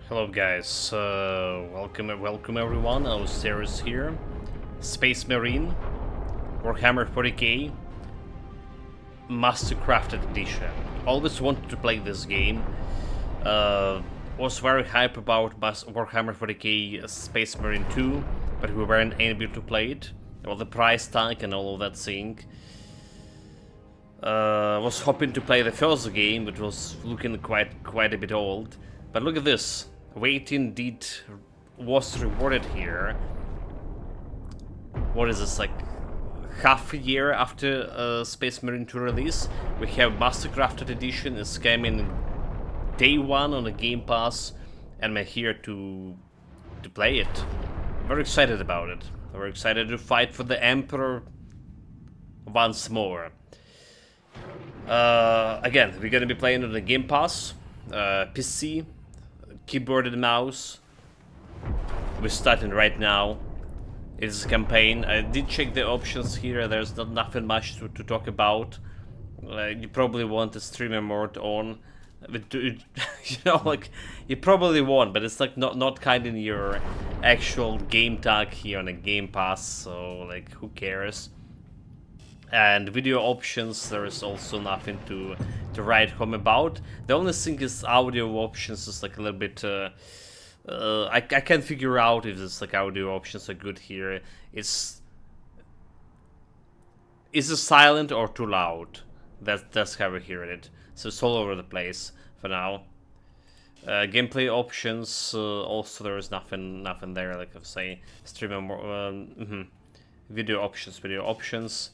Hello guys, welcome everyone, our series here. Space Marine, Warhammer 40k, Mastercrafted Edition. Always wanted to play this game. Was very hype about Warhammer 40k Space Marine 2, but we weren't able to play it. Well, the price tag and all of that thing. Was hoping to play the first game, but was looking quite a bit old. But look at this. Wait indeed was rewarded here. What is this, like half a year after Space Marine 2 release? We have Mastercrafted Edition. It's coming day one on the Game Pass, and I'm here to play it. Very excited about it. Very excited to fight for the Emperor once more. Again, we're gonna be playing on the Game Pass, PC, keyboard and mouse. We're starting right now. It's a campaign. I did check the options here. There's nothing much to talk about. You probably want a streamer mode on, but you know, like you probably want, but it's like not kind in your actual game tag here on the Game Pass. So like, who cares? And video options, there is also nothing to write home about. The only thing is audio options is like a little bit. I can't figure out if this like audio options are good here. Is it silent or too loud? That's how we hear it. So it's all over the place for now. Gameplay options, also there is nothing there. Like I say, streamer video options.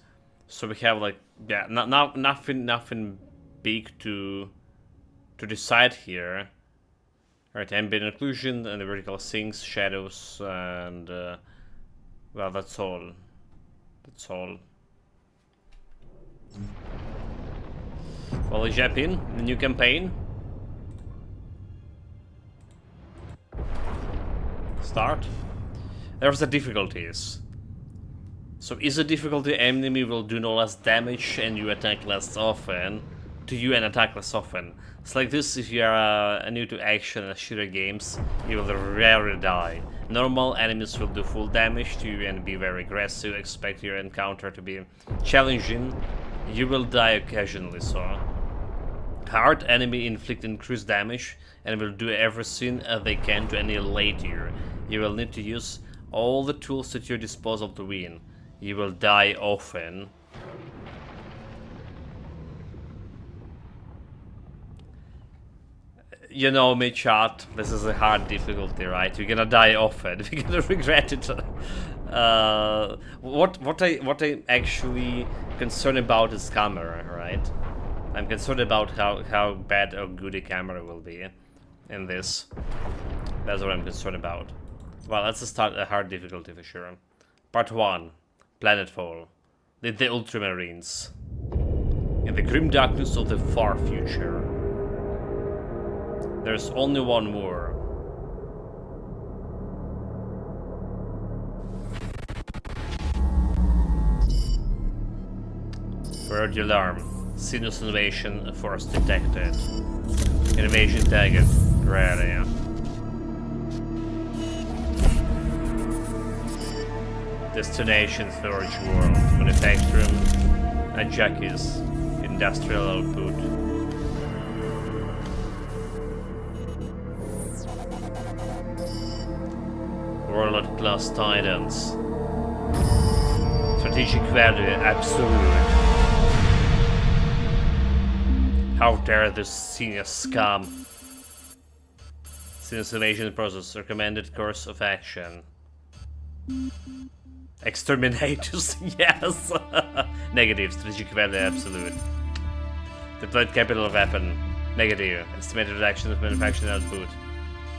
So we have like, yeah, nothing big to decide here. Alright, ambient occlusion and the vertical sinks, shadows, and well, that's all. That's all. Well, we jump in the new campaign. Start. There's the difficulties. So is the difficulty enemy will do no less damage and you attack less often, to you and attack less often. It's like this if you are new to action and shooter games, you will rarely die. Normal enemies will do full damage to you and be very aggressive, expect your encounter to be challenging, you will die occasionally so. Hard enemy inflict increased damage and will do everything they can to annihilate you. You will need to use all the tools at your disposal to win. You will die often. You know me, chat. This is a hard difficulty, right? You're gonna die often. You're gonna regret it. What I actually concerned about is camera, right? I'm concerned about how bad or good a camera will be in this. That's what I'm concerned about. Well, let's start a hard difficulty for sure. Part 1. Planetfall. The Ultramarines. In the grim darkness of the far future. There's only one more. Heard the alarm. Sinus invasion force detected. Invasion target. Rare. Destination storage world, manufacturing, Ajakis, industrial output. Warlord class titans. Strategic value absolute. How dare this senior scum? Since invasion process, recommended course of action. Exterminators, yes! Negative, strategic value absolute. Deployed capital weapon, negative. Estimated reduction of manufacturing output.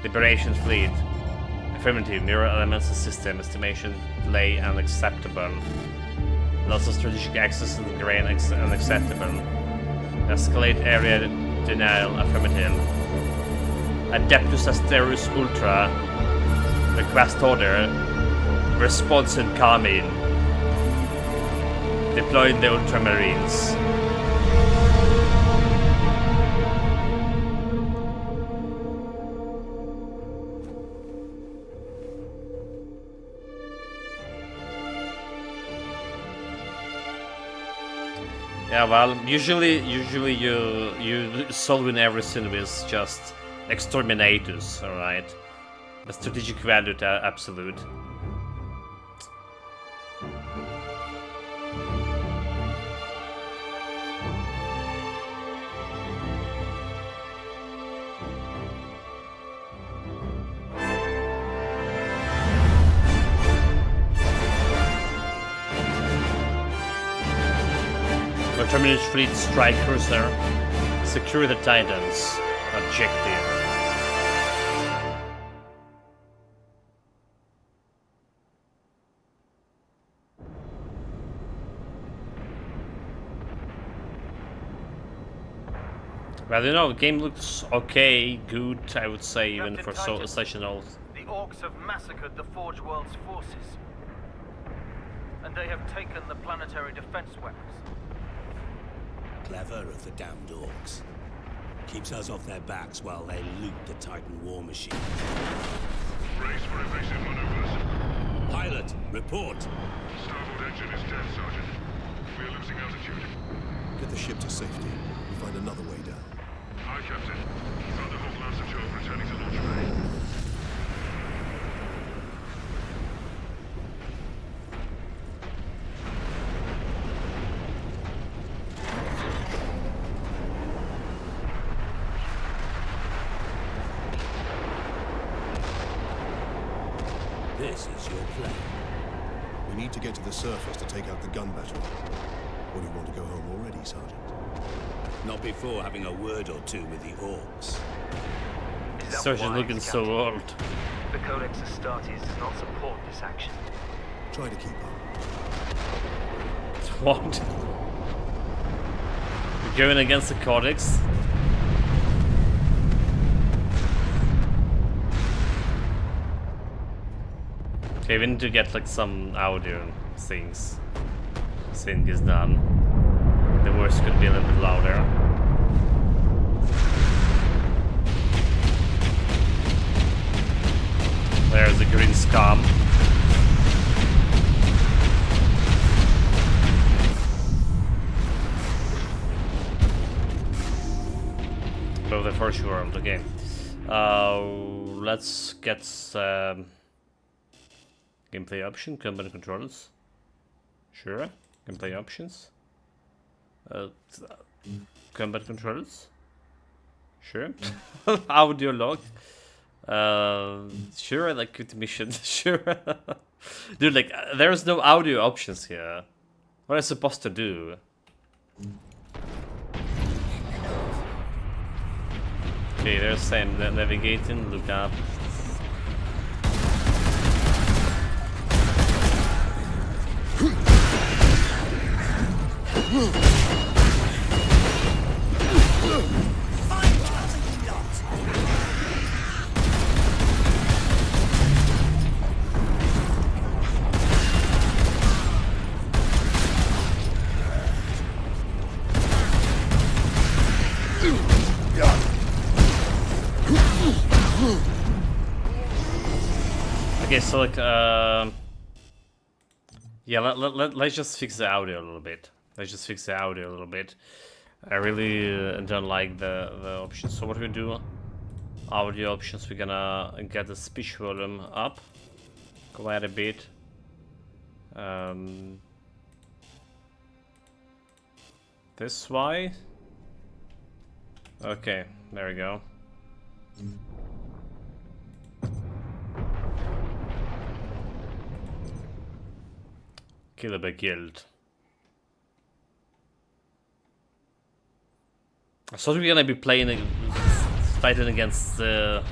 Liberation fleet. Affirmative, mirror elements of system, estimation delay unacceptable. Loss of strategic access to the grain unacceptable. Escalate area denial, affirmative. Adeptus Asterius Ultra. Request order. Response incoming. Deploying the Ultramarines. Yeah, well, usually you solving everything with just exterminators, alright? The strategic value to absolute. Terminate Fleet Strike Cruiser. Secure the Titans. Objective. Well, you know, the game looks okay, good, I would say, even for such an old. The Orcs have massacred the Forge World's forces. And they have taken the planetary defense weapons. Clever of the damned Orcs. Keeps us off their backs while they loot the Titan war machine. Brace for evasive maneuvers. Pilot, report. Starboard engine is dead, Sergeant. We are losing altitude. Get the ship to safety. We'll find another way down. Aye, Captain. Thunderhawk Lancer Joe returning to launch bay. This is your plan. We need to get to the surface to take out the gun battery. Or do you want to go home already, Sergeant? Not before having a word or two with the Orcs. Sergeant looking so old. The Codex Astartes does not support this action. Try to keep up. What? You're going against the Codex? Okay, we need to get like some audio things. Sync is done. The voice could be a little bit louder. There's the green scum. Of the first world, okay. Let's get gameplay option, combat controls. Sure, gameplay options. Combat controls. Sure. Audio log. Sure, I like quit mission. Sure. Dude, like, there's no audio options here. What am I supposed to do? Okay, there's Sam navigating, look up. Okay, so like, yeah, let's just fix the audio a little bit. Let's just fix the audio a little bit. I really don't like the options. So what we do? Audio options. We're gonna get the speech volume up quite a bit. This way. Okay, there we go. Killer by Guild. I thought we were gonna be playing, fighting against the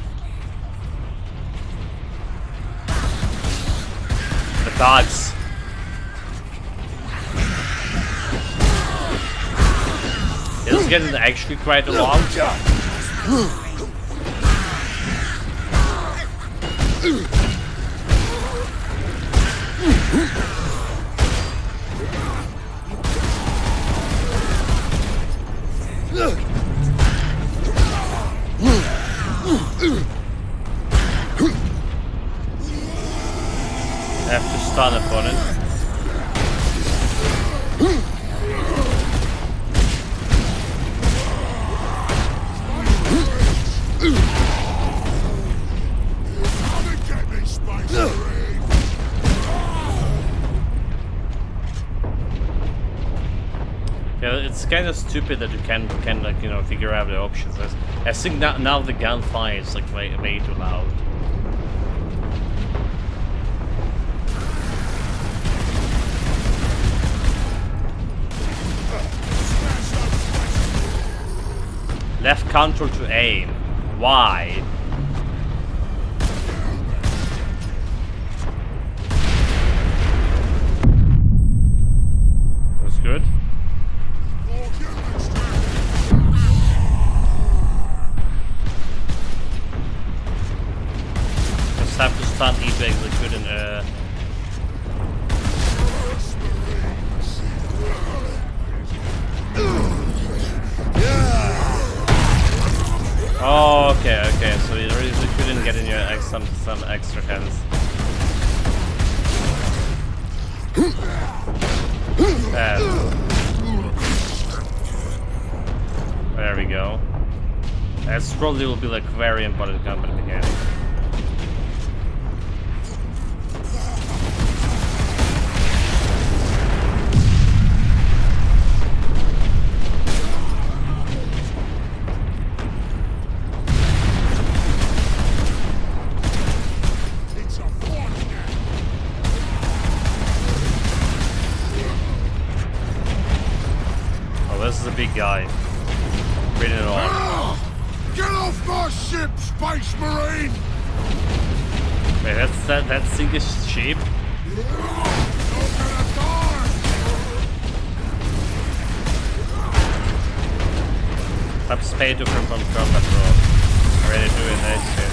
dogs. It's getting actually quite along. I have to stun opponent. Come and get me, Space Marine! Yeah, it's kind of stupid that you can like, you know, figure out the options. I think now the gunfire is like way too loud. Left control to aim. Why? That's good. Just have to stun eBay like good and Oh, okay, so you really couldn't get in your some extra hands. There we go. That's probably will be like very important combat mechanic. This is a big guy. Bring it on. Get off my ship, Space Marine! Wait, that single ship? You're gonna die! Tap spade to confirm combat roll. Ready to win that shit.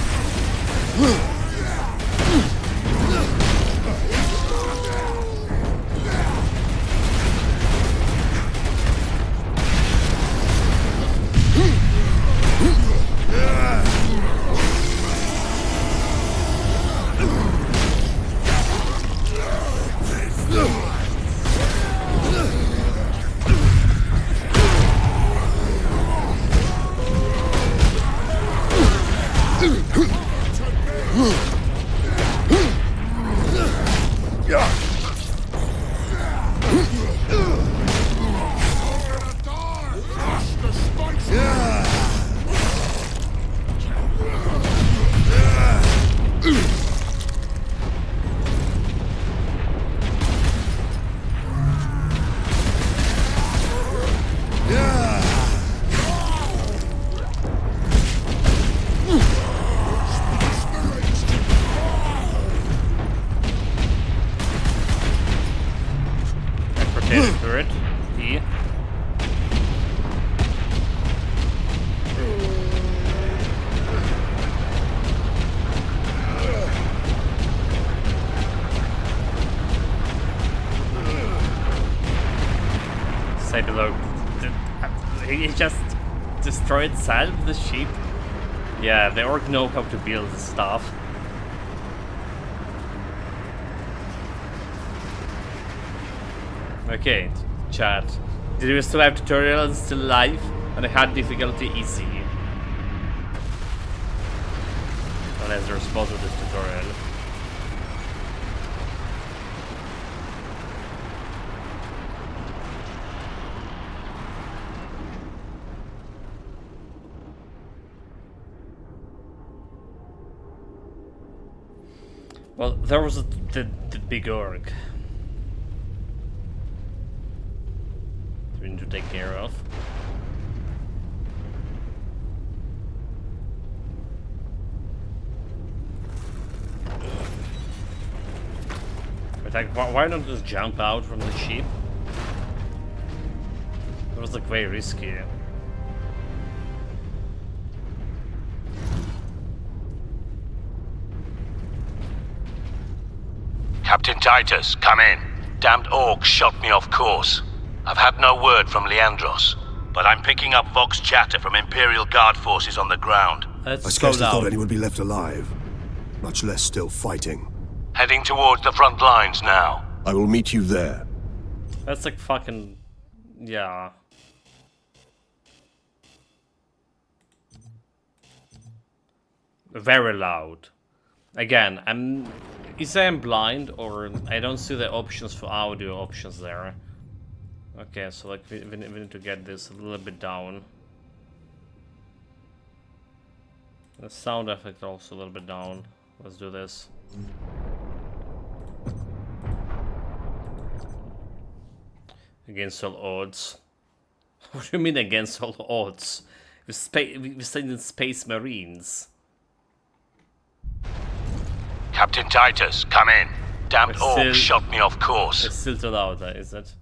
Turret. E. Say below. He just destroyed Salve, the sheep. Yeah, they already know how to build this stuff. Okay, chat. Did we still have tutorial and still live? And I had difficulty easy. Unless there's most of this tutorial. Well, there was the big orc. We need to take care of. But like, why not just jump out from the ship? It was like very risky. Captain Titus, come in. Damned orcs shot me off course. I've had no word from Leandros, but I'm picking up Vox chatter from Imperial Guard forces on the ground. I scarcely thought anyone would be left alive, much less still fighting. Heading towards the front lines now. I will meet you there. That's like fucking... yeah. Very loud. Again, either I'm blind or I don't see the options for audio options there. Okay, so like we need to get this a little bit down. The sound effect also a little bit down. Let's do this. Against all odds. What do you mean against all odds? We stayed in Space Marines. Captain Titus, come in. Damned It's orc still- shot me off course. It's still too loud, is it?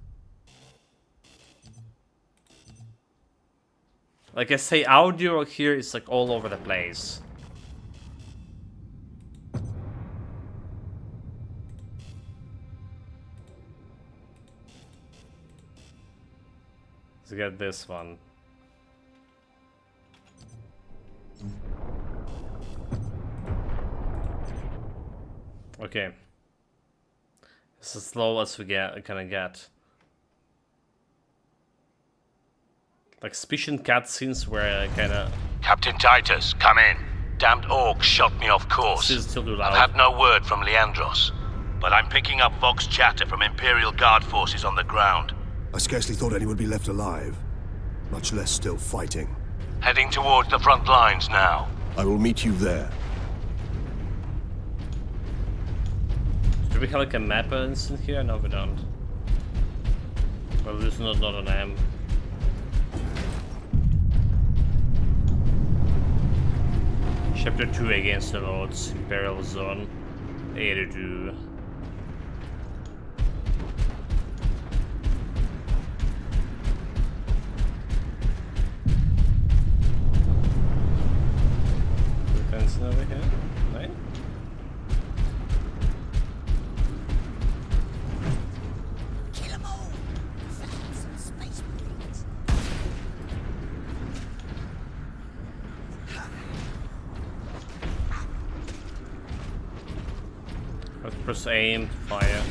Like I say, audio here is like all over the place. Let's get this one. Okay. It's as slow as we can get. Like speech and cutscenes where kinda Captain Titus, come in. Damned orc shot me off course. still too I've loud. had no word from Leandros, but I'm picking up Vox chatter from Imperial Guard forces on the ground. I scarcely thought anyone would be left alive, much less still fighting. Heading towards the front lines now. I will meet you there. Do we have like a map instant here? No, we don't. Well, this is not an M. Chapter 2 Against the Lords, Imperial Zone, 82. Fencing over here, right? Kill 'em all! Fans and space marines. Let's press aim, fire.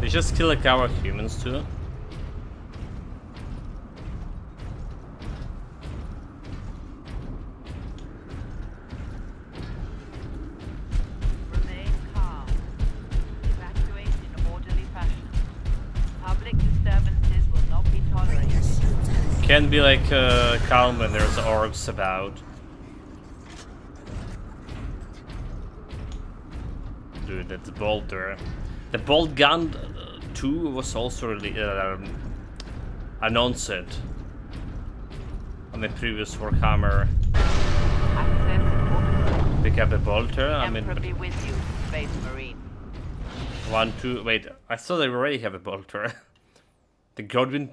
They just kill like our humans too. Remain calm. Evacuate in an orderly fashion. Public disturbances will not be tolerated. Can be like calm when there's orcs about. Dude, that's bolter. The bolt gun 2 was also really announced on the previous Warhammer. Access Pick up the bolter. I mean, Emperor but be with you, Space Marine. 1, 2. Wait, I thought they already have a bolter. The Godwin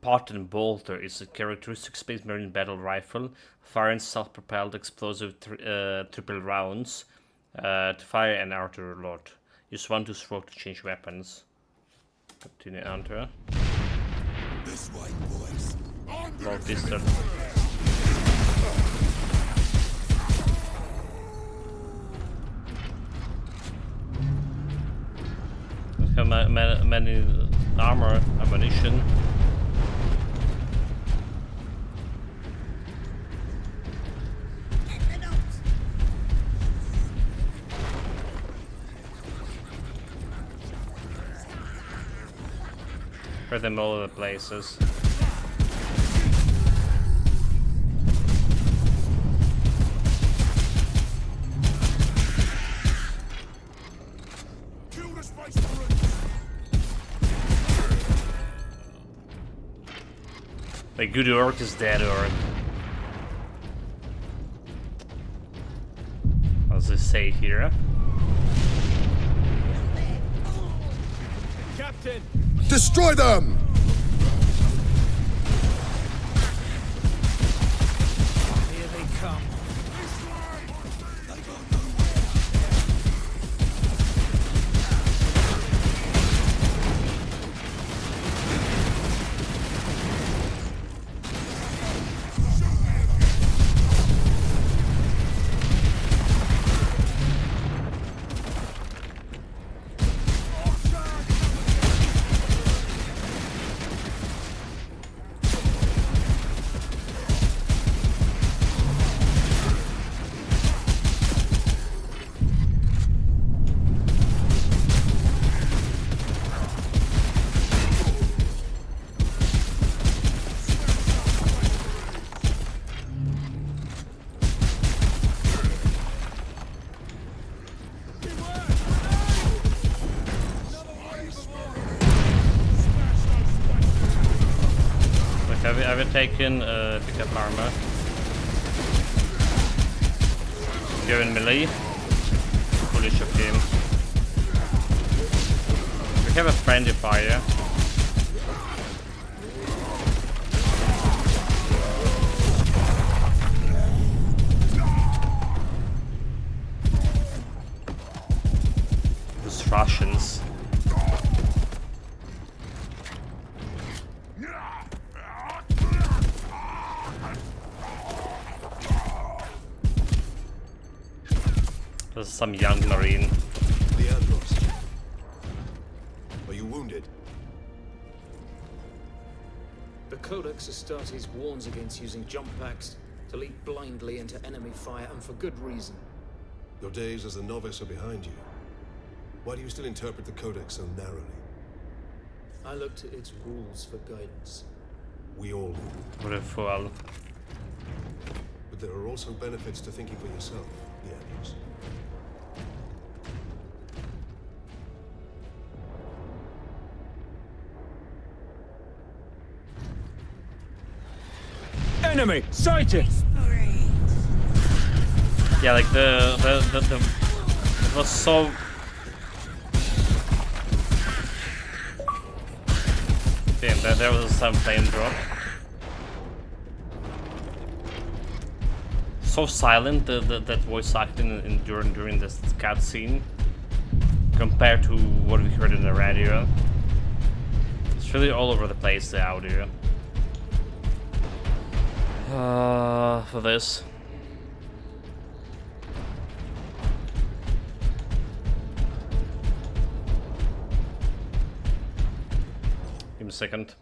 Pattern bolter is a characteristic Space Marine battle rifle, firing self-propelled explosive triple rounds to fire an artillery load. Use 1 to stroke to change weapons. Continue enter. This way, boys. Long distance. Don't have many armor, ammunition. For them all over the places. Kill the space marines. Like good orc is dead orc. As they say here. Captain! Destroy them! Here they come. have you taken pickup armor? You're in melee. Foolish of him. We have a friendly fire. Those Russians. There's some young Marine. Leandros. Are you wounded? The Codex Astartes warns against using jump packs to leap blindly into enemy fire, and for good reason. Your days as a novice are behind you. Why do you still interpret the Codex so narrowly? I look to its rules for guidance. We all do. What a fool. But there are also benefits to thinking for yourself, Leandros. Enemy sighted! Yeah, like the it was so. Damn, there was some plane drop. So silent that voice acting during this cutscene compared to what we heard in the radio. It's really all over the place, the audio. For this. Give me a second.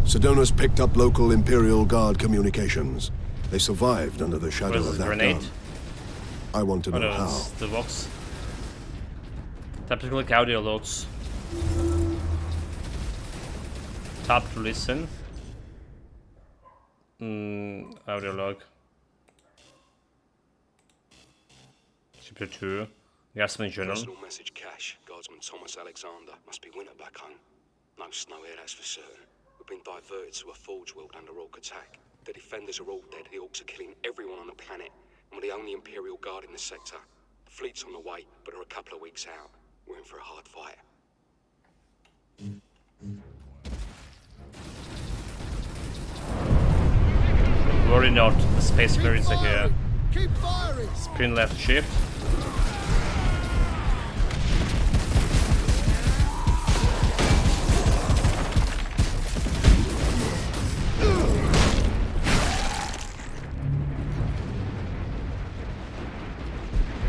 Sedona's picked up local Imperial Guard communications. They survived under the shadow of that grenade? gun. I want to know no, how. it's the box. Tap to click audio logs. Tap to listen. Audio log. Chapter 2. Gasman Journal. Personal message cache. Guardsman Thomas Alexander. Must be winter back home. No snow here, that's for certain. We've been diverted to a forge world under Orc attack. The defenders are all dead. The Orcs are killing everyone on the planet. And we're the only Imperial Guard in the sector. The fleet's on the way, but are a couple of weeks out. We're in for a hard fight. Worry not, the Space Marines are here. Keep firing! Spin left shift.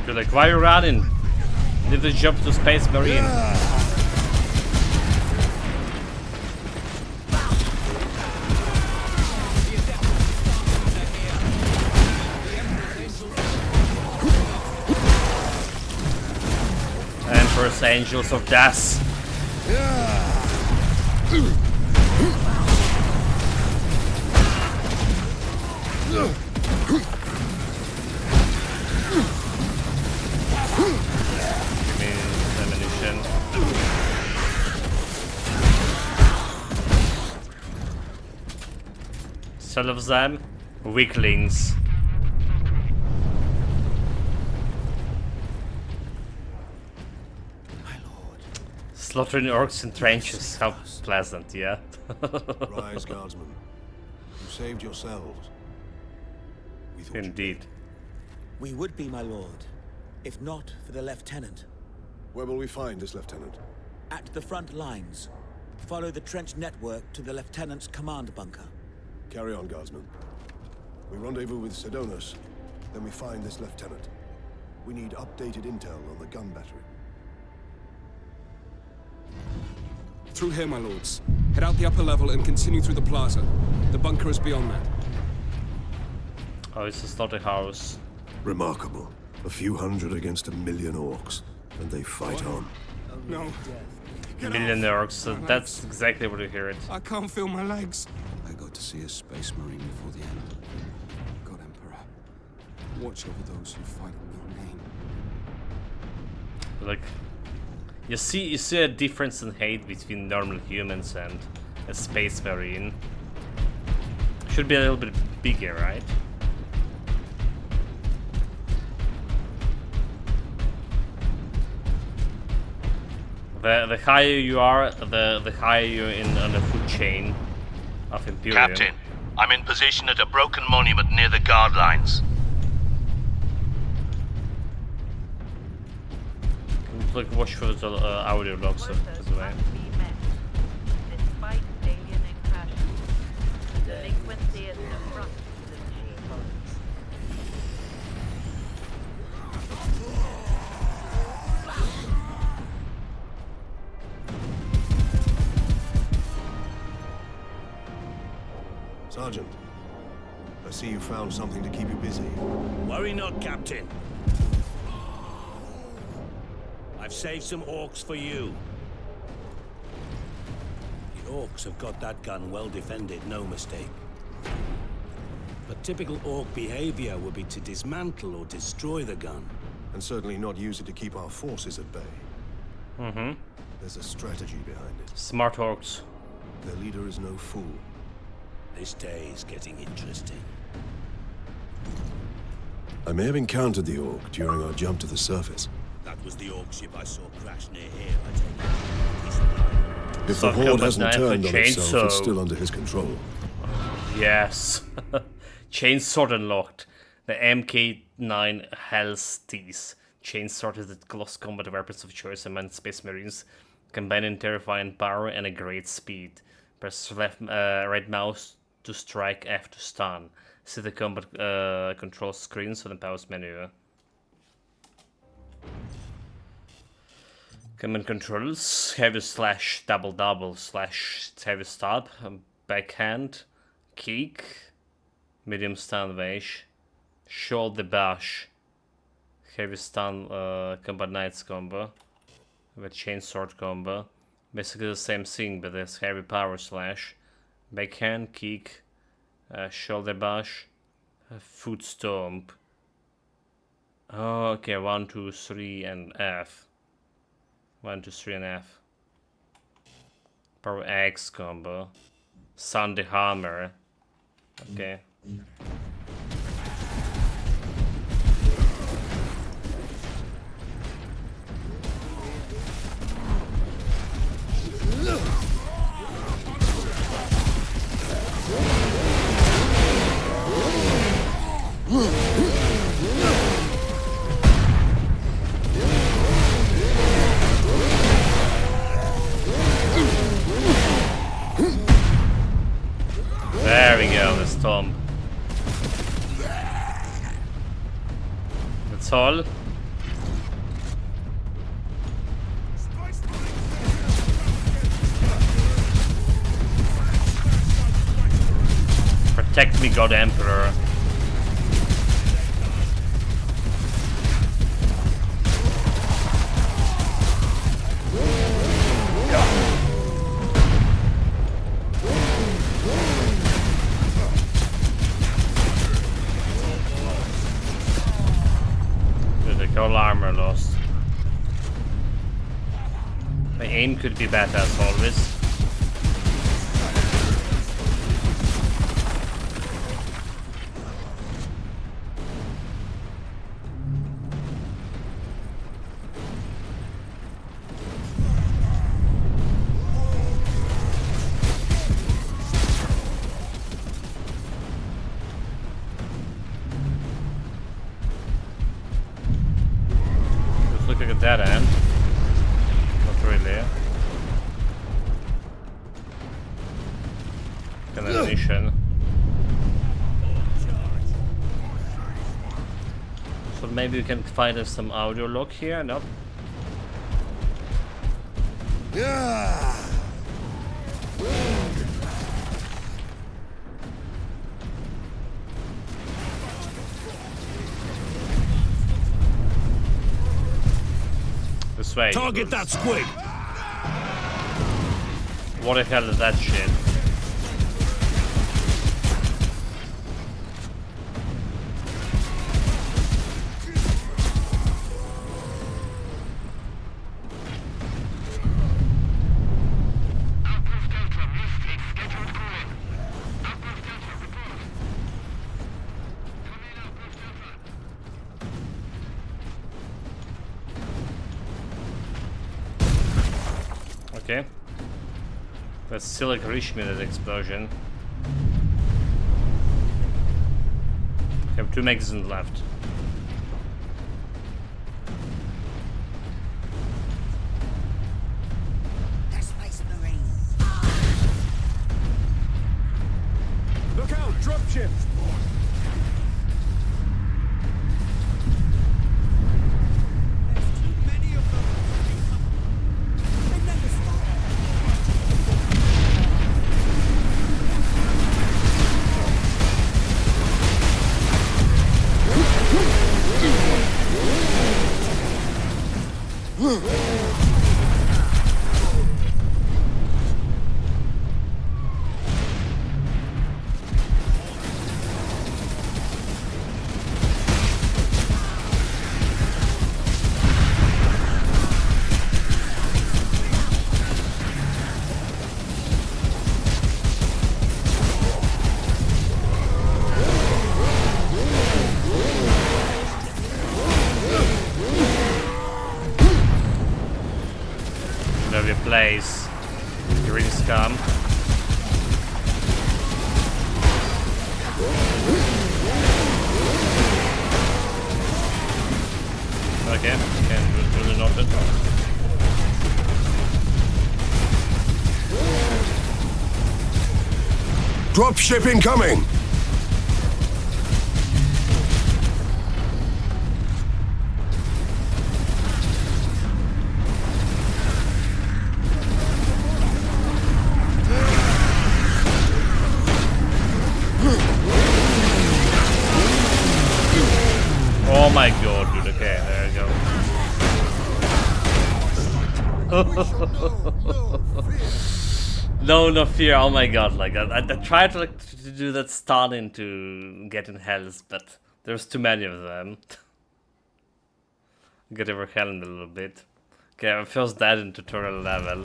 You're like, why are you running? Leave the job to Space Marine. Emperor's Angels of Death. Some of them weaklings. My lord. Slaughtering orcs in trenches, how pleasant, yeah? Rise, guardsmen. You saved yourselves. We thought Indeed. We would be, my lord, if not for the lieutenant. Where will we find this lieutenant? At the front lines. Follow the trench network to the lieutenant's command bunker. Carry on, guardsmen. We rendezvous with Sedonas, then we find this lieutenant. We need updated intel on the gun battery. Through here, my lords. Head out the upper level and continue through the plaza. The bunker is beyond that. Oh, it's a slaughterhouse. Remarkable. A few hundred against 1 million orcs, and they fight on. No. Million orcs, so that's exactly what you hear it. I can't feel my legs. I got to see a space marine before the end. God, Emperor. Watch over those who fight in your name. Like, you see a difference in hate between normal humans and a space marine. Should be a little bit bigger, right? The higher you are, the higher you're on the food chain of Imperium. Captain, I'm in position at a broken monument near the guard lines. Look, watch for the audio logs of the way. Despite alien incursions, delinquency is the front of the G-Pods. Sergeant, I see you found something to keep you busy. Worry not, Captain. I've saved some orcs for you. The orcs have got that gun well defended, no mistake. But typical orc behavior would be to dismantle or destroy the gun. And certainly not use it to keep our forces at bay. Mm-hmm. There's a strategy behind it. Smart orcs. Their leader is no fool. This day is getting interesting. I may have encountered the orc during our jump to the surface. That was the orc ship I saw crash near here, I take it. If the Horde hasn't turned on itself, it's still under his control. Yes. Chainsword unlocked. The MK9 Hellsteez. Chainsword is the close combat weapons of choice among Space Marines, combining terrifying power and a great speed. Press right mouse to strike, F to stun. See the combat control screens on the pause menu. Command controls: heavy slash double slash heavy stab, backhand, kick, medium stun wedge, shoulder bash, heavy stun combat knights combo, with chainsword combo. Basically the same thing, but there's heavy power slash, backhand, kick, shoulder bash, foot stomp. Oh, okay, 1, 2, 3, and F. 1, 2, 3, and F. Power X combo. Sunday Hammer. Okay. There we go, the stomp. That's all. Protect me, God Emperor. All armor lost. My aim could be better as always. Dead end. Not really. Canonization. So maybe we can find us some audio log here. Nope. Yeah. This way. Target that squid! What the hell is that shit? But still like reach me that explosion. I have 2 magazines left. The Space Marines. Look out, dropships! There's too many of them. They never stop. Lovely place. Green scum. Okay, can really not it. Dropship incoming! Oh my god, dude. Okay, there you go. No fear. Oh my god, like I tried to do that stunning to get in hells, but there's too many of them. Get overwhelmed a little bit. Okay, I'm first dead in tutorial level.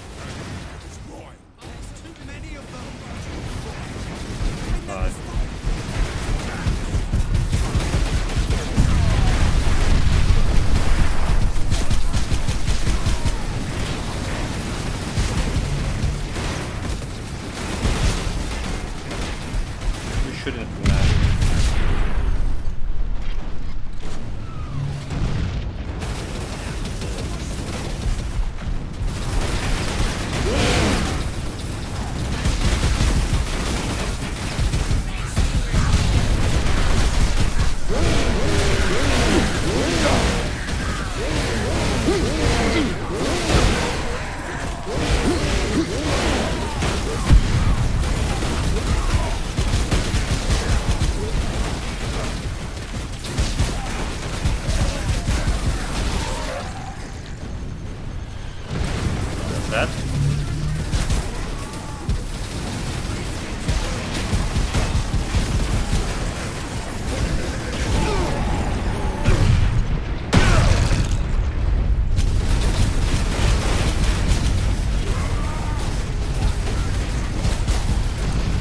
Alright. Shooting from that. That.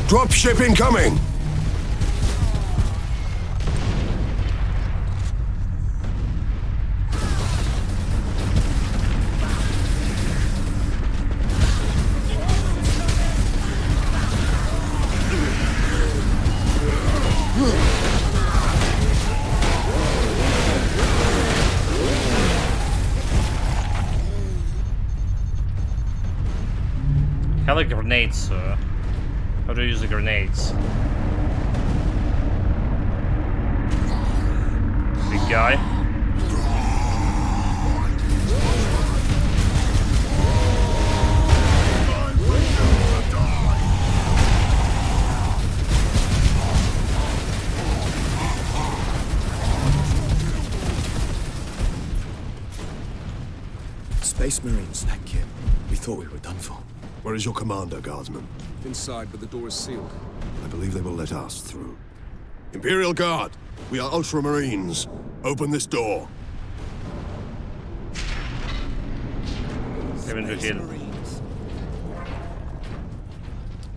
Dropship incoming! I like grenades, sir. How do you use the grenades? Big guy. Space Marines, thank you. We thought we were done for. Where is your commander, Guardsman? Inside, but the door is sealed. I believe they will let us through. Imperial Guard, we are Ultramarines. Open this door. Marines.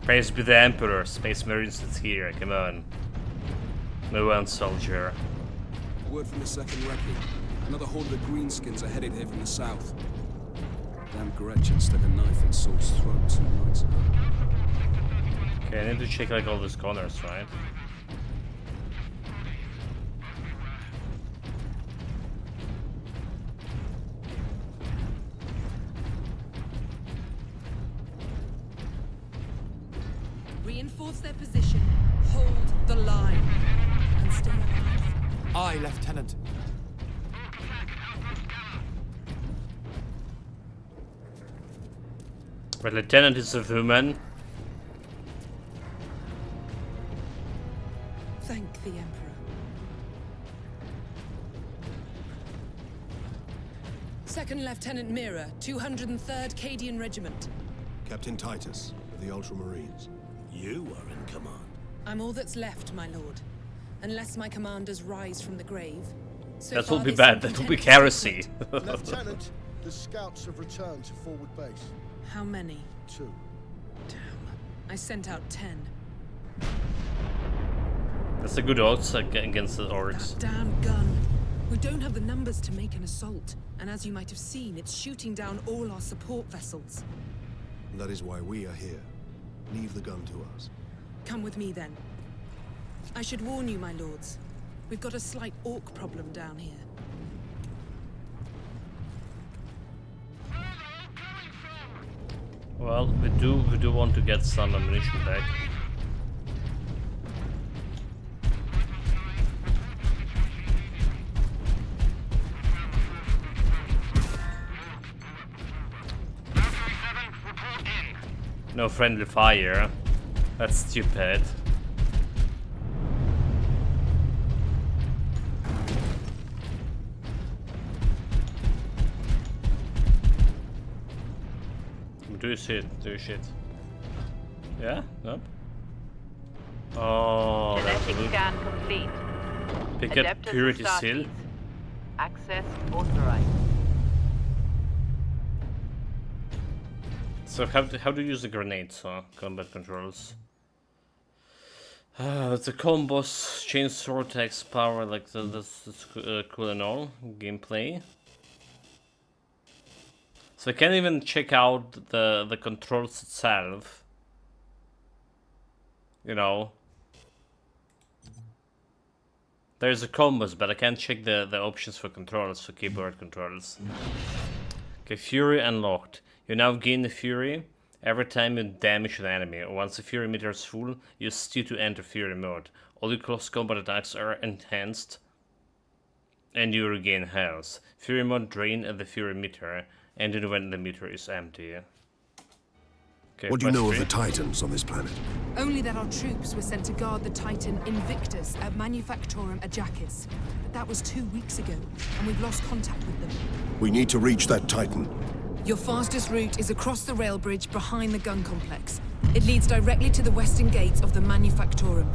Praise be the Emperor. Space Marines is here. Come on. Move on, soldier. A word from the second recce. Another horde of the Greenskins are headed here from the south. Damn Gretchen stuck a knife in Saul's throat some nights ago. Okay, I need to check like all these corners, right? Reinforce their position, hold the line, and stay alive. Aye, Lieutenant. But Lieutenant is a woman. Thank the Emperor. Second Lieutenant Mira, 203rd Cadian Regiment. Captain Titus of the Ultramarines. You are in command. I'm all that's left, my lord. Unless my commanders rise from the grave. So That far will be they bad. seem That will be content to heresy. quit. Lieutenant, the scouts have returned to forward base. How many? 2. Damn. I sent out 10. That's a good odds against the orcs. That damn gun. We don't have the numbers to make an assault. And as you might have seen, it's shooting down all our support vessels. That is why we are here. Leave the gun to us. Come with me then. I should warn you, my lords. We've got a slight orc problem down here. Well, we do want to get some ammunition back. No friendly fire. That's stupid. Do shit, do shit. Yeah? Nope. Oh, that's a Genetic scan complete. Pick up Adeptus purity Astartes. seal. Access authorized. So how to use the grenades? Combat controls. It's a combos, chain sword attacks, power, like that's cool and all. Gameplay. So I can't even check out the controls itself. You know. There's a combos, but I can't check the options for controls, for keyboard controls. Okay, Fury unlocked. You now gain the Fury every time you damage an enemy. Once the Fury meter is full, use St to enter Fury mode. All your close combat attacks are enhanced, and you regain health. Fury mode drain at the Fury meter, ending when the meter is empty. Okay, What do you know of the Titans on this planet? Only that our troops were sent to guard the Titan Invictus at Manufactorum Ajakis. But that was 2 weeks ago, and we've lost contact with them. We need to reach that Titan. Your fastest route is across the rail bridge behind the gun complex. It leads directly to the western gates of the Manufactorum.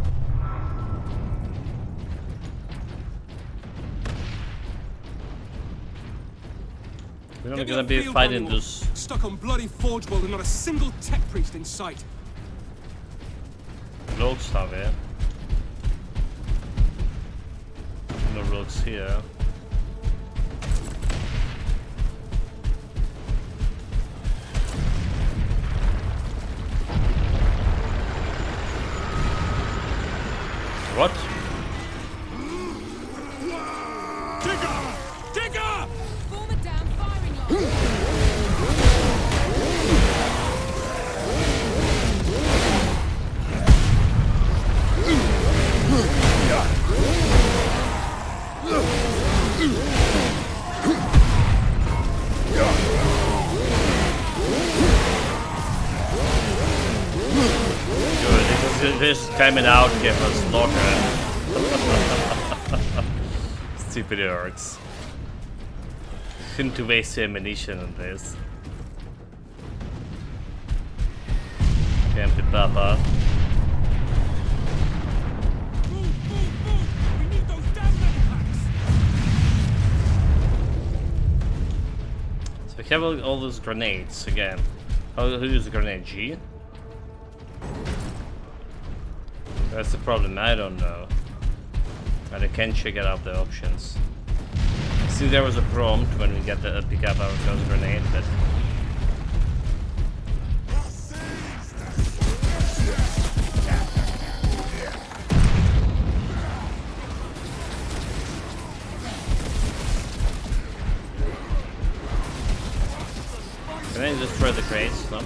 We're only gonna be fighting those. Stuck on bloody Forge World and not a single tech priest in sight. Rogues have it. No rogues here. What? Digger! Digger! Form a damn firing line! Good, this is coming out here for slaughter. Stupid orcs. Shouldn't waste your ammunition on this. Empty papa. We need those damn packs! So we have all those grenades again. Who uses the grenade? G? That's the problem, I don't know. And I can't check it out the options. See, there was a prompt when we get the pick up our first grenade, but grenades, no?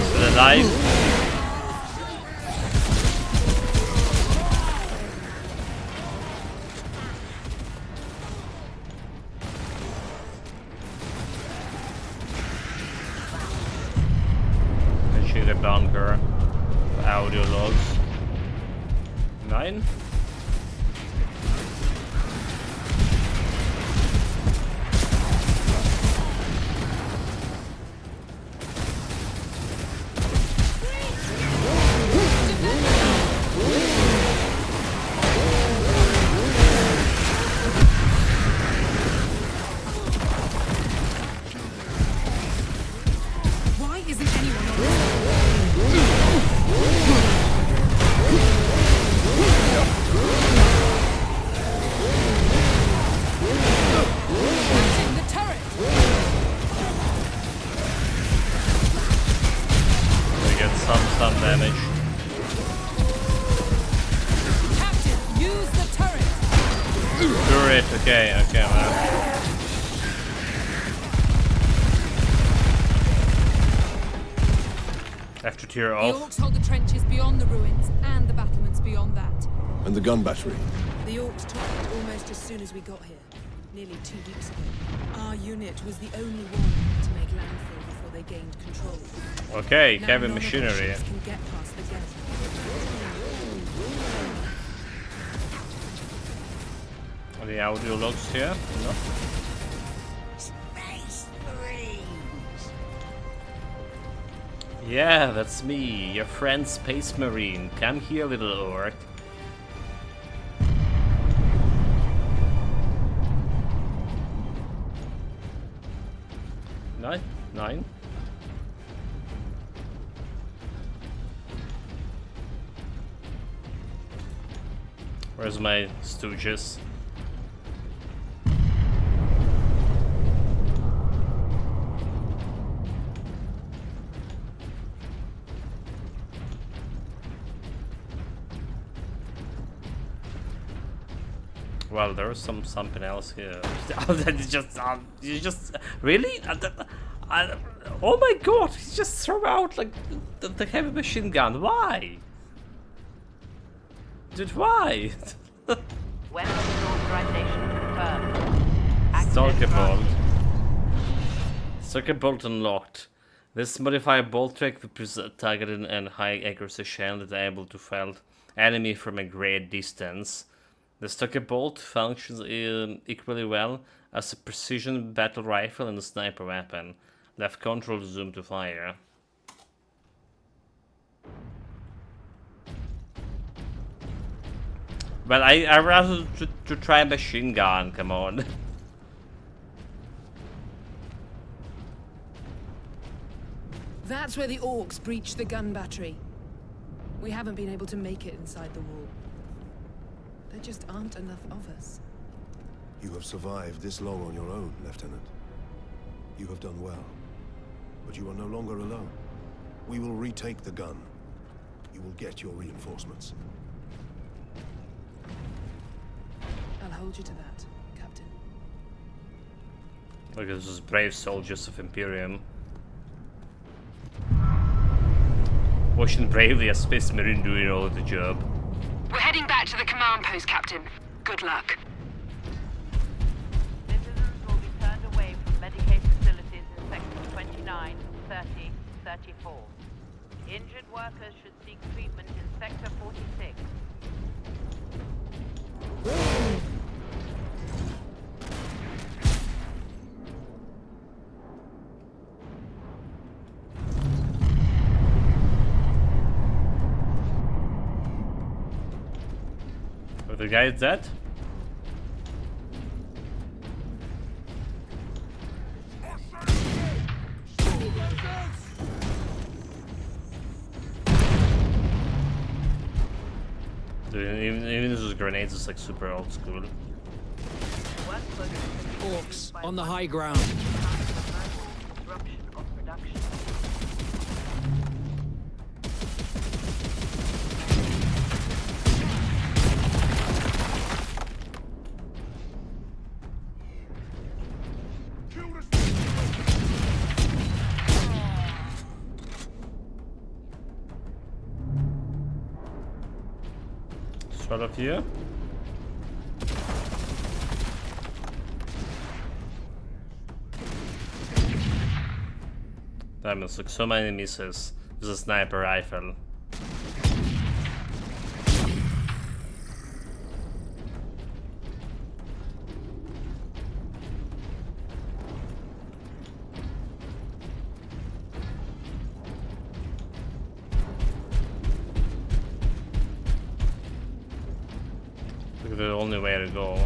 Still alive. The bunker for audio logs. 9. Why isn't anyone on this? Captain, the turret! We get some damage. Captain, use the turret! Turret, okay, well. Have to tear The off. Orcs hold the trenches beyond the ruins and the battlements beyond that. And the gun battery? The Orcs took it almost as soon as we got here, nearly 2 weeks ago. Our unit was the only one to make landfall before they gained control. Okay, Now heavy none of our machinery. ships can get past the gate. Are the audio logs here? No. Space Marines! Yeah, that's me, your friend Space Marine. Come here, little orc. Nine. Where's my stooges? Well, there was something else here. You just really? Oh my god! He just threw out like the heavy machine gun. Why? Dude, why? Weapons authorization confirmed. Access Stalker bolt. granted. Stalker bolt unlocked. This modified bolt track with a targeted and high accuracy shell that is able to fell enemy from a great distance. The Stalker bolt functions equally well as a precision battle rifle and a sniper weapon. Left control to zoom to fire. Well, I rather to try a machine gun, come on. That's where the Orcs breached the gun battery. We haven't been able to make it inside the wall. There just aren't enough of us. You have survived this long on your own, Lieutenant. You have done well. But you are no longer alone. We will retake the gun. You will get your reinforcements. I'll hold you to that, Captain. Look at those brave soldiers of Imperium. Watching bravely a Space Marine doing all of the job. We're heading back to the command post, Captain. Good luck. Citizens will be turned away from Medicaid facilities in sectors 29, 30, 34. Injured workers should seek treatment in sector 46. Are the guys dead? Dude, even those grenades is like super old school. Orcs on the high ground. Disruption of production. All of you. Damn, it's like so many misses with a sniper rifle. The only way to go.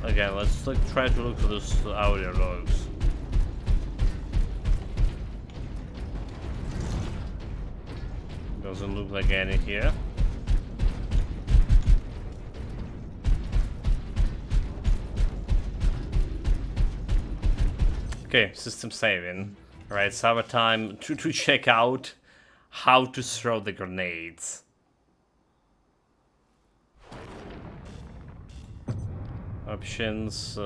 Again, let's like try to look for those audio logs. Doesn't look like any here. Okay, system saving. Alright, it's our time to check out how to throw the grenades. Options,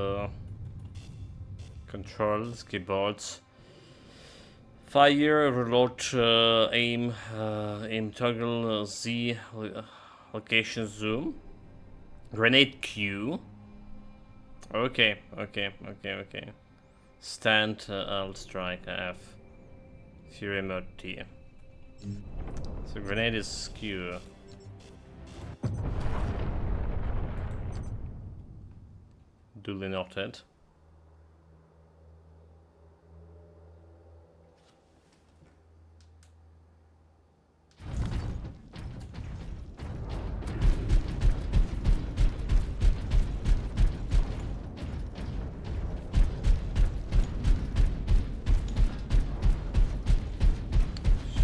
controls, keyboards, fire, reload, aim, toggle, Z, location, zoom, grenade Q. Okay. Stand, Alt, strike, F, fury mode T. So grenade is Q. Duly noted.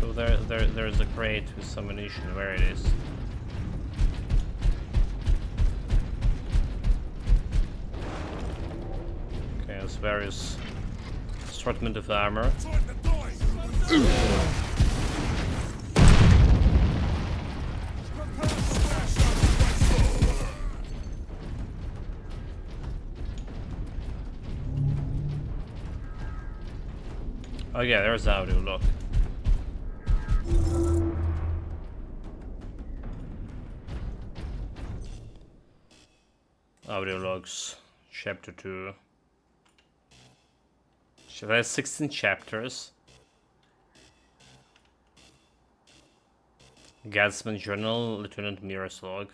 So there's a crate with some ammunition. Where it is? There's various assortment of armor. Oh yeah, there's audio, look. Audio logs, chapter 2. There's 16 chapters. Gadsman Journal, Lieutenant Mirror's log.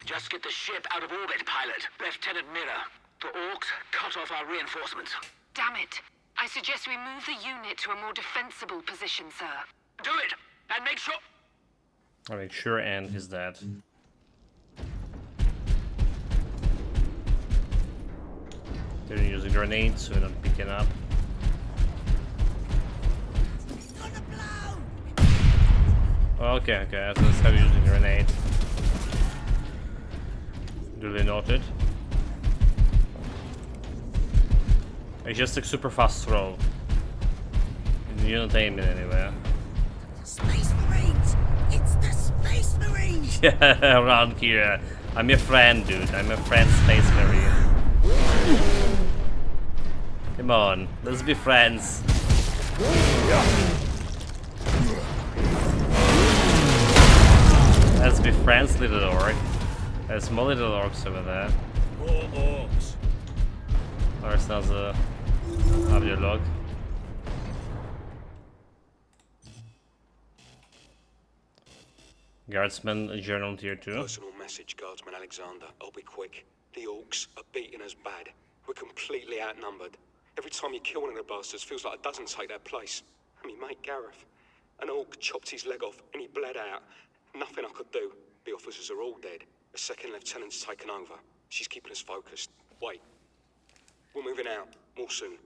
Just get the ship out of orbit, pilot. Lieutenant Mirror. The Orcs cut off our reinforcements. Damn it. I suggest we move the unit to a more defensible position, sir. Do it! And make sure... I'll make sure and he's dead. They're using grenades, so we're not picking up. Okay, let's have using grenade. Duly noted. It's just a super fast throw. You're not aiming anywhere. Space Marines! It's the Space Marines! Yeah, around here. I'm your friend, dude. I'm your friend, Space Marine. Come on, let's be friends. Let's be friends, little orc. There's more little orcs over there. More orcs. There's another audio log. Guardsman Journal Tier 2. Personal message, Guardsman Alexander. I'll be quick. The Orcs are beating us bad. We're completely outnumbered. Every time you kill one of the bastards, feels like a dozen take their place. I mean, mate, Gareth. An Orc chopped his leg off and he bled out. Nothing I could do. The officers are all dead. A second lieutenant's taken over. She's keeping us focused. Wait. We're moving out. More soon.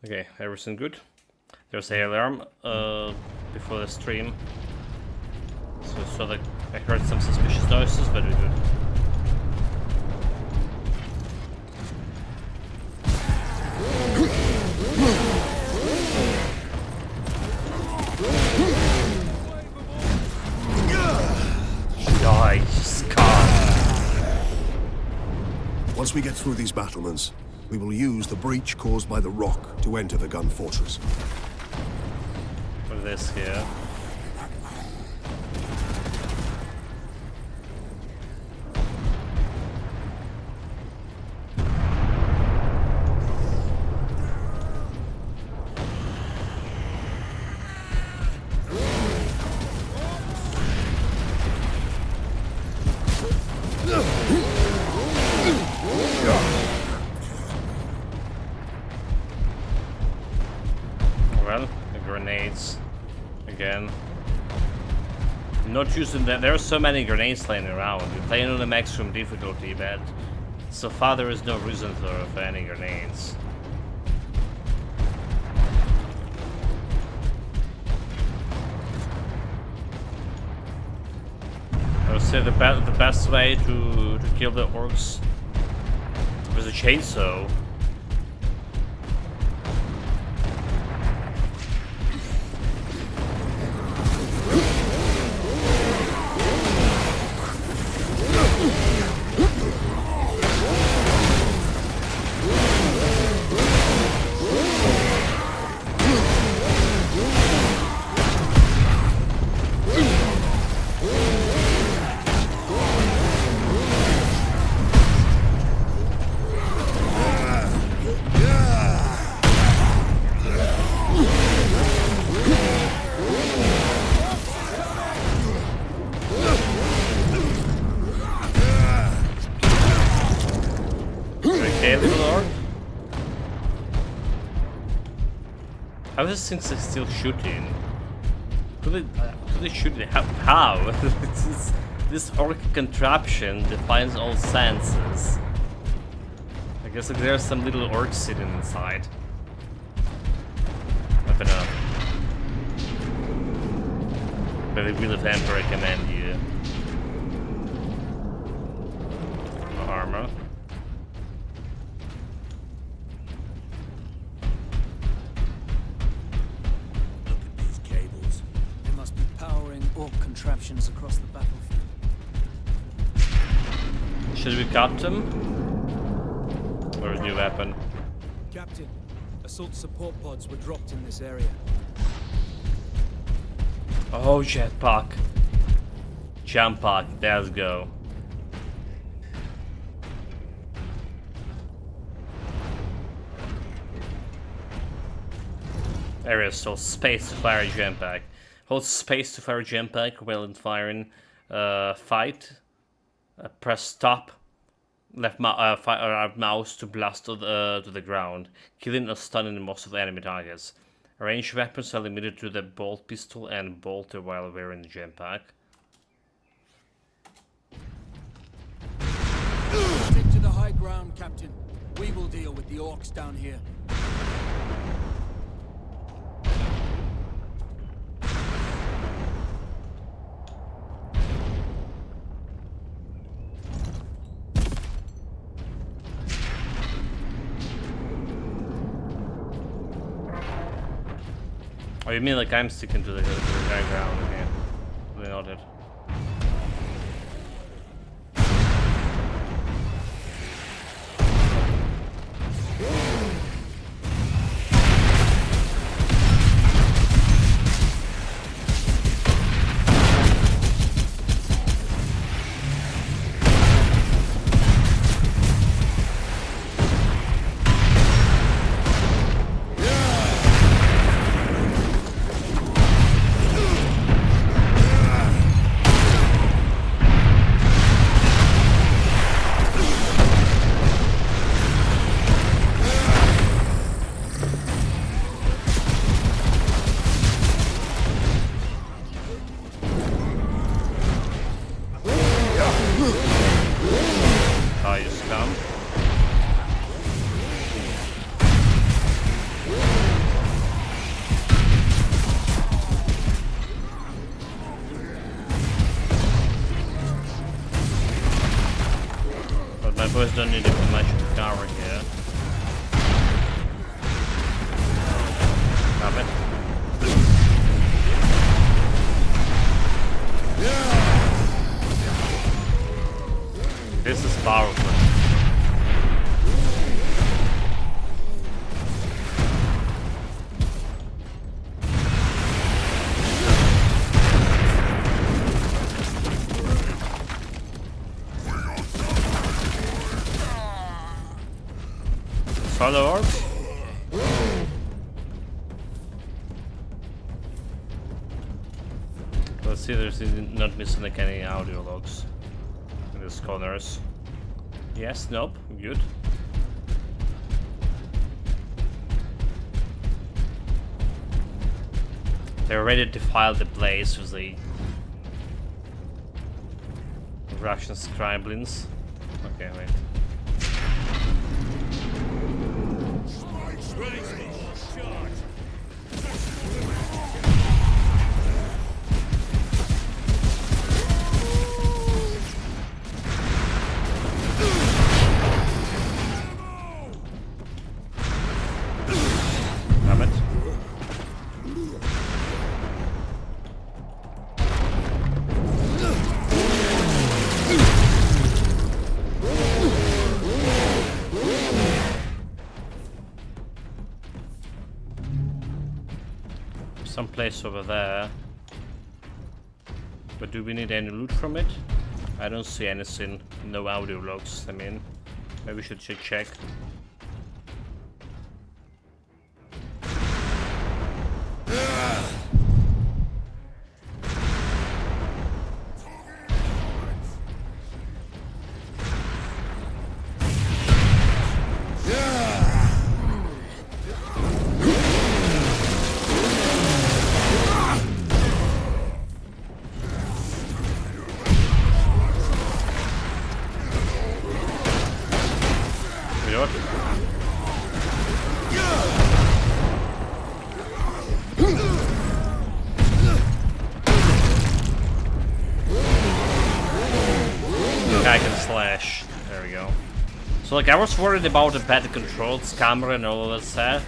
Okay, everything good. There's an alarm before the stream. So that I heard some suspicious noises, but we're good. Once we get through these battlements, we will use the breach caused by the rock to enter the gun fortress. For this here. grenades again. Not using that. There are so many grenades laying around. We're playing on the maximum difficulty, but so far there is no reason for any grenades. I would say the best way to kill the orcs with a chainsaw. How is this thing still shooting? Could they shoot it? How? This orc contraption defies all senses. I guess like, there's some little orc sitting inside. Open up. By the Wheel of Emperor, I command you. Armor. Contraptions across the battlefield. Should we cut them? Or a new weapon? Captain, assault support pods were dropped in this area. Oh, jetpack. Jump pack, let's go. There is so space to fire a jump pack. Hold space to fire jump pack while in firing. Fight. Press stop. Left mouse to blast to the ground, killing or stunning most of the enemy targets. Ranged weapons are limited to the bolt pistol and bolter while wearing the jump pack. Stick to the high ground, Captain. We will deal with the orcs down here. Oh, you mean like I'm sticking to the high ground? Okay. Really noted. Don't need much power here. Stop it. This is powerful. Other orcs? Let's see, there's not missing like any audio logs in these corners. Yes, nope, good. They're ready to defile the place with the Russian scriblings. Okay, wait. Damn it. Some place over there. But do we need any loot from it? I don't see anything. No audio logs, I mean. Maybe we should check. Reload. I can slash. There we go. So like I was worried about the better controls, camera and all of that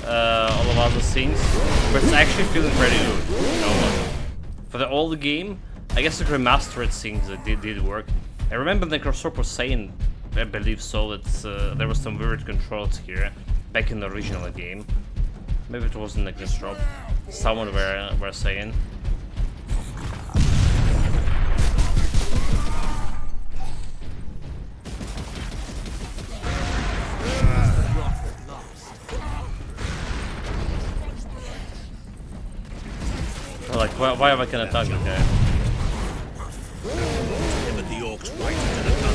all of other things, but it's actually feeling pretty good. You know, for the old game, I guess the remastered things that did work. I remember Necrosop was saying, I believe so, that there was some weird controls here back in the original game. Maybe it wasn't Necrosop. Someone were saying. Like, why am I gonna attack this guy? But the orcs right into the gun.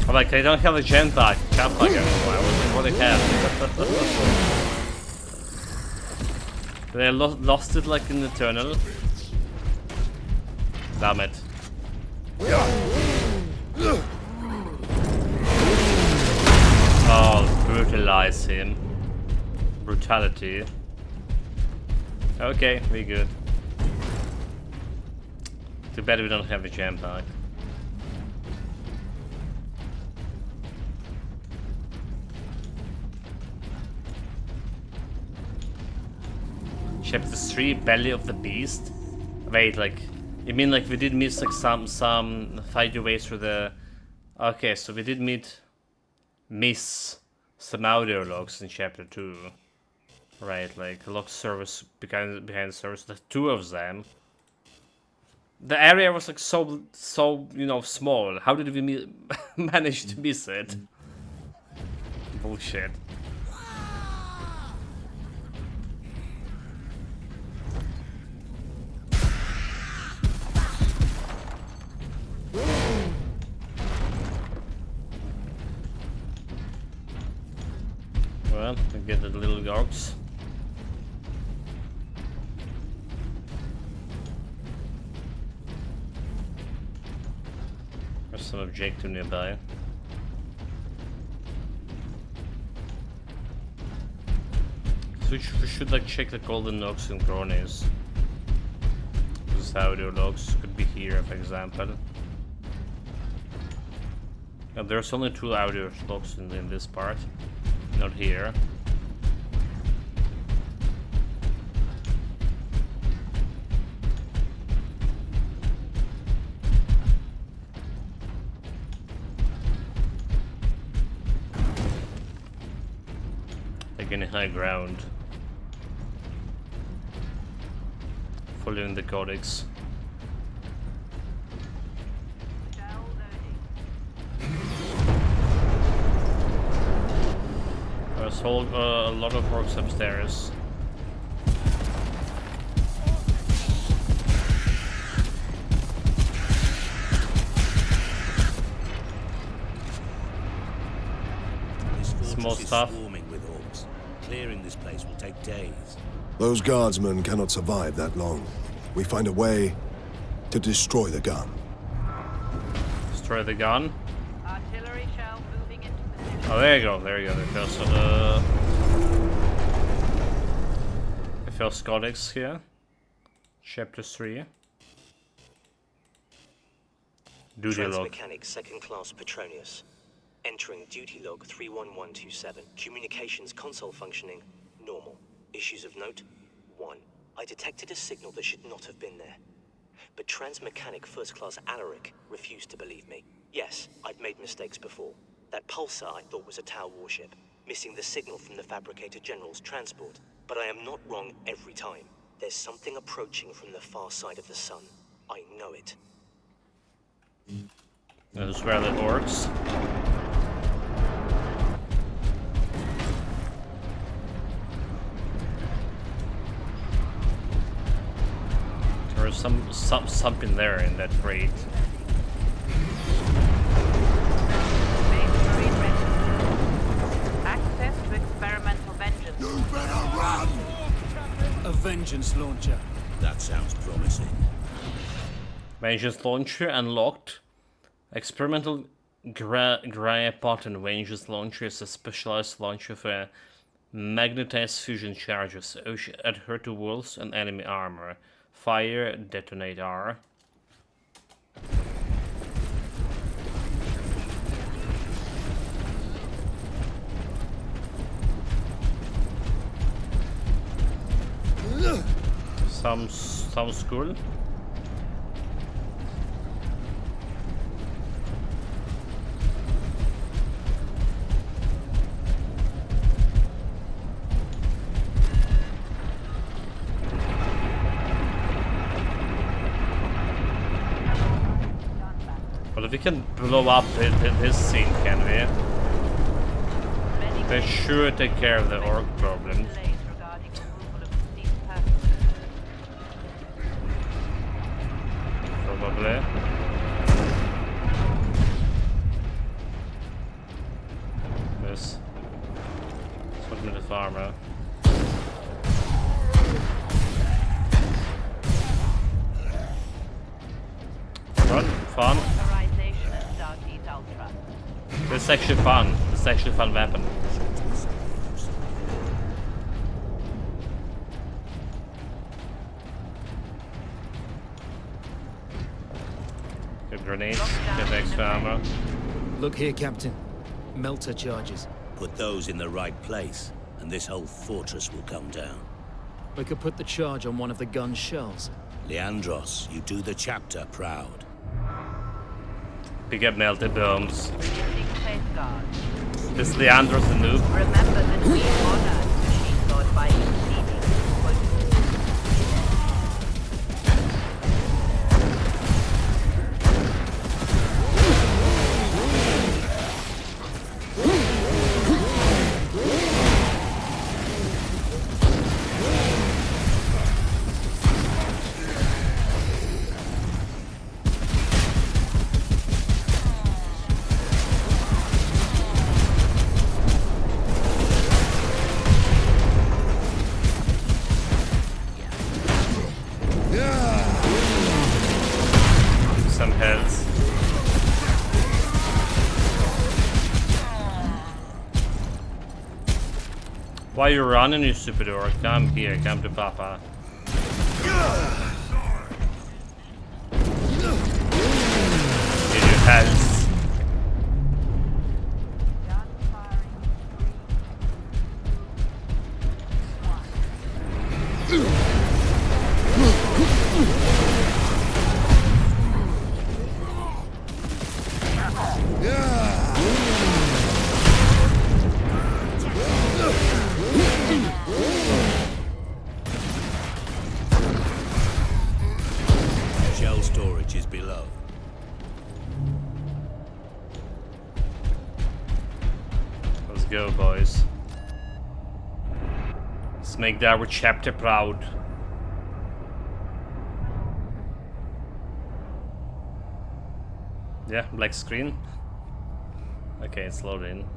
I'm like, they don't have a jump pack anymore. I wasn't what they have. They lost it like in the tunnel. Damn it. Oh, brutalize him. Brutality. Okay, we good. Too bad we don't have a jam pack. Chapter 3, Belly of the Beast. Wait, like, you mean like we did miss like some fight your way through the... Okay, so we did miss some audio logs in chapter 2. Right, like log service behind the service, the two of them. The area was like so you know, small. How did we manage to miss it? Bullshit. Well, we get the little orcs. There's some objective nearby. So we should like check the golden nooks and crannies. These audio logs could be here, for example. Yeah, there's only 2 audio logs in this part. Not here. Like in high ground. Following the codex. There's a lot of orcs upstairs. Small stuff. Swarming with orcs. Clearing this place will take days. Those guardsmen cannot survive that long. We find a way to destroy the gun. Destroy the gun? Artillery shell moving into position. Oh, there you go, there you go. The first codex here. Chapter 3. Duty log. Transmechanic second class Petronius. Entering duty log 31127. Communications console functioning normal. Issues of note 1. I detected a signal that should not have been there. But Transmechanic first class Alaric refused to believe me. Yes, I'd made mistakes before. That pulsar I thought was a Tau warship, missing the signal from the Fabricator General's transport. But I am not wrong every time. There's something approaching from the far side of the sun. I know it. Those were the orcs. There's something there in that crate. Marine Remastered. Access to experimental vengeance. You better run! A vengeance launcher. That sounds promising. Vengeance launcher unlocked. Experimental Grapot Vengeance launcher is a specialized launcher for magnetized fusion charges. Adhere to walls and enemy armor. Fire, detonate R. Sounds cool. But we can blow up this scene, can we? They sure take care of the orc problem. Probably. This. Put me the farmer. Run, fun. This is actually fun. This is actually a fun weapon. Good grenades, get extra ammo. Look here, Captain. Melter charges. Put those in the right place, and this whole fortress will come down. We could put the charge on one of the gun's shells. Leandros, you do the chapter proud. Pick up melted bombs. This Leandros the noob. Remember that we honor machine god by exceeding Some heads. Why you running, you stupid orc? Come here, come to Papa. Need your heads. Shell storage is below. Let's go, boys. make our chapter proud. Yeah, black screen. Okay, it's loading.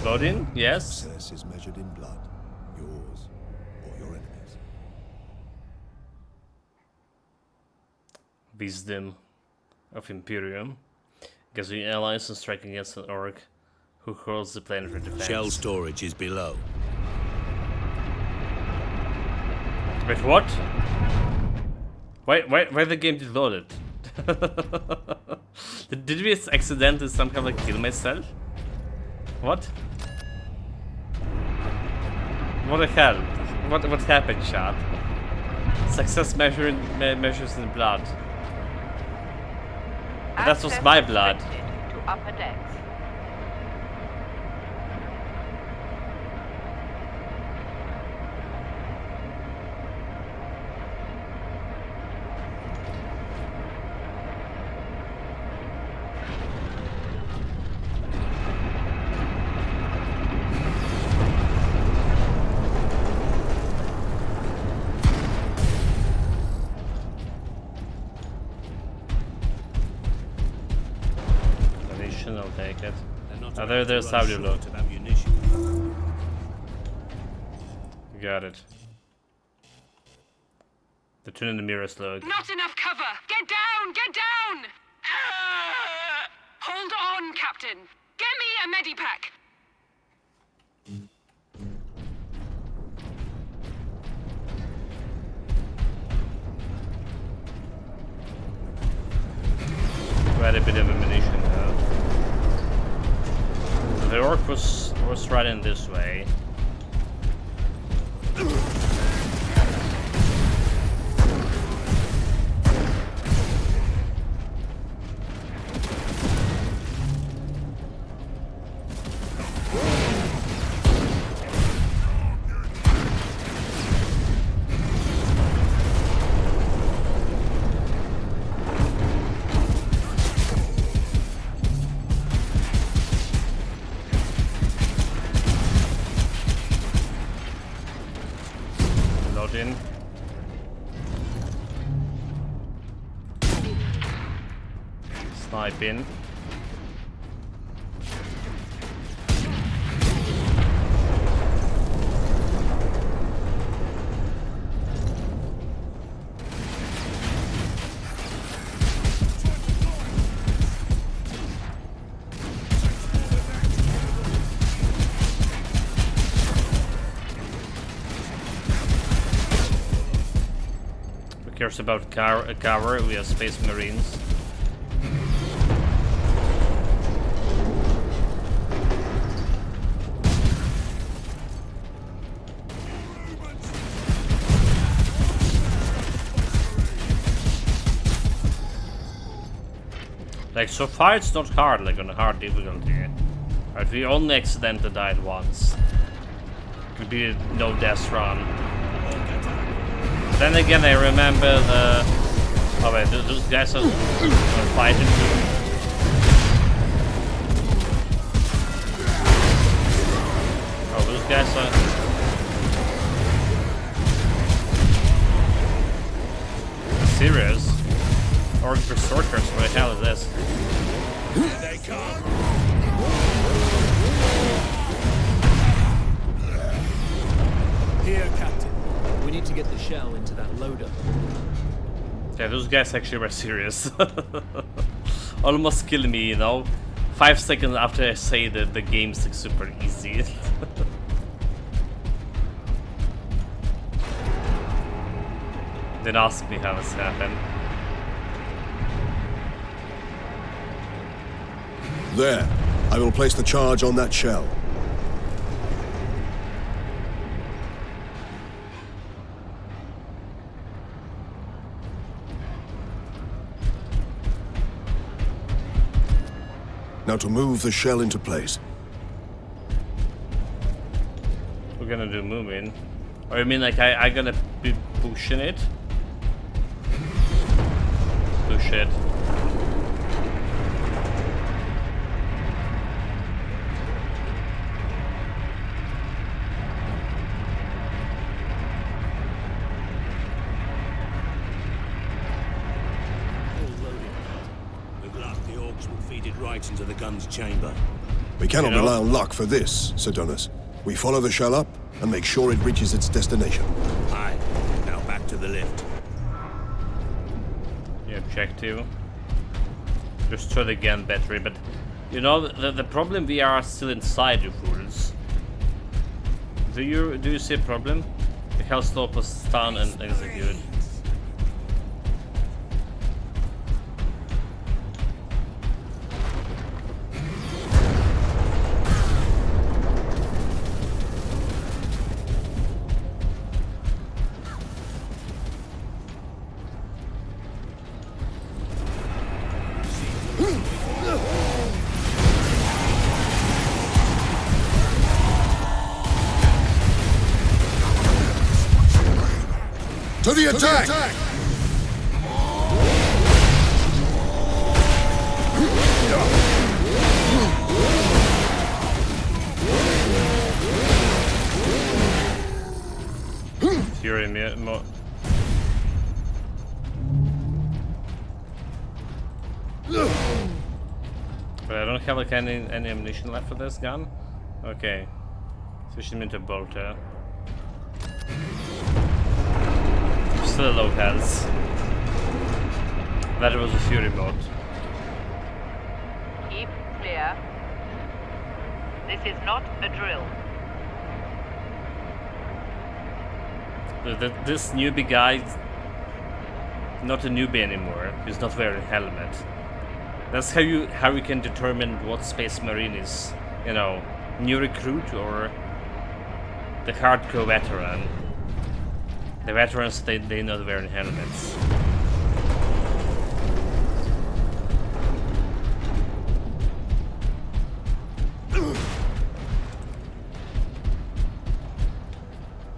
Loading? Yes. Success is measured in blood, yours or your enemies. Wisdom of Imperium. Gathering allies and strike against an orc who holds the planet for defense. Shell storage is below. Wait, what? Why the game did load it? Did we accidentally somehow like kill myself? What? What the hell? What happened, chat? Success measures in blood. That was my blood. To upper decks. I'll take it. There's how you look. Got it. The twin in the mirror slug. Not enough cover! Get down! Get down! Hold on, Captain. Get me a medipack. Quite a bit of ammunition though. The orc was running this way. Loading. Sniping. Cares about cover, we have Space Marines. Like, so far it's not hard, like on a hard difficulty. Right, we only accidentally died once. Could be no death run. Then again, I remember the... Oh wait, those guys are fighting too. Oh, those guys are... Serious? Or berserkers, what the hell is this? Here they come! Here, Captain. We need to get the shell into that loader. Yeah, those guys actually were serious. Almost kill me, you know? 5 seconds after I say that the game's like super easy. Then ask me how this happened. There. I will place the charge on that shell. Now to move the shell into place. We're gonna do moving. Or you mean like I gonna be pushing it? Push it. orcs will feed it right into the gun's chamber. We cannot rely on luck for this, Sidonus. We follow the shell up and make sure it reaches its destination. Aye. Now back to the lift. The objective. Destroy the gun battery, but you know the problem, we are still inside the fools. Do you see a problem? The Hellstorm stun and execute. To the attack! Fury more. But I don't have like any ammunition left for this gun. Okay, switch him into a bolter. Still low health. That was a Fury bot. Keep clear. This is not a drill. This newbie guy, not a newbie anymore. He's not wearing a helmet. That's how you can determine what Space Marine is. You know, new recruit or the hardcore veteran. The veterans, they not wearing helmets.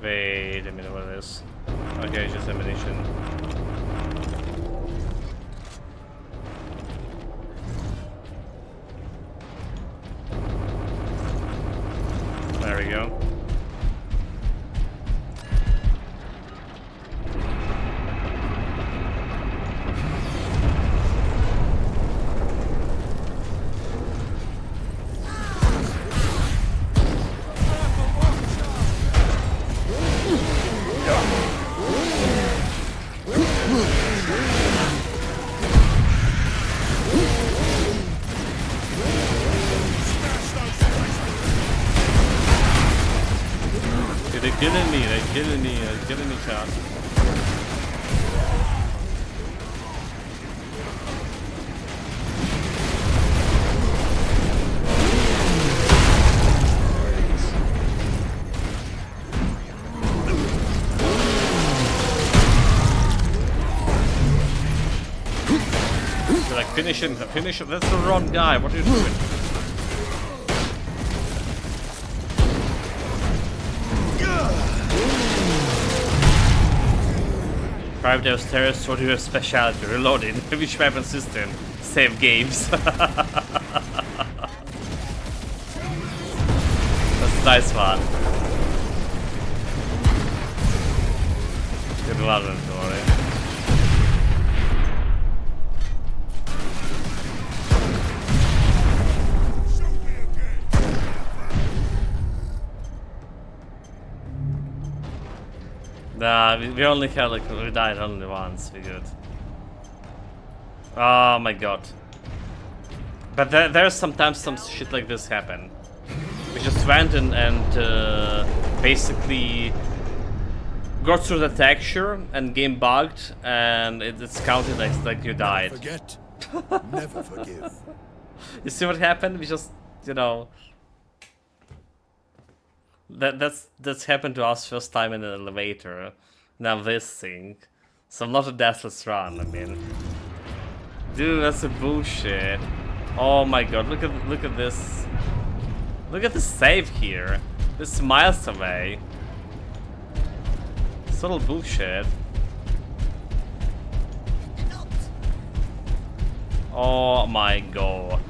Wait a minute, what is this? Okay, just ammunition. There we go. They're killing me, chat. They're like, finish him, that's the wrong guy, what are you doing? Private Deus Terrorist, what do you have specialty? Reloaded. Which weapon system? Save games. That's a nice one. Good luck, don't worry. Nah, we only had like, we died only once, we good. Oh my god. But there's sometimes some shit like this happen. We just went and basically got through the texture and game bugged and it's counted like you died. Never forget, never forgive. You see what happened? We just, you know... That's happened to us first time in an elevator. Now this thing. So not a deathless run, I mean. Dude, that's a bullshit. Oh my god, look at this. Look at the save here. This is miles away. It's total bullshit. Oh my god.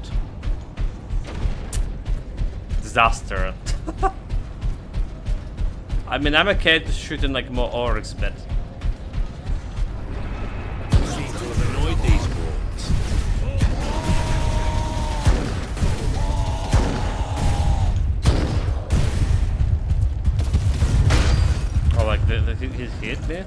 Disaster. I mean, I'm okay to shooting like more orcs, but Seem to have annoyed these orcs. hit me?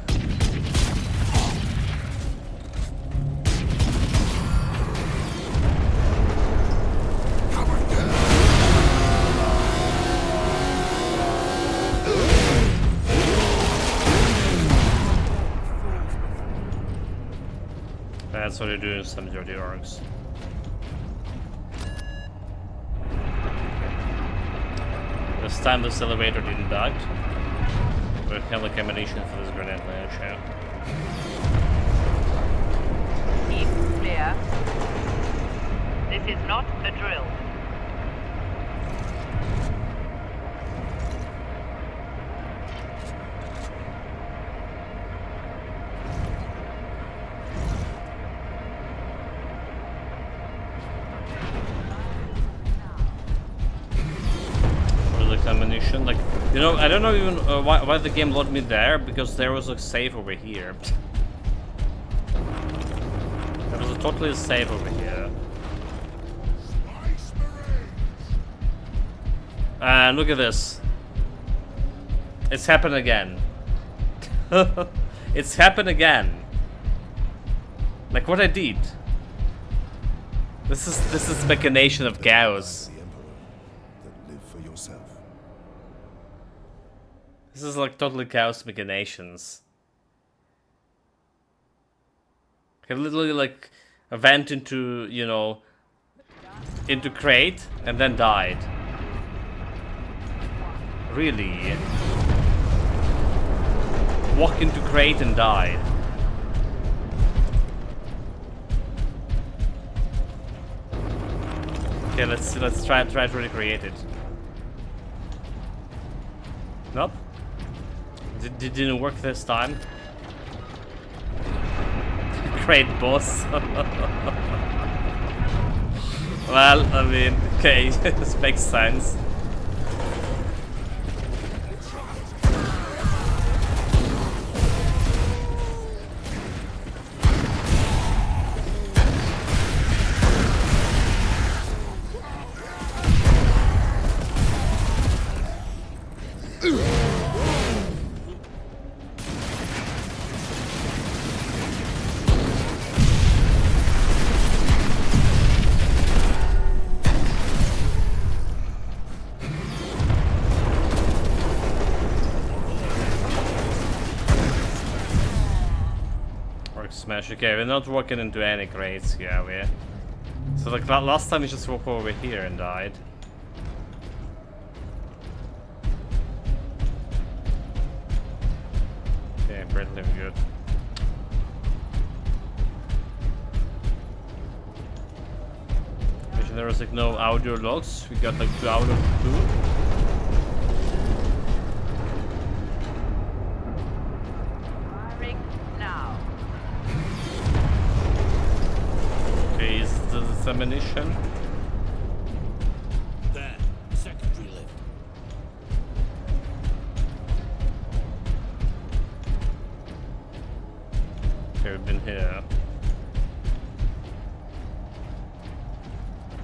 That's what you do in some dirty orcs. This time this elevator didn't bug. We have like ammunition for this grenade launcher. Keep clear. This is not a drill. Ammunition, like, you know, I don't know even why the game loaded me there, because there was a save over here. There was a totally save over here. And look at this. It's happened again. It's happened again. Like what I did. This is machination of chaos. This is like totally chaos machinations. I literally like went into, you know, into crate and then died. Really? Walked into crate and died. Okay, let's try to recreate it. Nope. Didn't work this time. Great boss. Well, I mean, okay, this makes sense. Smash. Okay, we're not walking into any crates here, we. So like last time we just walked over here and died. Okay, apparently we're good. Actually, there was like no audio logs. We got like 2 out of 2. Ammunition. There, secondary lift. Okay, we've been here.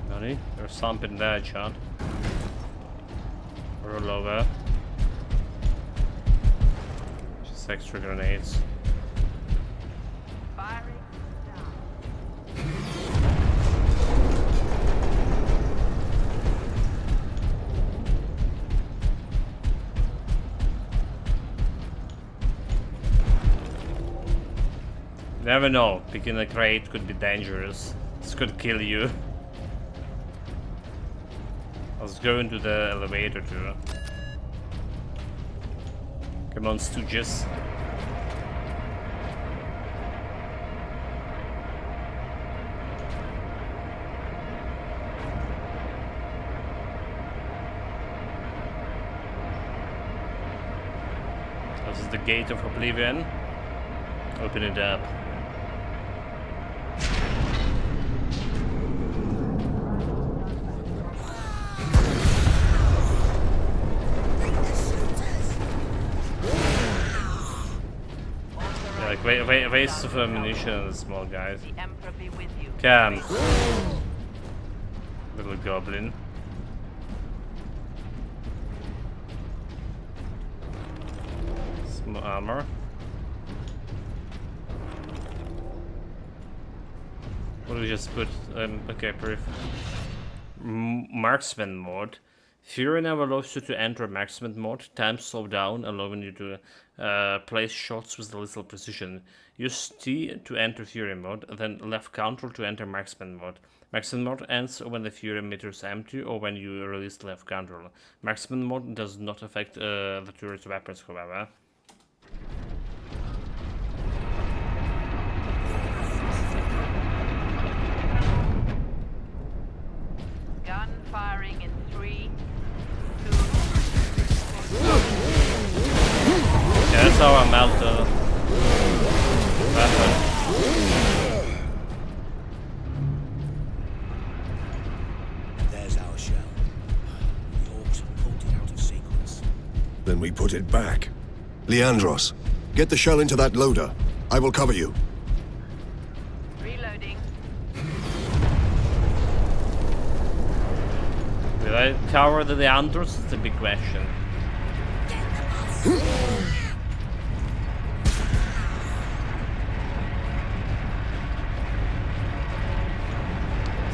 Nani? There's something there, Chad. Roll over. Just extra grenades. Never know, picking a crate could be dangerous. This could kill you. Let's go into the elevator too. Come on, stooges. This is the gate of oblivion. Open it up. Waste of ammunition, the small guys. Come. Little goblin. Small armor. What do we just put? Okay, marksman mode. Fury now allows you to enter marksman mode. Time slow down, allowing you to place shots with little precision. Use T to enter Fury mode, then left control to enter marksman mode. Marksman mode ends when the Fury meter is empty or when you release left control. Marksman mode does not affect the turret's weapons, however. Gun firing in 3, 2. Yeah, that's how I melt the weapon. There's our shell. The orcs have pulled it out of sequence. Then we put it back. Leandros, get the shell into that loader. I will cover you. Reloading. Will I cover the Leandros? That's a big question.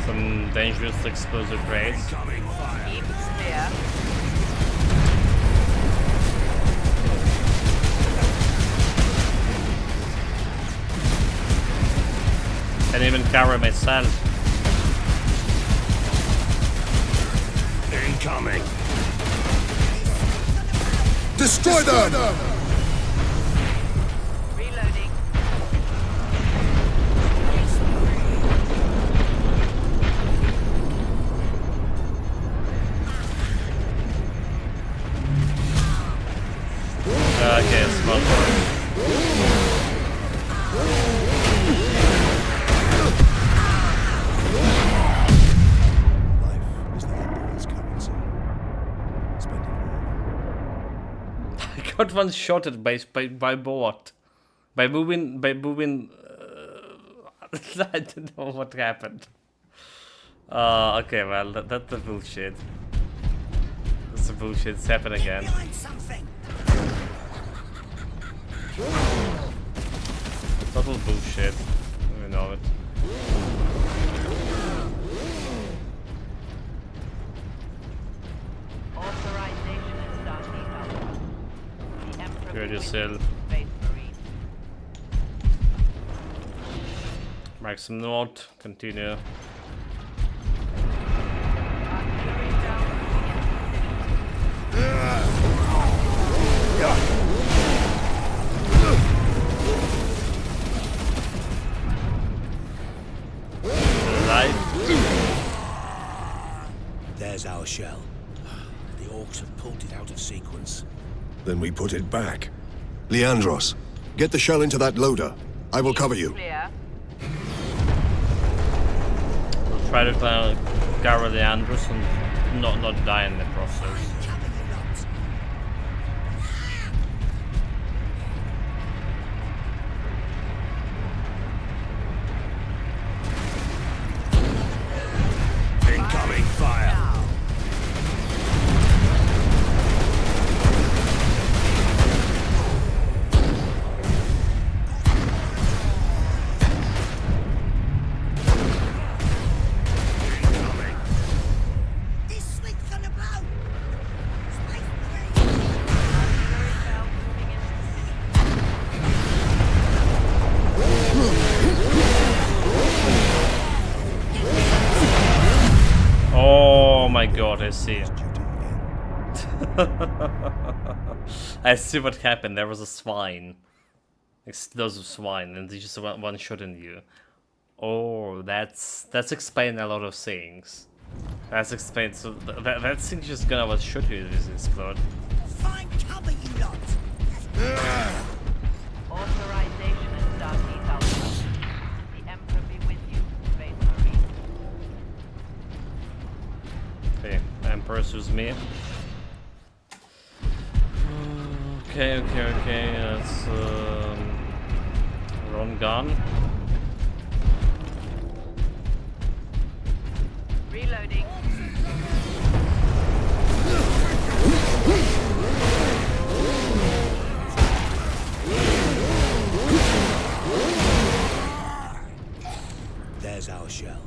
Some dangerous explosive rays. Keep clear. Can't even cover myself. Incoming! Destroy them! Reloading. Okay, small part. I got one shot at base by what? By moving I don't know what happened. Okay, well that's the bullshit. That's the bullshit. It's happened again. Total bullshit. You know it. Authorization is starting up. The Emperor Good will yourself. win. Space Marine. Maximum note. Continue. Artillery down. There's our shell. The orcs have pulled it out of sequence. Then we put it back. Leandros, get the shell into that loader. I will cover you. Clear. We'll try to cover the Andros and not die in the process. Incoming fire! Oh my god, I see. I see what happened. There was a swine. Explosive swine, and they just one shot in you. Oh, that's explaining a lot of things. That's explained. So that thing just gonna was shoot you with this explode. Find cover, you lot! Authorization is starting up. The Emperor be with you. Space Marine. Okay, Empress was me. Okay, that's wrong gun. Reloading. There's our shell.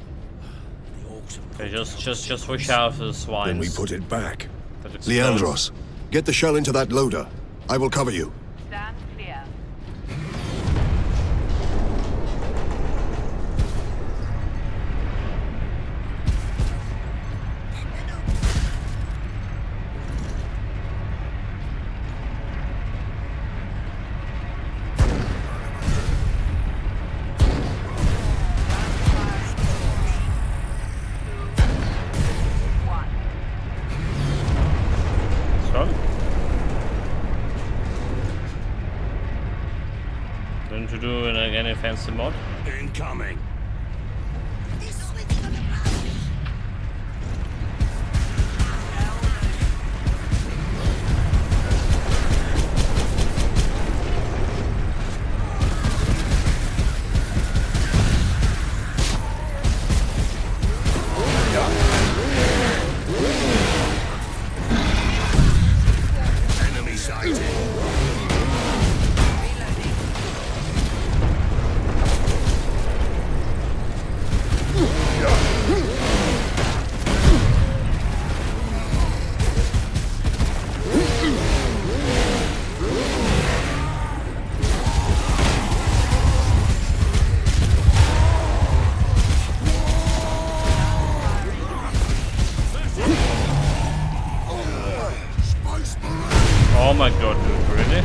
The orcs have Okay, just watch out for the swines. Then we put it back. That explodes. Leandros, get the shell into that loader. I will cover you. Stand clear. Going to do any fancy mod? Incoming. Enemy sighted. Oh my god, dude, really?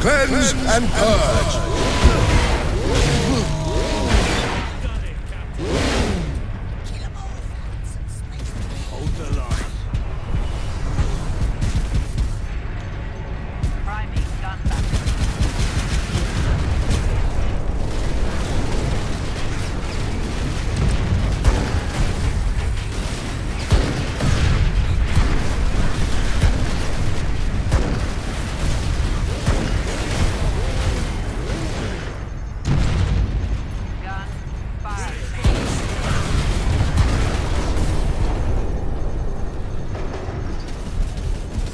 Cleanse and purge. Hold the line. Priming gun battery. Gun firing.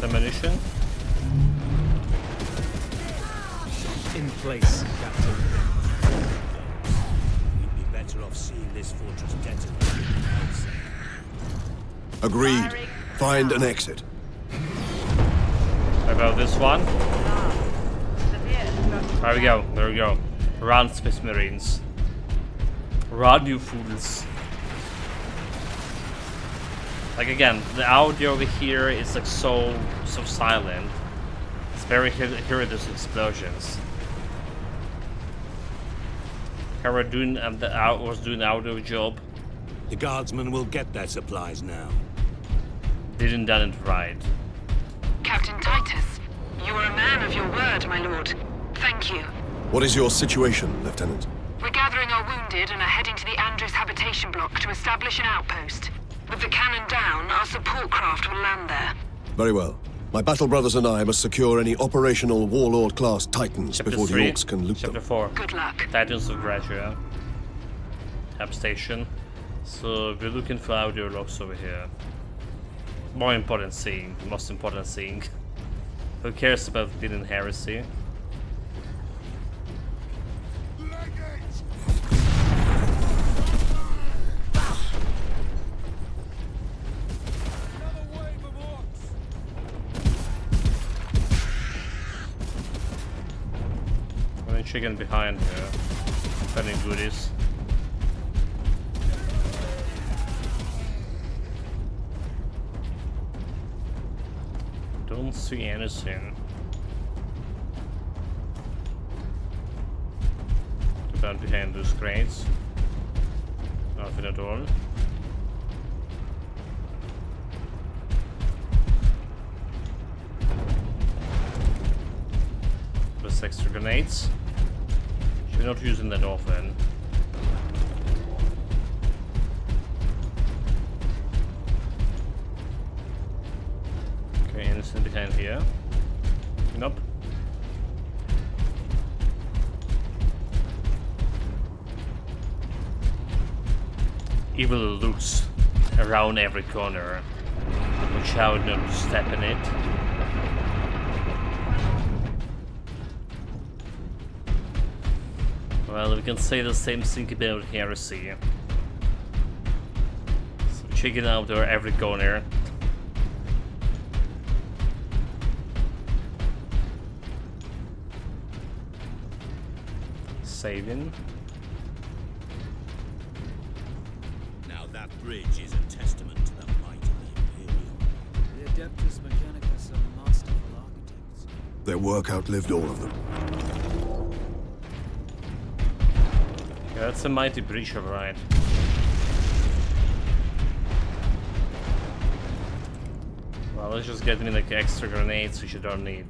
Ammunition. In place, Captain. We'd be better off seeing this fortress detonated than else. Agreed. Find an exit. About this one. There we go. There we go. Run, Space Marines. Run, you fools. Like again, the audio over here is like so silent. It's very hear those explosions. Kara was doing the audio job. The guardsmen will get their supplies now. Didn't done it right. Captain Titus, you are a man of your word, my lord. Thank you. What is your situation, Lieutenant? We're gathering our wounded and are heading to the Andres habitation block to establish an outpost. With the cannon down, our support craft will land there. Very well. My battle brothers and I must secure any operational Warlord-class Titans Chapter before 3, the Orcs can loot Chapter them. 4. Good luck. Titans of Gratia. Tab station. So we're looking for audio logs over here. More important thing. Most important thing. Who cares about Forbidden Heresy? Chicken behind here. Any goodies. Don't see anything. About behind those crates. Nothing at all. Plus extra grenades. We're not using that often. Okay, anything behind here? Nope. Evil looks around every corner. Watch out not to step in it. Well, we can say the same thing about Heresy. So check it out or every corner. Saving. Now that bridge is a testament to the might of the Imperium. The Adeptus Mechanicus are masterful architects. Their work outlived all of them. Yeah, that's a mighty breach, alright. Well, let's just get me like extra grenades which you don't need.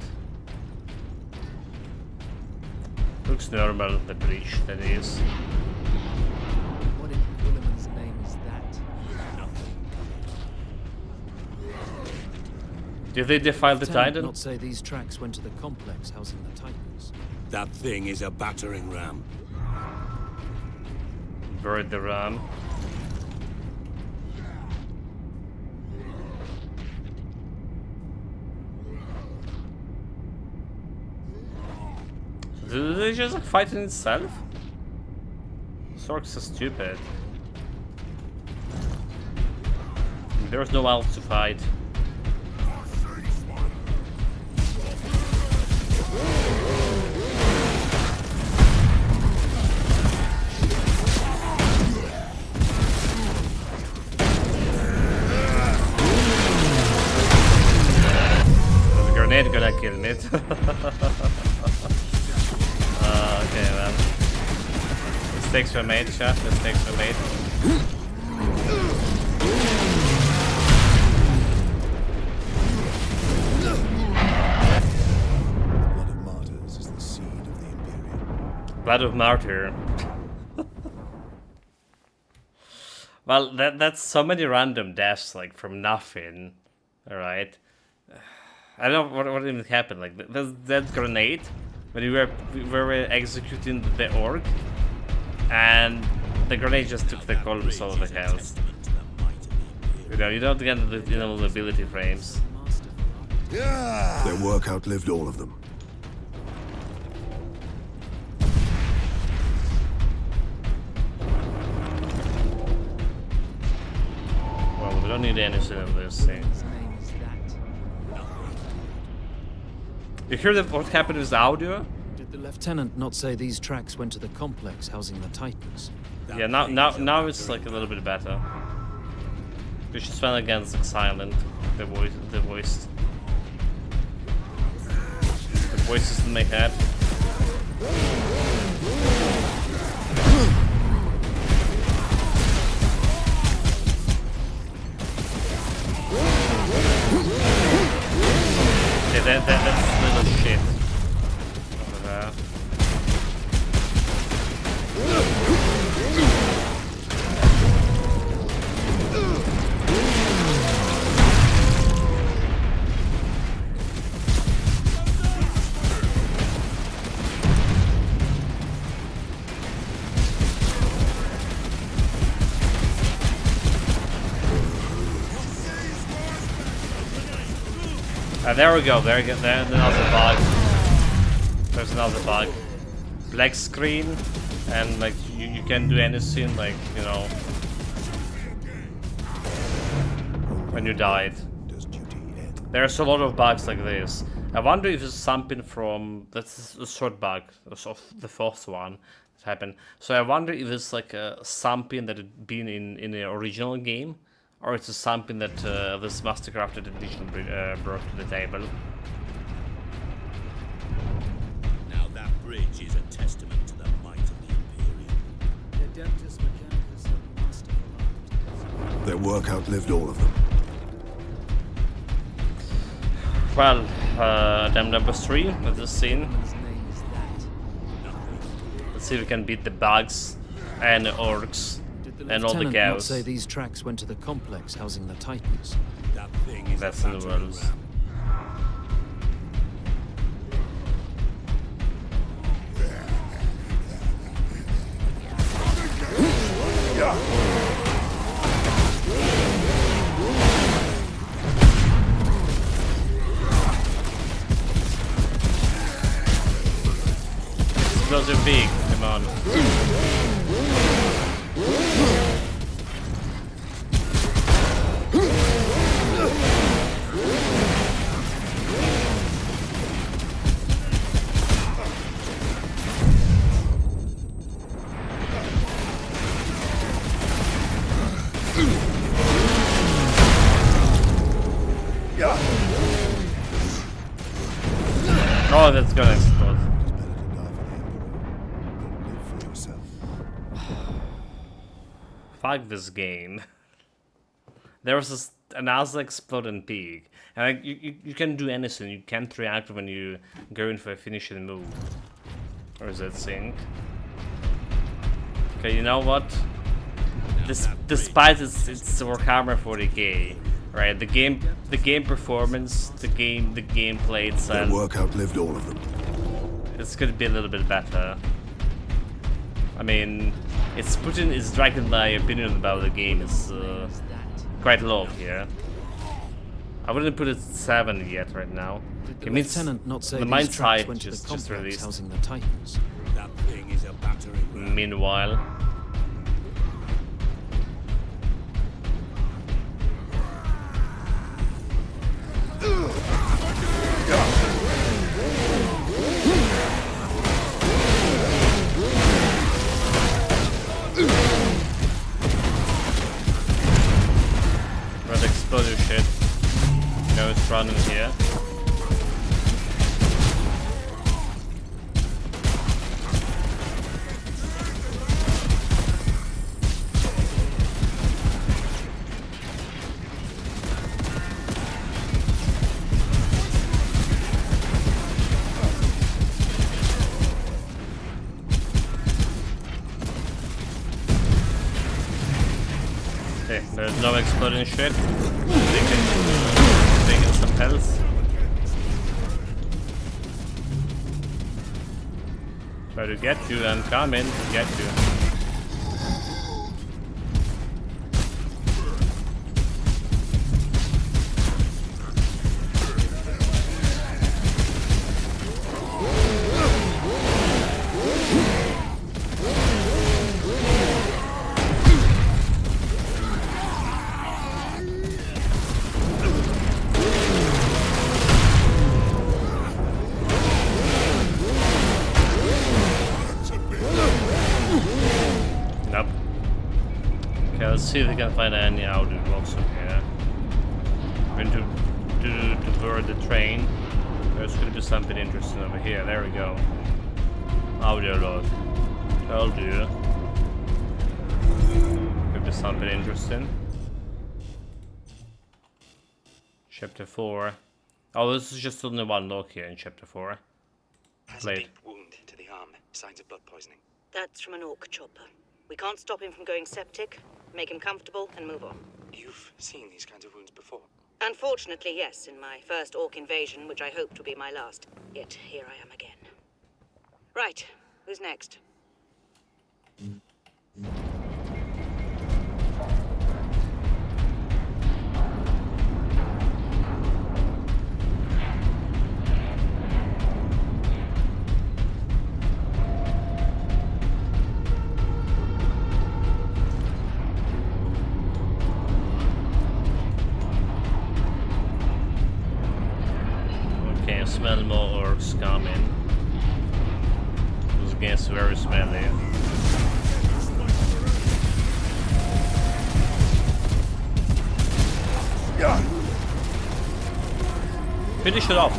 Looks normal, the breach, that is. What in Quilliman's name is that? Did they defile the Titan? Not say these tracks went to the complex housing the Titans. That thing is a battering ram. Buried the ram. Do they just like fight in itself? Sork's so stupid. There's no one else to fight. The grenade gonna kill me. Okay, man. Mistakes were made, chat. Mistakes were made. Blood of martyrs is the seed of the Imperium. Blood of martyr. Well, that's so many random deaths, like from nothing. Alright. I don't know what even happened. Like that grenade. When we were executing the orc, and the grenade just took the columns of the house. You know, you don't get the ability frames. Their work outlived all of them. Well, we don't need anything of this thing. You hear what happened with the audio? Did the lieutenant not say these tracks went to the complex housing the Titans? Yeah, now it's like a little bit better. We should spend against like silent, the voice voices in my head. Yeah, that's little shit over there. There we go, there's another bug. There's another bug. Black screen, and like you can't do anything, like, you know, when you died. There's a lot of bugs like this. I wonder if it's something from, that's a short bug, of the fourth one that happened. So I wonder if it's like something that had been in the original game, or it's something that this Mastercrafted edition brought to the table. Now that bridge is a testament to the might of the Imperium. The Adeptus Mechanicus are masterful architects. Their work outlived all of them. Well, attempt number 3 with this scene. Let's see if we can beat the bugs and the orcs and all the Lieutenant cows. not say these tracks went to the complex housing the Titans. That thing is That's in the world. Those are big, come on. on. Oh, that's gonna explode. Fuck this game. There was another exploding pig. And you can do anything. You can't react when you go in for a finishing move. Or is that sync? Okay, you know what? Despite it's Warhammer 40k, right? The game performance, the gameplay itself. That work outlived all of them. It's gonna be a little bit better. I mean, it's putting its dragging my opinion about the game is quite low here. I wouldn't put it 7 yet right now. Did the Lieutenant not say the these Mind tracks Type went to the just complex released. housing the Titans? That thing is a battering ram. Meanwhile, red explosive shit. No, it's running here. Okay, there's no exploding shit. Taking some health. Try to get you and come in to get you. Nope. Okay, let's see if we can find any audio logs up here. We're going to board the train. There's going to be something interesting over here. There we go. Audio log. Told you. Could be something interesting. Chapter 4. Oh, this is just only one log here in Chapter 4. Has a deep wound to the arm. Signs of blood poisoning. That's from an orc chopper. We can't stop him from going septic, make him comfortable, and move on. You've seen these kinds of wounds before? Unfortunately, yes, in my first orc invasion, which I hoped would be my last. Yet here I am again. Right, who's next? Okay, smell more orcs coming. This game's very smelly. Finish it off.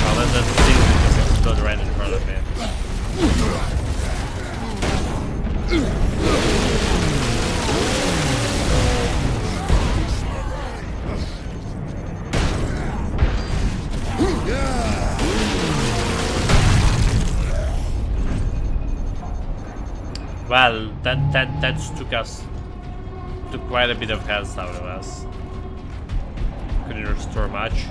Oh, that thing just exploded right in front of me. Well, that took quite a bit of health out of us. Couldn't restore much.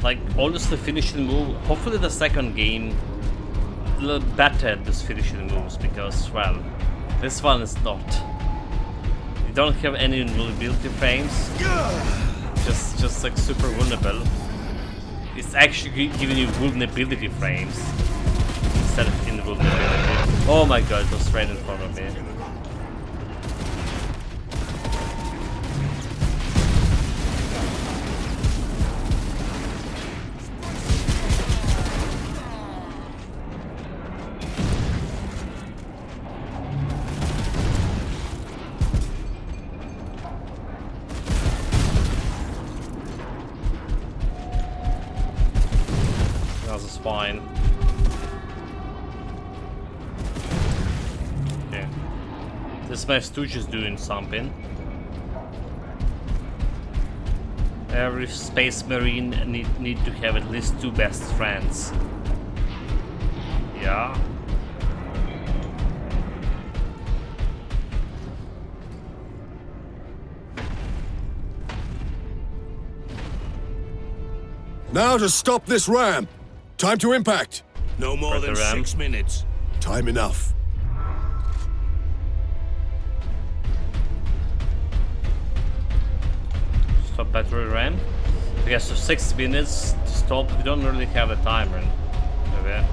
Like, honestly, finishing move. Hopefully, the second game a little better at this finishing moves because, well, this one is not. You don't have any invulnerability frames. Just like super vulnerable. It's actually giving you vulnerability frames instead of invulnerability. Oh my god, it was right in front of me. Fine. Okay. This my stooge is doing something. Every space marine need to have at least 2 best friends. Yeah. Now to stop this ramp. Time to impact. No more than 6 minutes. Time enough. Stop battery RAM. Okay, so 6 minutes to stop. We don't really have a timer. Okay.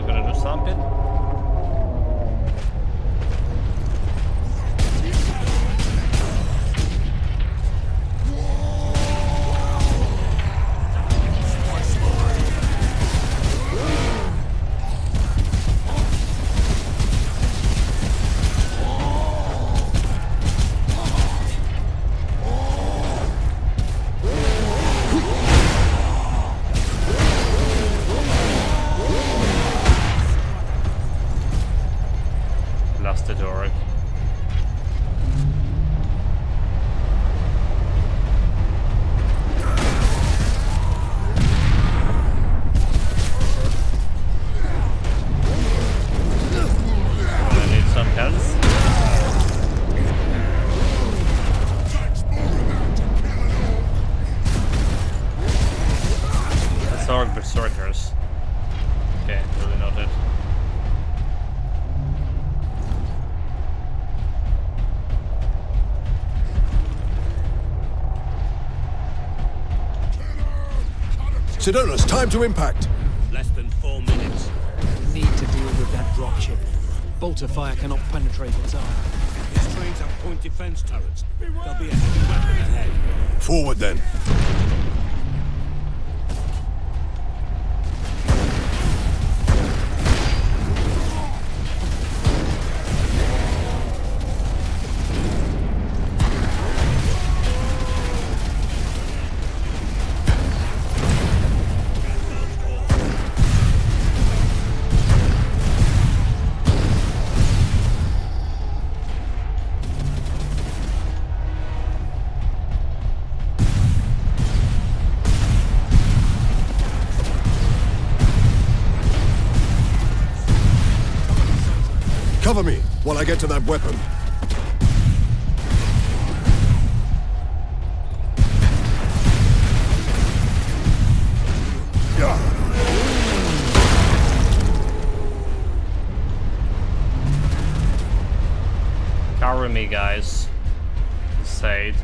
Gonna do something. Berserkers. Okay, really noted. Sidonis, time to impact. Less than 4 minutes. We need to deal with that dropship. Bolter fire cannot penetrate its armor. These trains have point defense turrets. There'll be a heavy weapon ahead. Forward then. Cover me while I get to that weapon. Cover me, guys. Sade.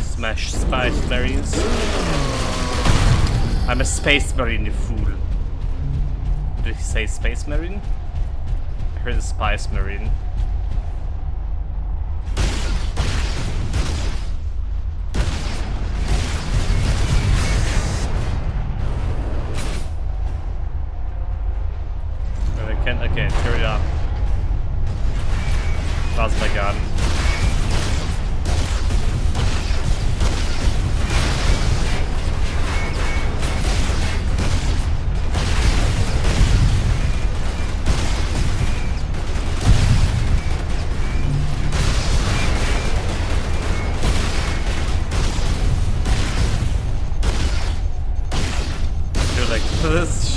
Smash Spice Marines. I'm a Space Marine, you fool. Did he say Space Marine? I heard a Spice Marine. But I can't, okay, tear it up. Plasma gun.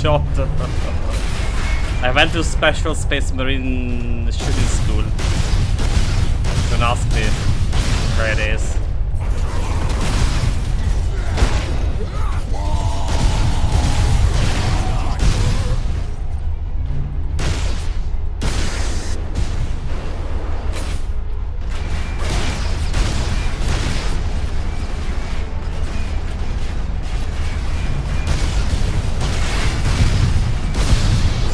shot. I went to Special Space Marine shooting school. Don't ask me where it is.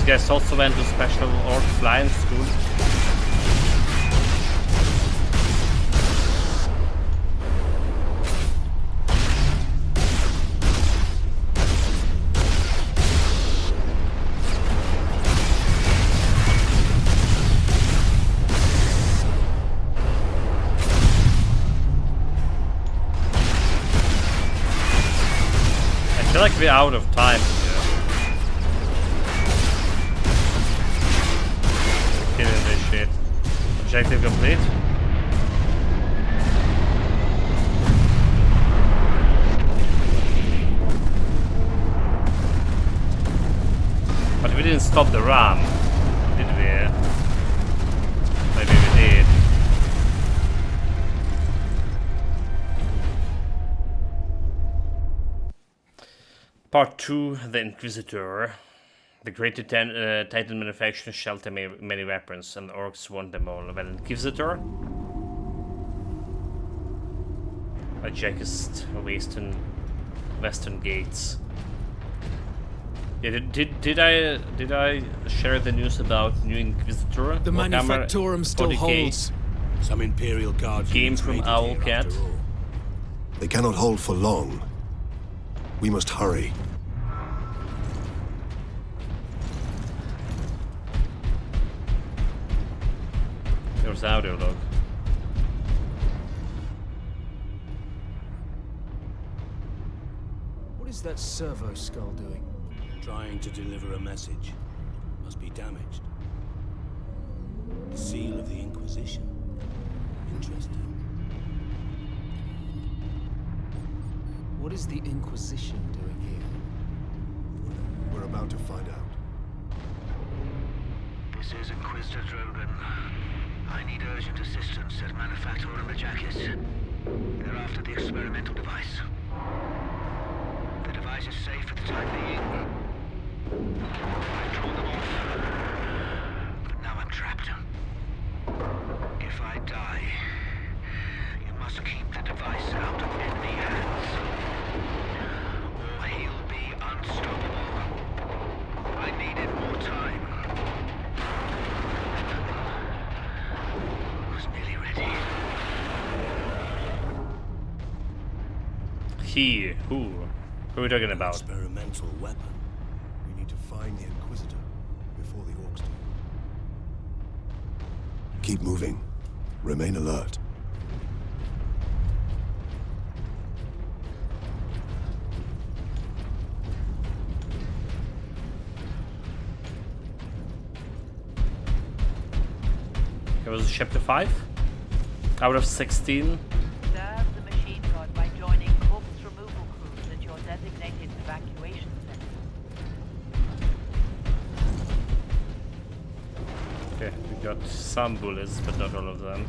Guys also went to Special Orc Flying School. I feel like we're out of time. Killing this shit. Objective complete. But we didn't stop the ram, did we? Maybe we did. Part 2, The Inquisitor. The great Titan manufacturers shelter many weapons, and the orcs want them all. Well, Inquisitor, a jackest western gates. Yeah, did I share the news about new Inquisitor? The Manufactorum still holds. Some Imperial Guard game from Owlcat. They cannot hold for long. We must hurry. There's the audio log. What is that servo skull doing? Trying to deliver a message. Must be damaged. The seal of the Inquisition. Interesting. What is the Inquisition doing here? We're about to find out. This is Inquisitor Drogan. I need urgent assistance at Manufactorum Ajakis. They're after the experimental device. The device is safe for the time being. I've drawn them off. But now I'm trapped. If I die, you must keep the device out of enemy hands. Or he'll be unstoppable. I needed more time. He, who are we talking about? Experimental weapon. We need to find the Inquisitor before the orcs do. Keep moving. Remain alert. It was chapter 5 out of 16. Serve the machine god by joining corpse removal crews at your designated evacuation center. Okay, we got some bullets, but not all of them.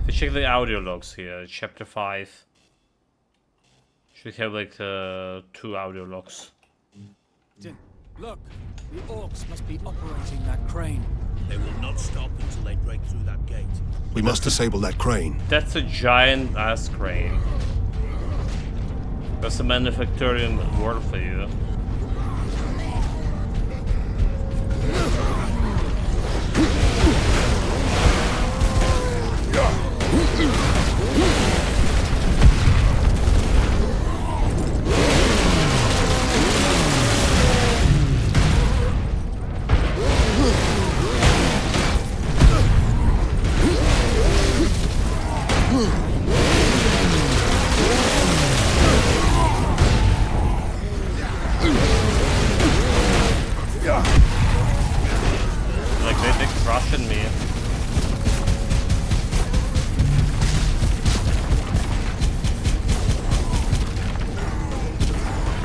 If you check the audio logs here, chapter 5 should have like 2 audio logs. Look, the orcs must be operating that crane. They will not stop until they break through that gate. We must disable that crane. That's a giant ass crane. That's a Manufactorum word for you.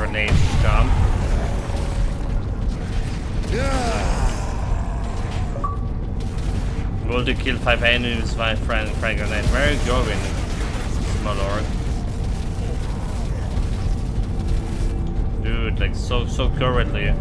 grenades come. Will to kill 5 enemies by frag grenade. Where are you going, my lord? Dude, like so currently.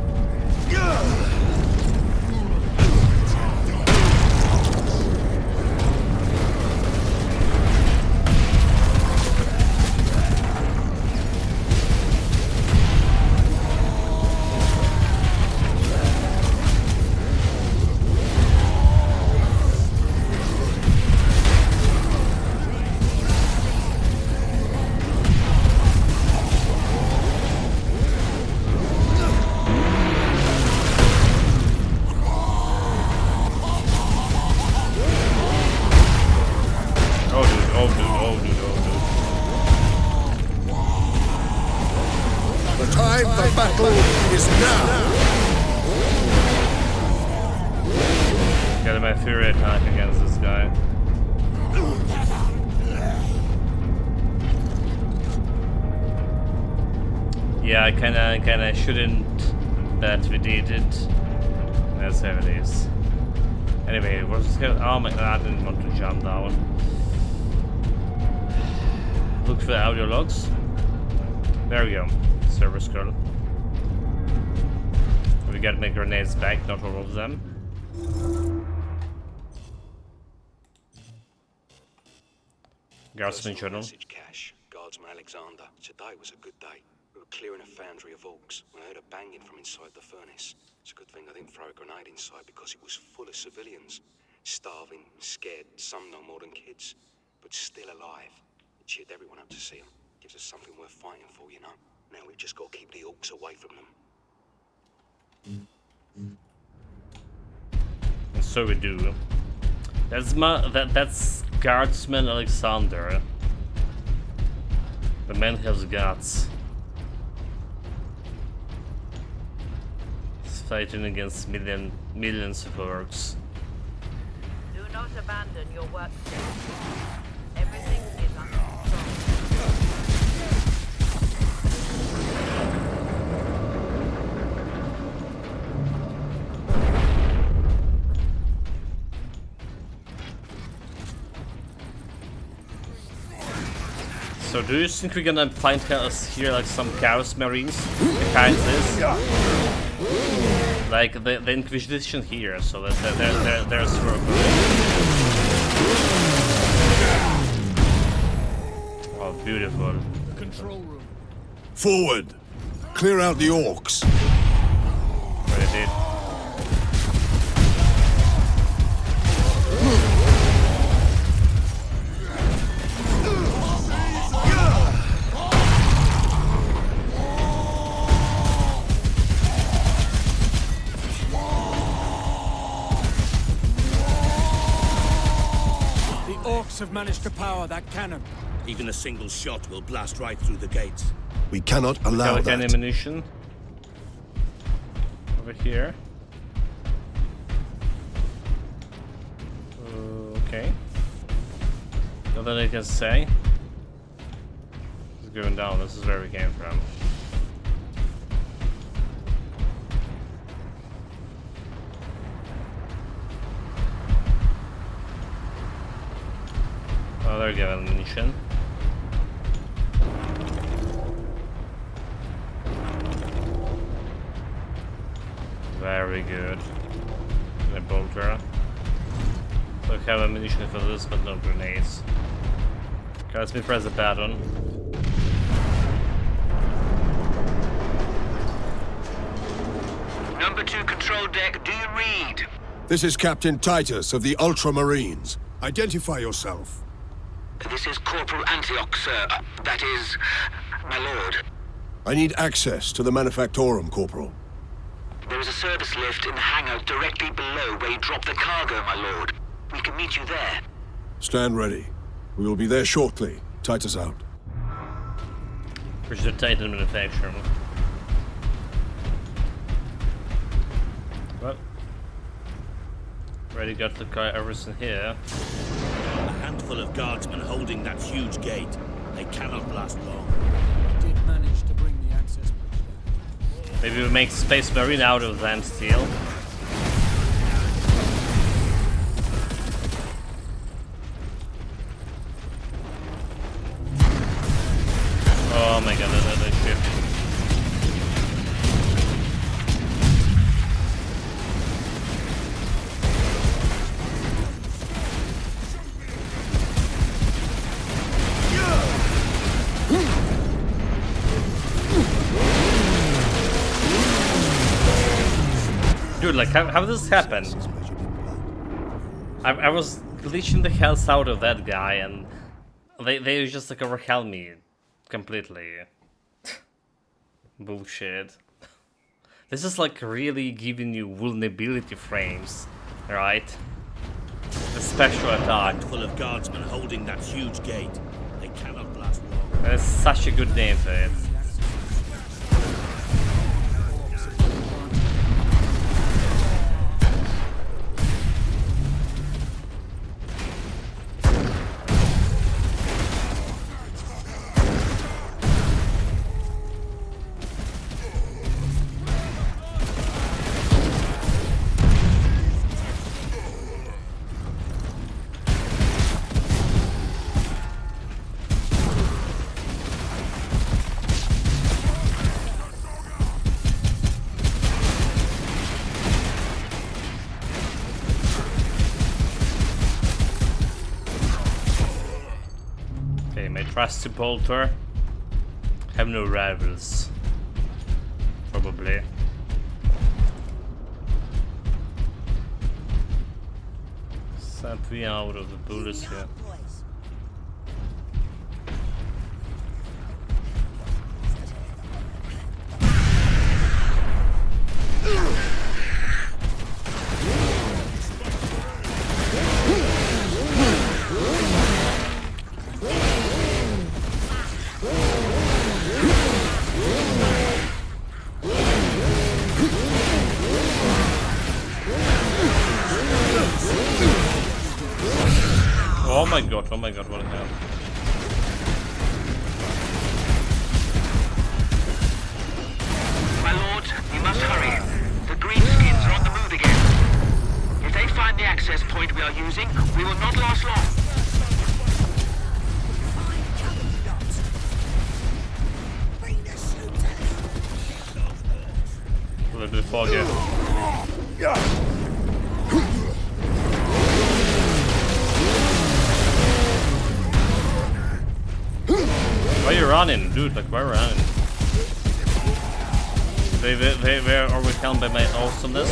Yeah, I kinda shouldn't that we did it. That's how it is. Anyway, what's going? Oh my god, I didn't want to jump down. Look for the audio logs. There we go. Server scroll. We gotta make grenades back, not all of them. Guardsman journal. Guardsman Alexander. Today was a good day. We were clearing a foundry of orcs when I heard a banging from inside the furnace. It's a good thing I didn't throw a grenade inside because it was full of civilians. Starving, scared, some no more than kids, but still alive. It cheered everyone up to see them. Gives us something worth fighting for, you know. Now we've just got to keep the orcs away from them. And so we do. That's Guardsman Alexander. The man has guts. He's fighting against millions of orcs. Do not abandon your workstation. Everything is under control. So do you think we're gonna find us here like some Chaos Marines behind this? Like the Inquisition here, so that there's for oh, beautiful. Control room. Forward! Clear out the orcs! But it did. Have managed to power that cannon. Even a single shot will blast right through the gates. We cannot allow that. Any ammunition over here. Okay. Nothing I can say. It's going down. This is where we came from. Oh, there we go, ammunition. Very good. And a bolter. So I have ammunition for this, but no grenades. Okay, let me press the button. Number 2 control deck, do you read? This is Captain Titus of the Ultramarines. Identify yourself. This is Corporal Antioch, sir. That is, my lord. I need access to the Manufactorum, Corporal. There is a service lift in the hangar directly below where you drop the cargo, my lord. We can meet you there. Stand ready. We will be there shortly. Titus out. Where's the Titan manufacturer? Well, already got the car, everything here. A handful of guardsmen holding that huge gate. They cannot last long. Did manage to bring the access bridge Maybe we make Space Marine out of them steel. Oh my god, that ship. Dude, like, how did this happen? I was glitching the hells out of that guy, and they just like overheld me completely. Bullshit. This is like really giving you vulnerability frames, right? The special attack. Full of guardsmen holding that huge gate. They cannot blast long. That is such a good name for it. Trusty bolter have no rivals, probably. Set me out of the bullets here. Oh my god, what the hell. My lord, you must hurry. The greenskins are on the move again. If they find the access point we are using, we will not last long. A little bit foggy. Why are you running, dude? Like, why are you running? They are overcome by my awesomeness.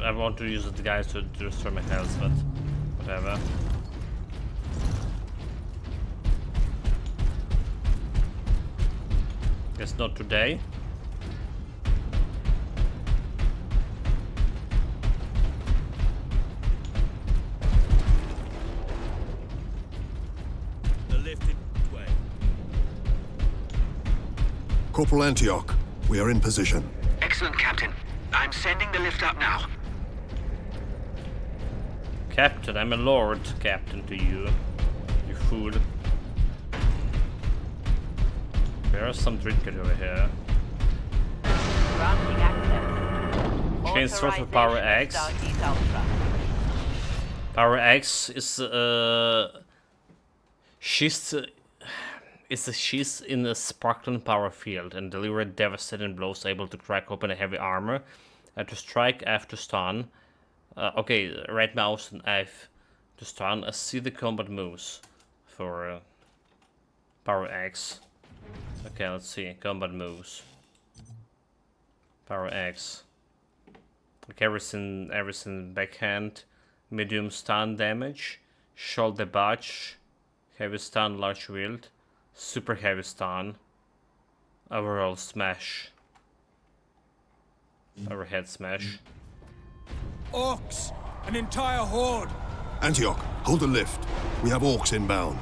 I want to use the guys to restore my health, but whatever. Guess not today. The lifted way. Corporal Antioch, we are in position. Excellent, Captain. I'm sending the lift up now. Captain, I'm a lord, Captain, to you. You fool. There's some trinket over here. Granting access. Chain source for Power X. Power X is schist. It's a schist in a sparkling power field and deliver devastating blows able to crack open a heavy armor. To strike F to stun. Right mouse and F to stun. See the combat moves for Power X. Okay, let's see. Combat moves. Power X. Like everything backhand. Medium stun damage. Shoulder botch. Heavy stun, large wield. Super heavy stun. Overall smash. Overhead smash. Orcs! An entire horde! Antioch, hold the lift. We have orcs inbound.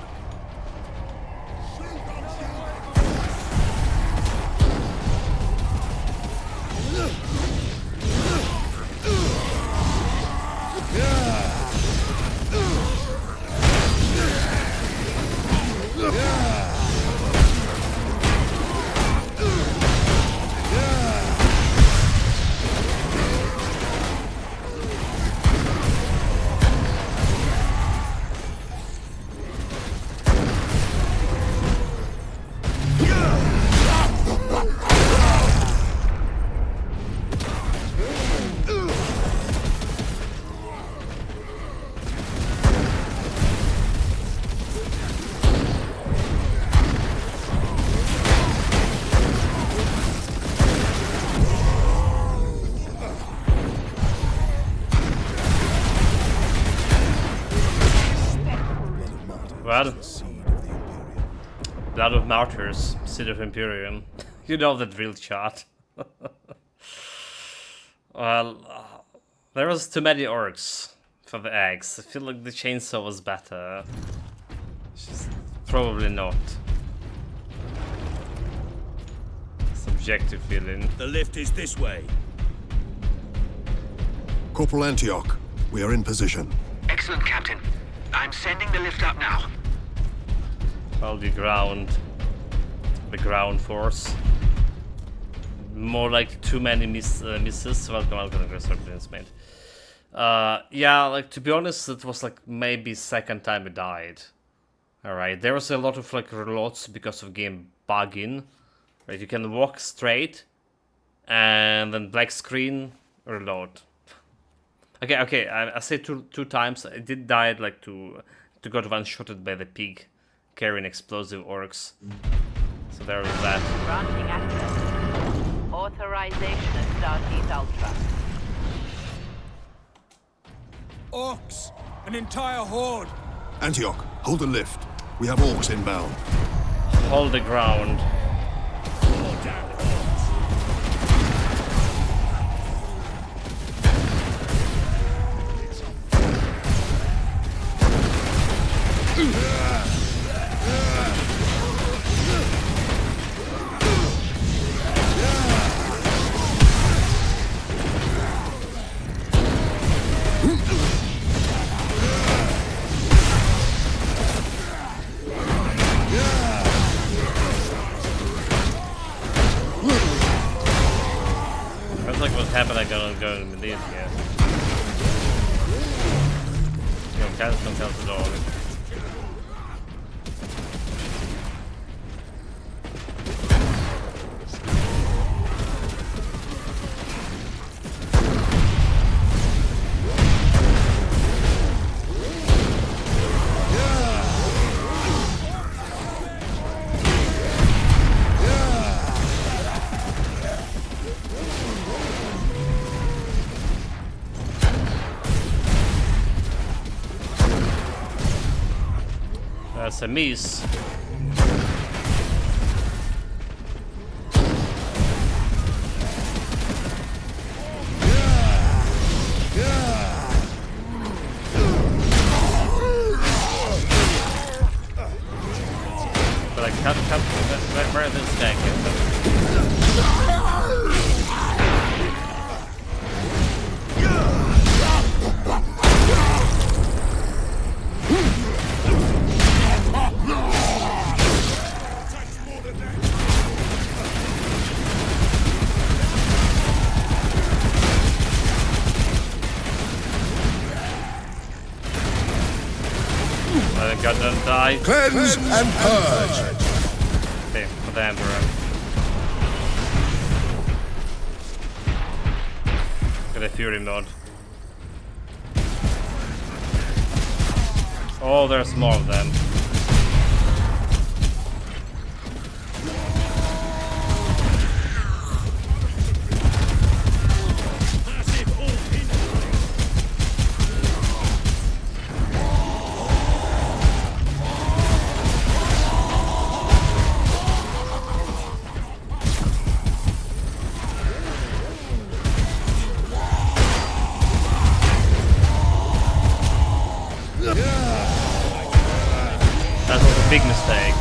Well, Blood of Martyrs, Seed of Imperium. You know the drill, chat. Well, there was too many orcs for the eggs. I feel like the chainsaw was better. Just probably not. Subjective feeling. The lift is this way. Corporal Antioch, we are in position. Excellent, Captain. I'm sending the lift up now. Well, the ground force. More like too many misses. Welcome, mate. Yeah, like to be honest, it was like maybe second time I died. Alright, there was a lot of like reloads because of game bugging. Right, you can walk straight and then black screen, reload. Okay, I said two times. I did die like to got one-shotted by the pig carrying explosive orcs. So there was that. Granting access. Authorization at Starseed Ultra. Orcs! An entire horde! Antioch, hold the lift. We have orcs inbound. Hold the ground. That's like what's happened. I got going with these, yeah. Don't count the dog. That's a miss. But like, where is this guy? God, don't die. Cleanse and purge. Okay, for the Emperor. Got a Fury mod. Oh, there's more of them. Big mistake.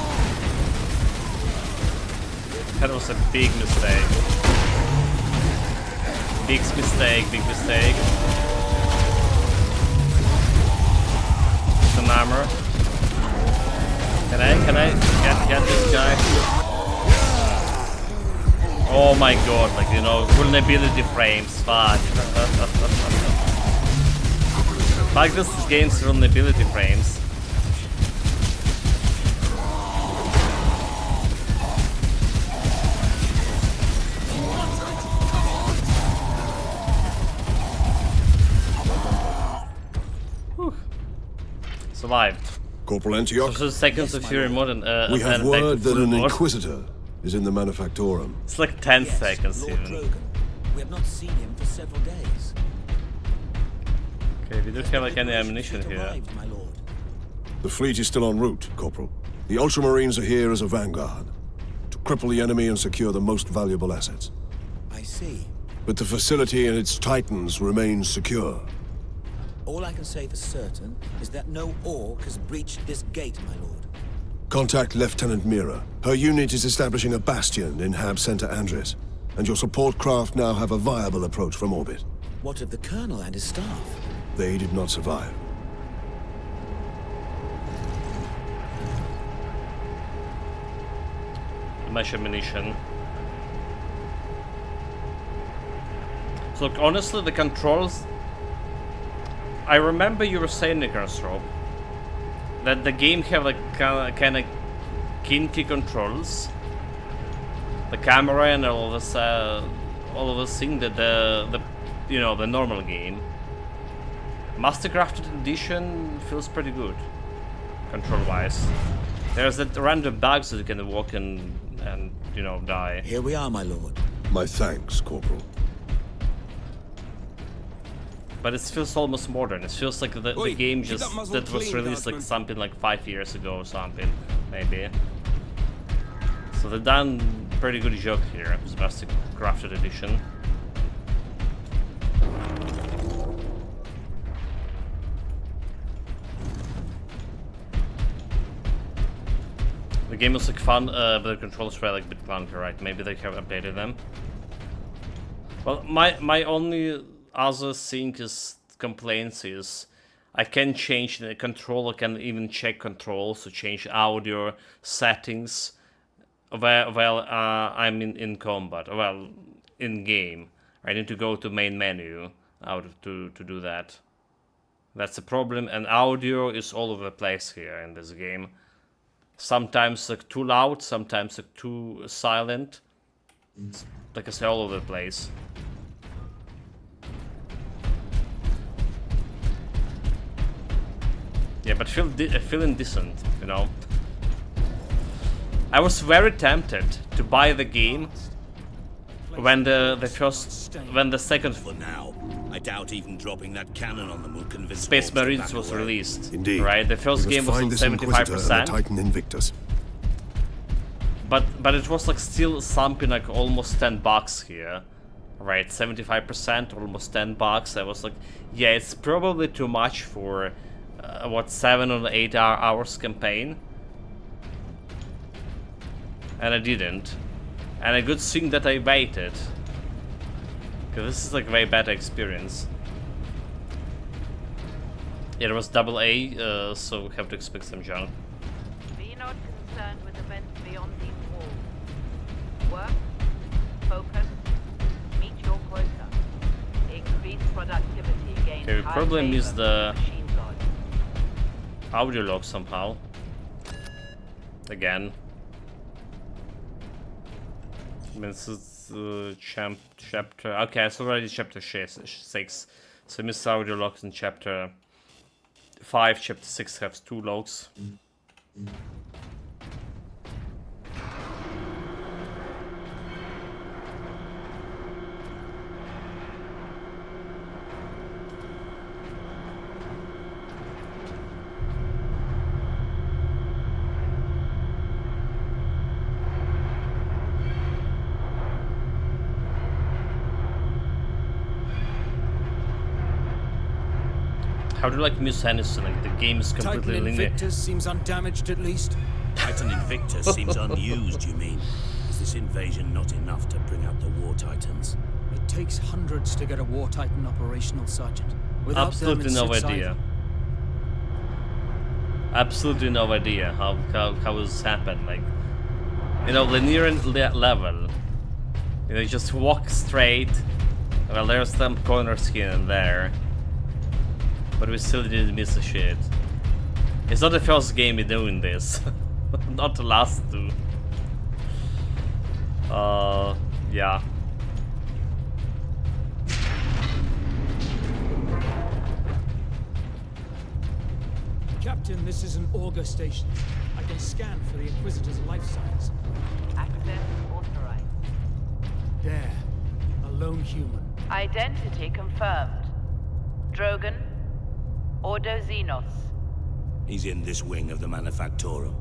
That was a big mistake. Big mistake, big mistake. Some armor. Can I get this guy? Oh my god, like, you know, vulnerability frames, fuck. Fuck this game's vulnerability frames. Survived. Corporal Antioch. So seconds of Fury more than we have word that an Inquisitor is in the Manufactorum. It's like 10 seconds Lord even. Drogon. We have not seen him for several days. Okay, we don't have like any ammunition here. Arrived, my lord. The fleet is still en route, Corporal. The Ultramarines are here as a vanguard, to cripple the enemy and secure the most valuable assets. I see. But the facility and its titans remain secure. All I can say for certain is that no orc has breached this gate, my lord. Contact Lieutenant Mira. Her unit is establishing a bastion in Hab Center Andres, and your support craft now have a viable approach from orbit. What of the Colonel and his staff? They did not survive. Mesh ammunition. So look, honestly, the controls... I remember you were saying, Nicarosrope, that the game have like kind of kinky controls. The camera and all of this thing that the you know, the normal game. Mastercrafted edition feels pretty good, control-wise. There's that random bugs that you can walk in and, you know, die. Here we are, my lord. My thanks, Corporal. But it feels almost modern. It feels like the game just that was released like something like 5 years ago or something, maybe. So they've done pretty good job here. It's Mastercrafted edition. The game was like fun, but the controls were like a bit clunky, right? Maybe they have updated them. Well, my only other thing is complaints is I can change the controller, can even check controls to change audio settings while I'm in combat, well, in game. I need to go to main menu to do that. That's a problem, and audio is all over the place here in this game. Sometimes like too loud, sometimes like too silent. It's, like I say, all over the place. Yeah, but feeling decent, you know. I was very tempted to buy the game when the second For now, I doubt even dropping that cannon on them will convince Space orcs to Marines back was away. released. Indeed. Right, the first game was on 75%. Titan Invictus. But it was like still something like almost $10 here. Right, 75%, almost $10. I was like, yeah, it's probably too much for what, 7 or 8 hours campaign. And I didn't. And a good thing that I waited. Because this is like a very bad experience. Yeah, it was AA, so we have to expect some junk. Be not concerned with events beyond these walls. Work, focus, meet your quota. Increase productivity, gain Okay, we high probably favor missed the with machine gods. audio log somehow. Again. I mean, this is chapter... Okay, it's already chapter 6. So I missed audio logs in chapter 5. Chapter 6 has 2 logs. How do you like Miss Henderson? Like, the game is completely Titan linear. Invictus seems undamaged at least. Titan Invictus seems unused, you mean? Is this invasion not enough to bring out the War Titans? It takes hundreds to get a War Titan operational, Sergeant. Without Absolutely them, no idea. Absolutely no idea how this happened. Like, you know, linear level. You know, you just walk straight. Well, there's some corners here and there, but we still didn't miss a shit. It's not the first game we're doing this. Not the last two. Yeah. Captain, this is an auger station. I can scan for the Inquisitor's life signs. Access authorized. There. A lone human. Identity confirmed. Drogon. Ordo Xenos. He's in this wing of the Manufactorum.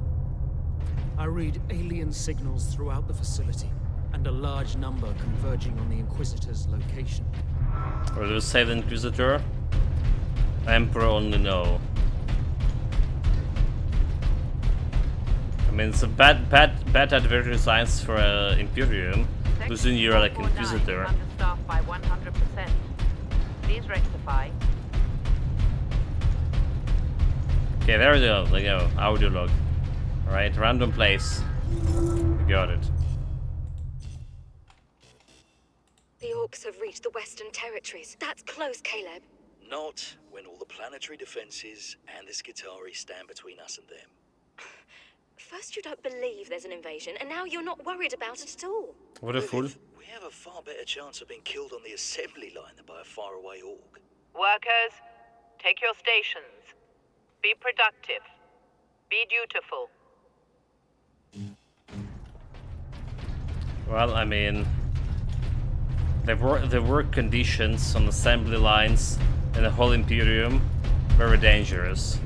I read alien signals throughout the facility, and a large number converging on the Inquisitor's location. Will you save the Inquisitor? Emperor only know. I mean, it's a bad advertising signs for Imperium, losing your like Inquisitor. Understaffed by 100%. Please rectify. Okay, there we go. There you go. Audio log. Alright, random place. We got it. The Orcs have reached the Western Territories. That's close, Caleb. Not when all the planetary defenses and the Skitarii stand between us and them. First you don't believe there's an invasion, and now you're not worried about it at all. What a fool. We have a far better chance of being killed on the assembly line than by a faraway Orc. Workers, take your stations. Be productive. Be dutiful. Well, I mean, the work conditions on assembly lines in the whole Imperium very dangerous.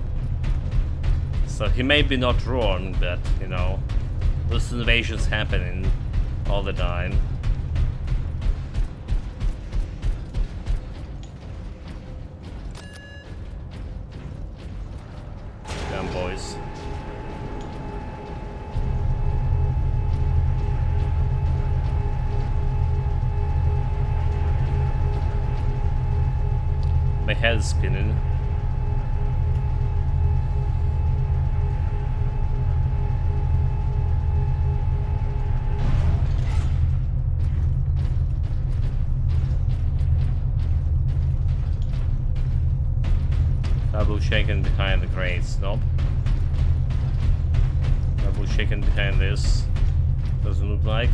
So he may be not wrong, but you know, those invasions happening all the time. Come, boys. My head's spinning. Double shaken behind the crates, nope. Double shaken behind this. Doesn't look like.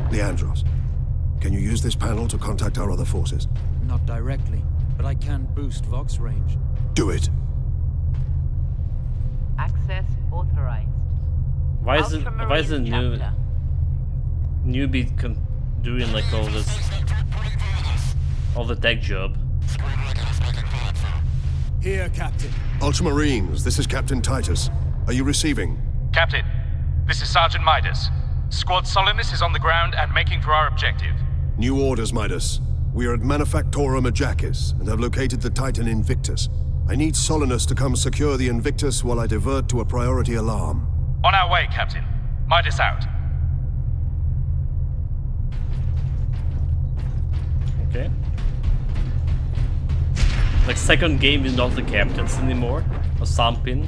Leandros, can you use this panel to contact our other forces? Not directly, but I can boost Vox range. Do it. Access authorized. Why is it newbie doing like all the tech job? Here, Captain. Ultramarines, this is Captain Titus. Are you receiving? Captain, this is Sergeant Midas. Squad Solinus is on the ground and making for our objective. New orders, Midas. We are at Manufactorum Ajakis and have located the Titan Invictus. I need Solinus to come secure the Invictus while I divert to a priority alarm. On our way, Captain. Midas out. Okay. Like second game is not the captains anymore, or something.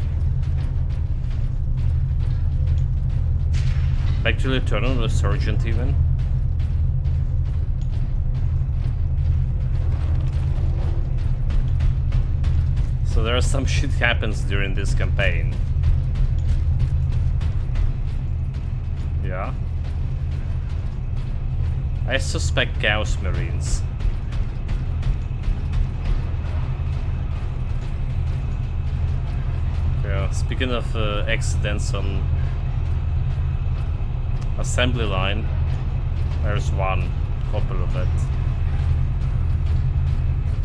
Back to the Eternal, the Sergeant even. So there's some shit happens during this campaign. Yeah. I suspect Chaos Marines. Yeah, speaking of accidents on assembly line, there's one, couple of it.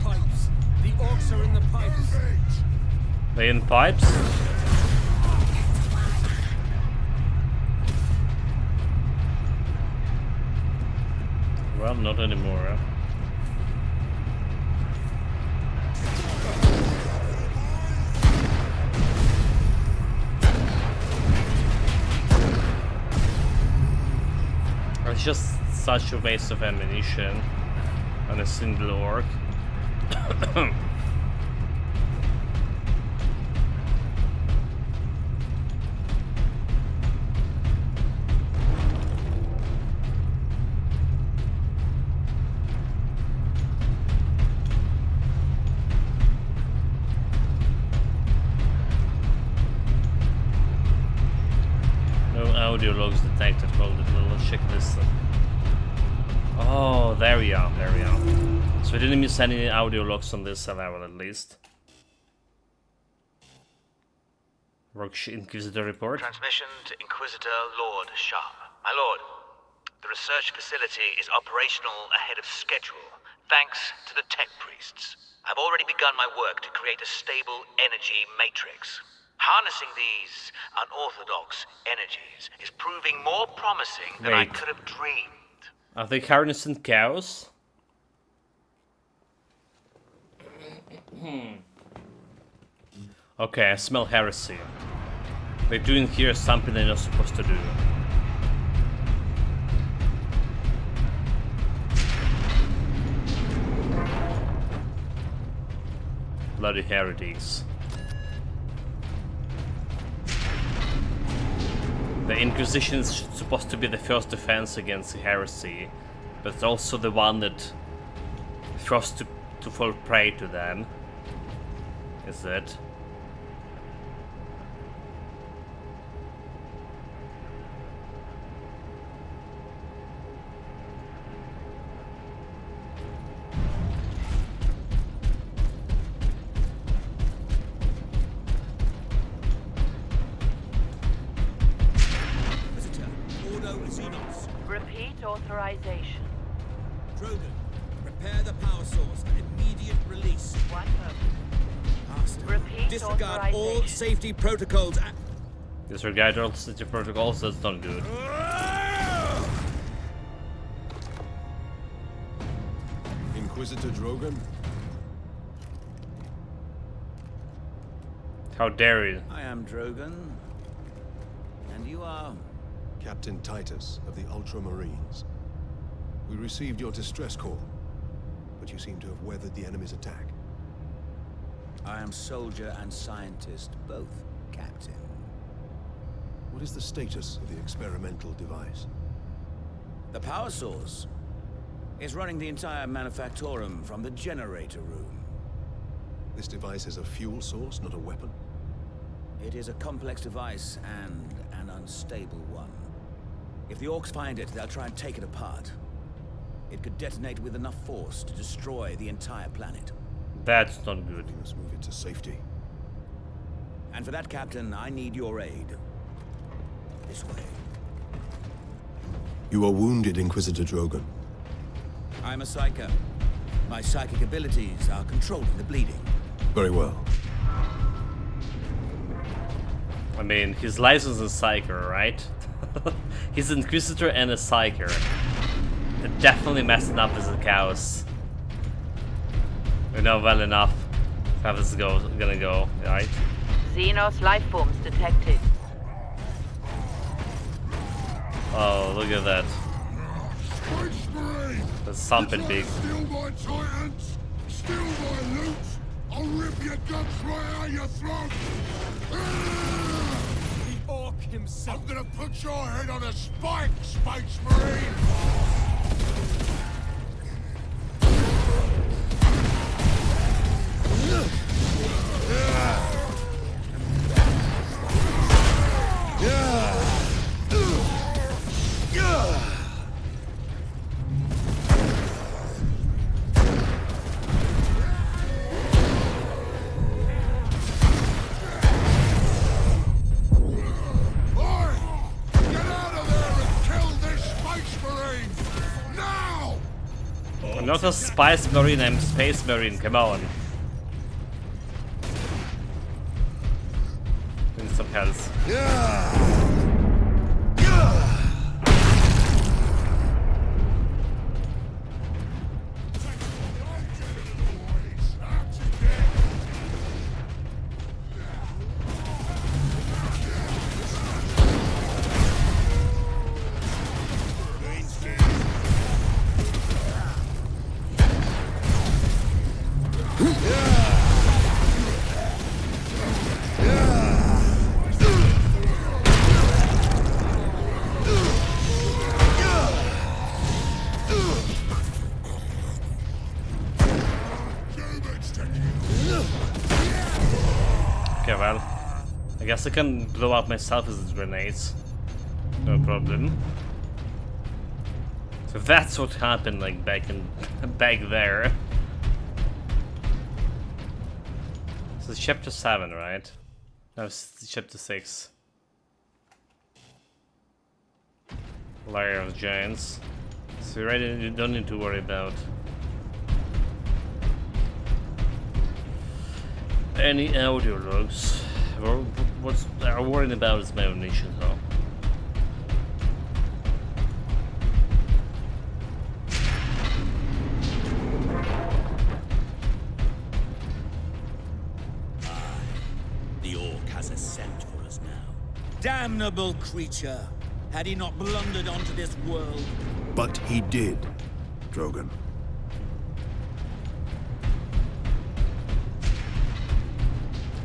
Pipes. The Orcs are in the pipes. They in pipes? Well, not anymore. Huh? It's just such a waste of ammunition on a single orc. Audio logs detected. Well, let's check this. Oh, there we are. There we are. So we didn't miss any audio logs on this level, at least. Rogue Inquisitor report. Transmission to Inquisitor Lord Sharp. My lord, the research facility is operational ahead of schedule, thanks to the tech priests. I've already begun my work to create a stable energy matrix. Harnessing these unorthodox energies is proving more promising than I could have dreamed. Are they harnessing chaos? Okay, I smell heresy. They're doing here something they're not supposed to do. Bloody heretics. The Inquisition is supposed to be the first defense against heresy, but it's also the one that throws to fall prey to them. Is it? Repeat authorization. Drogon, prepare the power source for immediate release. One moment. Repeat Disregard all safety protocols. Disregard all safety protocols, that's not good. Inquisitor Drogon? How dare you? I am Drogon. And you are? Captain Titus of the Ultramarines. We received your distress call, but you seem to have weathered the enemy's attack. I am soldier and scientist, both, Captain. What is the status of the experimental device? The power source is running the entire manufactorum from the generator room. This device is a fuel source, not a weapon? It is a complex device and an unstable one. If the Orcs find it, they'll try and take it apart. It could detonate with enough force to destroy the entire planet. That's not good. We must move it to safety. And for that, Captain, I need your aid. This way. You are wounded, Inquisitor Drogon. I'm a psyker. My psychic abilities are controlling the bleeding. Very well. I mean, his license is Psyker, right? He's an Inquisitor and a Psyker. They're definitely messing up as a chaos. We know well enough how this is gonna go, right? Xenos life forms detected. Oh, look at that. That's something big. Steal my titans, steal my loot, I'll rip your guts right out your throat! The Orc himself. I'm gonna put your head on a spike, Space Marine! I'm not a Spice Marine, I'm Space Marine, come on. Need some health. Okay, well, I guess I can blow up myself with grenades. No problem. So that's what happened, like back there. So it's chapter 7, right? No, it's chapter 6. Lair of Giants. So you don't need to worry about any audio logs. What I'm worried about is my ammunition, though. The Orc has a scent for us now. Damnable creature! Had he not blundered onto this world? But he did, Drogon.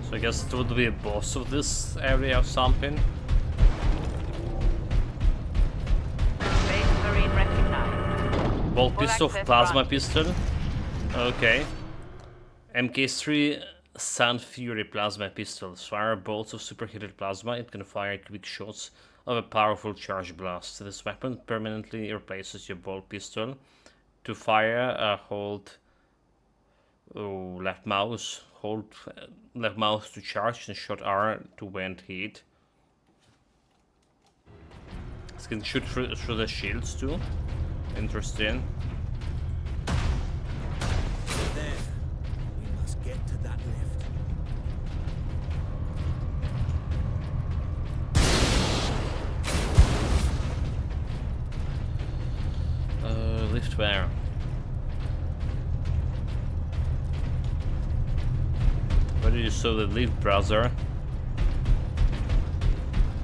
So I guess it would be a boss of this area or something. Base Marine recognized. Bolt Full pistol, access plasma granted. pistol. Okay. MK3 Sun Fury plasma pistol. Fire bolts of superheated plasma. It can fire quick shots of a powerful charge blast. This weapon permanently replaces your bolt pistol. To fire, hold left mouse. Hold left mouse to charge and shot R to vent heat. It can shoot through the shields too. Interesting. There. We must get to that lift. Lift where? Where did you saw the lift, browser?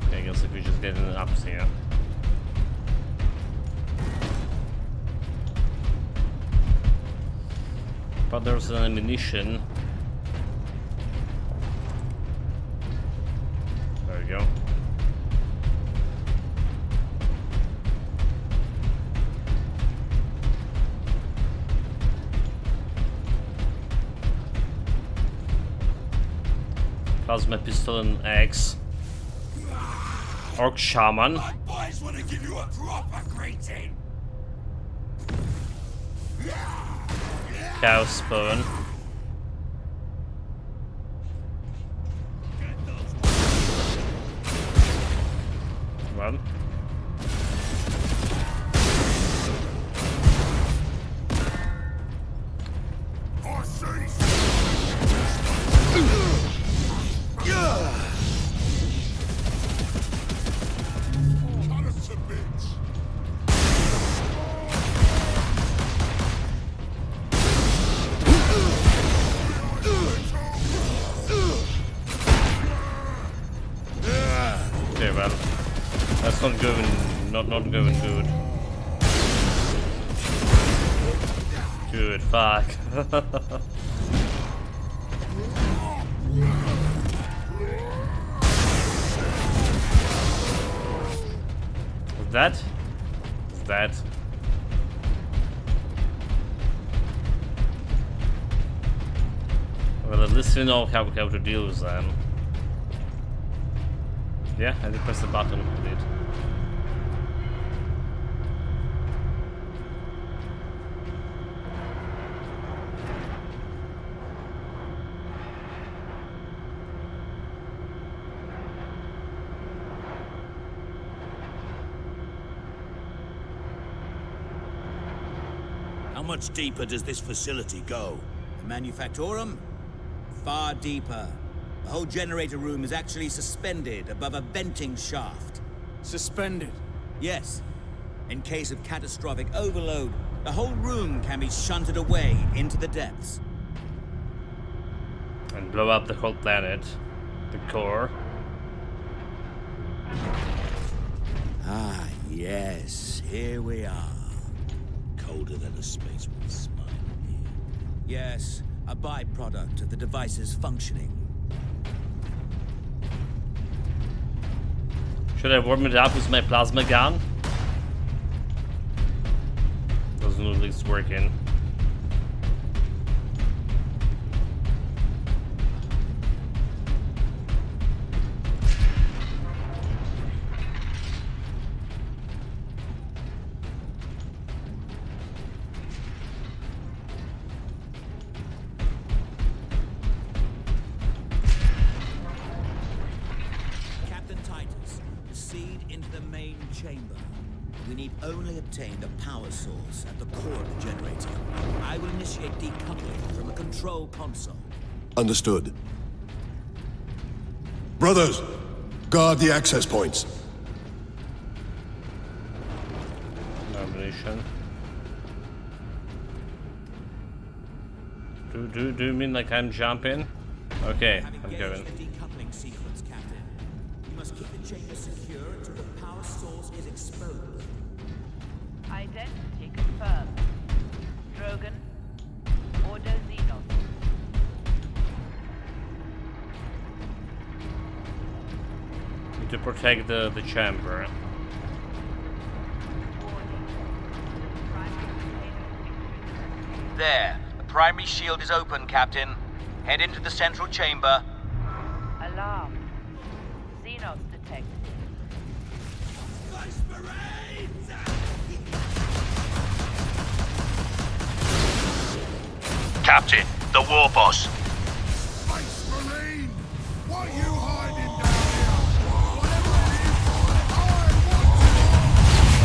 Okay, I guess if we just get in up here. But there's an ammunition. There we go. Plasma pistol and axe. Orc shaman. My boys want to give you a proper greeting. Cow spawn. Run. I see. Cut us to bits. Okay, well, that's not going, not going good. Good, fuck. That? That? Well, at least we know how to deal with them. Yeah, I did press the button, I did. How much deeper does this facility go? The Manufactorum? Far deeper. The whole generator room is actually suspended above a venting shaft. Suspended? Yes. In case of catastrophic overload, the whole room can be shunted away into the depths. And blow up the whole planet. The core. Ah, yes. Here we are. Colder than a spaceman's smile here. Yes, a byproduct of the device's functioning. Should I warm it up with my plasma gun? Doesn't look like it's working. chamber. We need only obtain the power source at the core of the generator. I will initiate decoupling from a control console. Understood. Brothers, guard the access points. Ammunition. Do you mean like I'm jumping? Okay, I'm going. The decoupling sequence, Captain. You must keep the chamber secure until the power source is exposed. Identity confirmed. Drogon. Order Xenos. Need to protect the chamber. There. The primary shield is open, Captain. Head into the central chamber. Alarm. Xenos detected. Captain, the war boss. Space Marine! What are you hiding down here?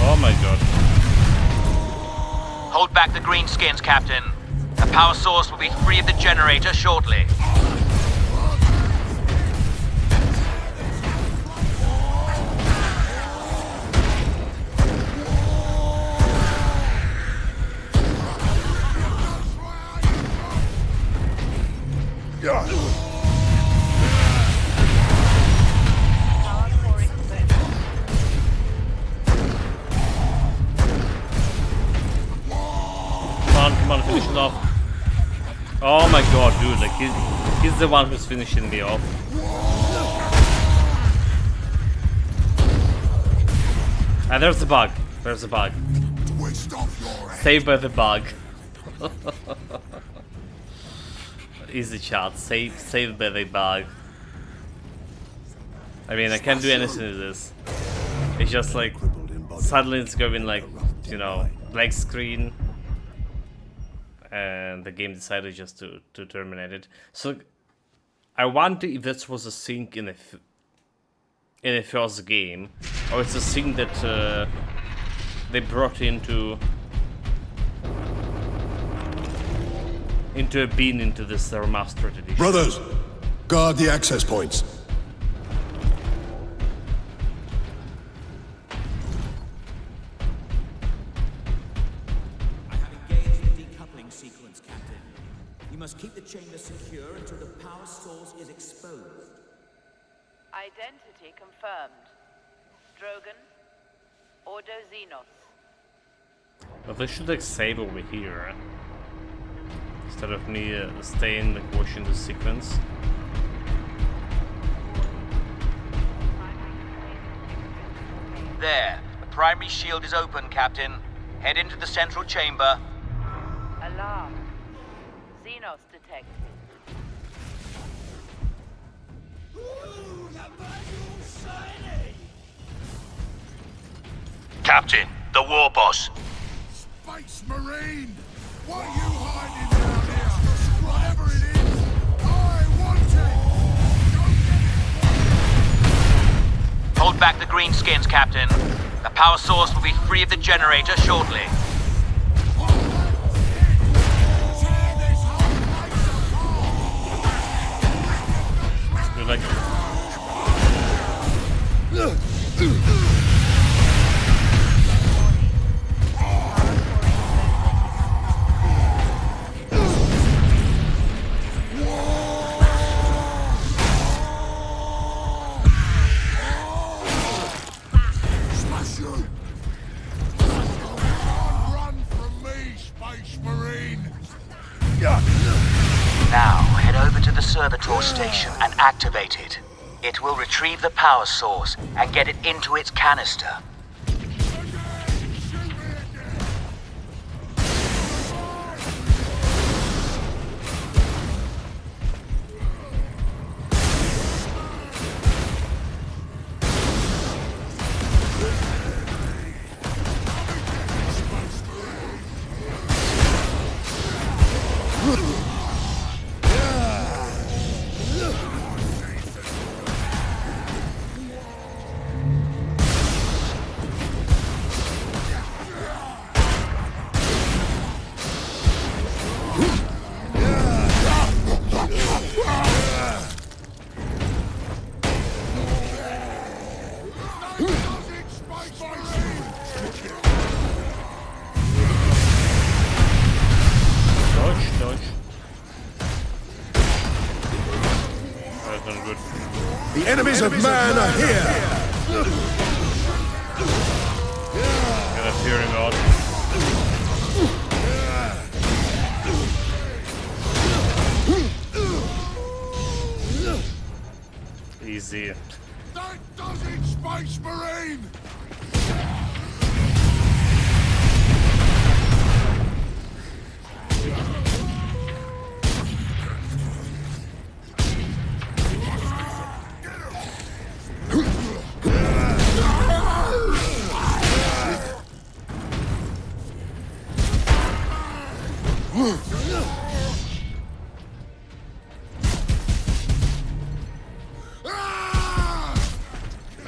Oh my god. Hold back the greenskins, Captain. The power source will be free of the generator shortly. Come on, finish it off. Oh my god, dude, like he's the one who's finishing me off. Ah, there's the bug. There's the bug. Saved by the bug. Easy chat. Saved by the bug. I mean, I can't do anything to this. It's just like suddenly it's going like, you know, black screen. And the game decided just to terminate it. So I wonder if this was a thing in the first game, or it's a thing that they brought into a bin into this remastered edition. Brothers, guard the access points. You must keep the chamber secure until the power source is exposed. Identity confirmed. Drogon. Order Xenos. But they should like save over here instead of me staying like watching the sequence. There. The primary shield is open, Captain. Head into the central chamber. Alarm. Xenos detected. Captain, the war boss. Space Marine! What are you hiding down here? Whatever it is, I want it! Hold back the greenskins, Captain. The power source will be free of the generator shortly. You're like... Now, head over to the servitor station and activate it. It will retrieve the power source and get it into its canister. good. The enemies of man are here! Got a fury mode. Easy. That does it, Space Marine!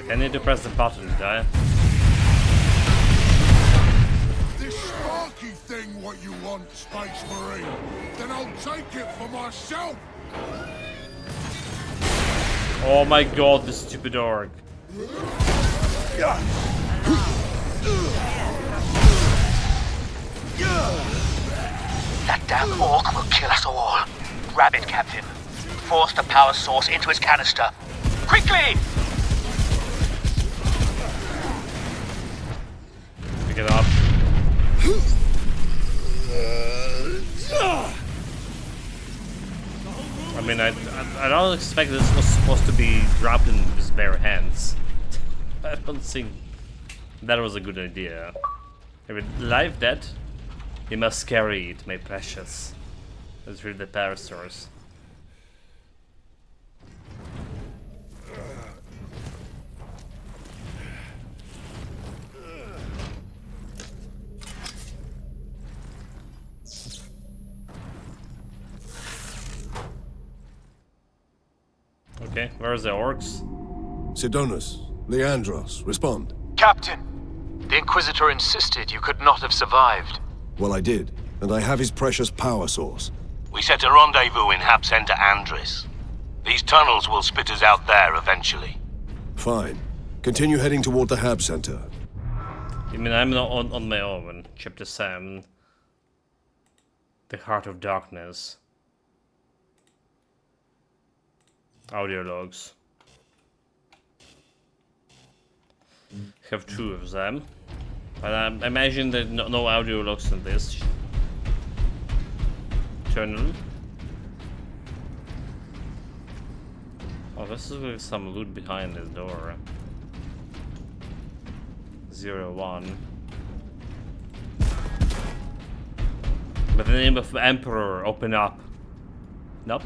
I need to press the button, guy. This sparky thing what you want, Space Marine? Then I'll take it for myself! Oh my god, this stupid orc. That damn orc will kill us all. Grab it, Captain. Force the power source into its canister. Quickly! Pick it up. I mean, I don't expect this was supposed to be dropped in his bare hands. I don't think that was a good idea. If it live dead, you must carry it, my precious. Let's read the power source. Okay, where's the orcs? Sidonus, Leandros, respond. Captain, the Inquisitor insisted you could not have survived. Well, I did, and I have his precious power source. We set a rendezvous in Hab Center Andres. These tunnels will spit us out there eventually. Fine. Continue heading toward the Hab Center. I mean, I'm not on my own. Chapter 7. The Heart of Darkness. Audio logs. Have 2 of them. But I imagine that no audio logs in this tunnel. Oh, this is like some loot behind this door. 01. But the name of Emperor, open up. Nope.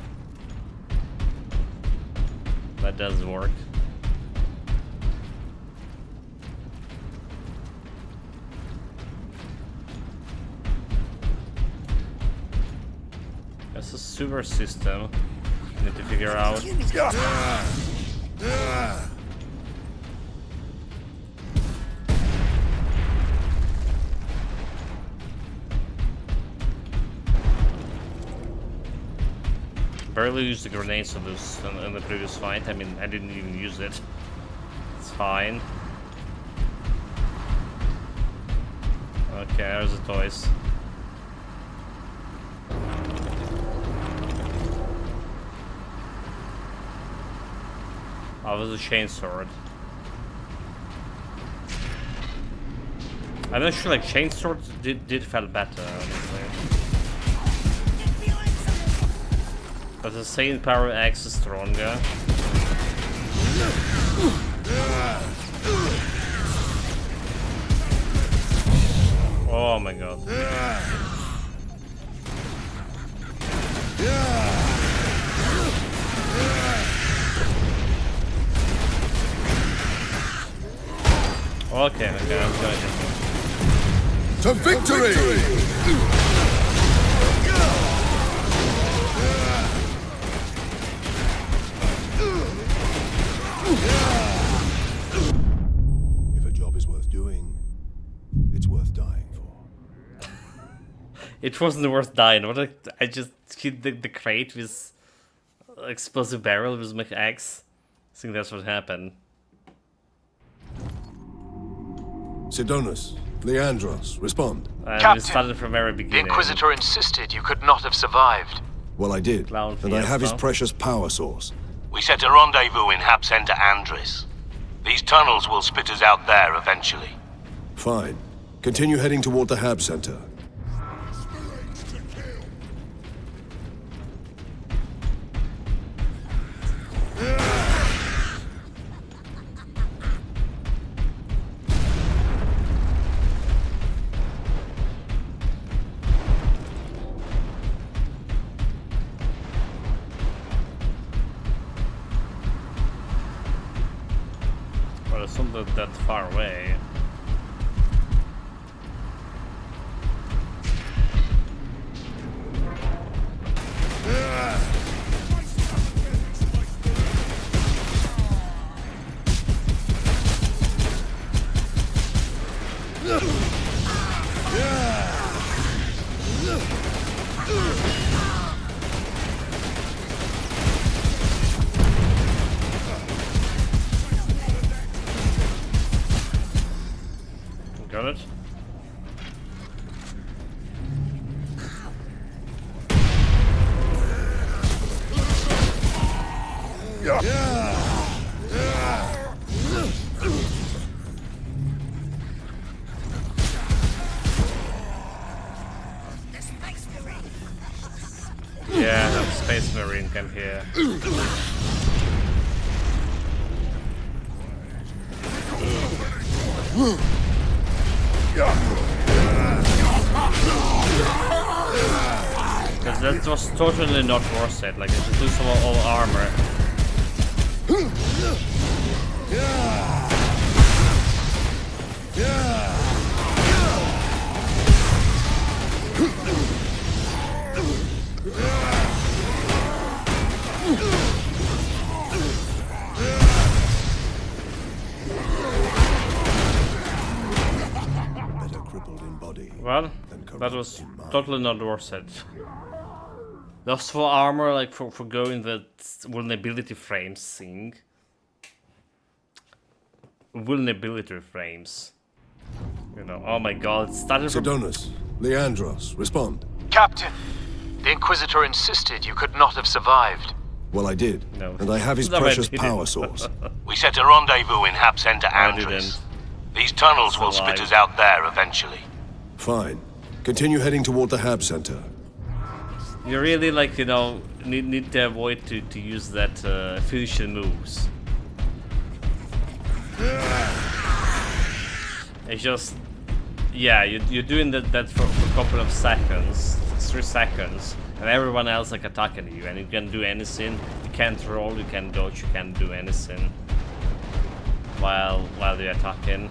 That doesn't work. That's a sewer system. I need to figure out. Barely used the grenades on this in the previous fight. I mean, I didn't even use it. It's fine. Okay, there's the toys. Oh, there's a chainsword. I'm not sure, like, chainswords did feel better, honestly. But the same power axe is stronger. Oh my god. Okay, I'm gonna to victory! If a job is worth doing, it's worth dying for. It wasn't worth dying. I just hit the crate with explosive barrel with my axe. I think that's what happened. Sidonus, Leandros, respond. Captain, started from the very beginning. The Inquisitor insisted you could not have survived. Well, I did, and I have his precious power source. We set a rendezvous in Hab Center Andris. These tunnels will spit us out there eventually. Fine. Continue heading toward the Hab Center. Well, it's not that far away. Got it? Yeah, that Space Marine came here. Because that was totally not worth it, like to lose all armor. Well, that was totally not worth it. Lost for armor, like for going that vulnerability frames thing. Vulnerability frames. You know, oh my god, it started from... Sidonus, Leandros, respond. Captain, the Inquisitor insisted you could not have survived. Well, I did. No. And I have his precious power source. We set a rendezvous in Hab Center Andris. These tunnels will spit us out there eventually. Fine. Continue heading toward the Hab Center. You really, like, you know, need to avoid to use that fusion moves. It's just, yeah, you're doing that for a couple of seconds, 3 seconds, and everyone else like attacking you, and you can't do anything. You can't roll, you can't dodge, you can't do anything while you're attacking.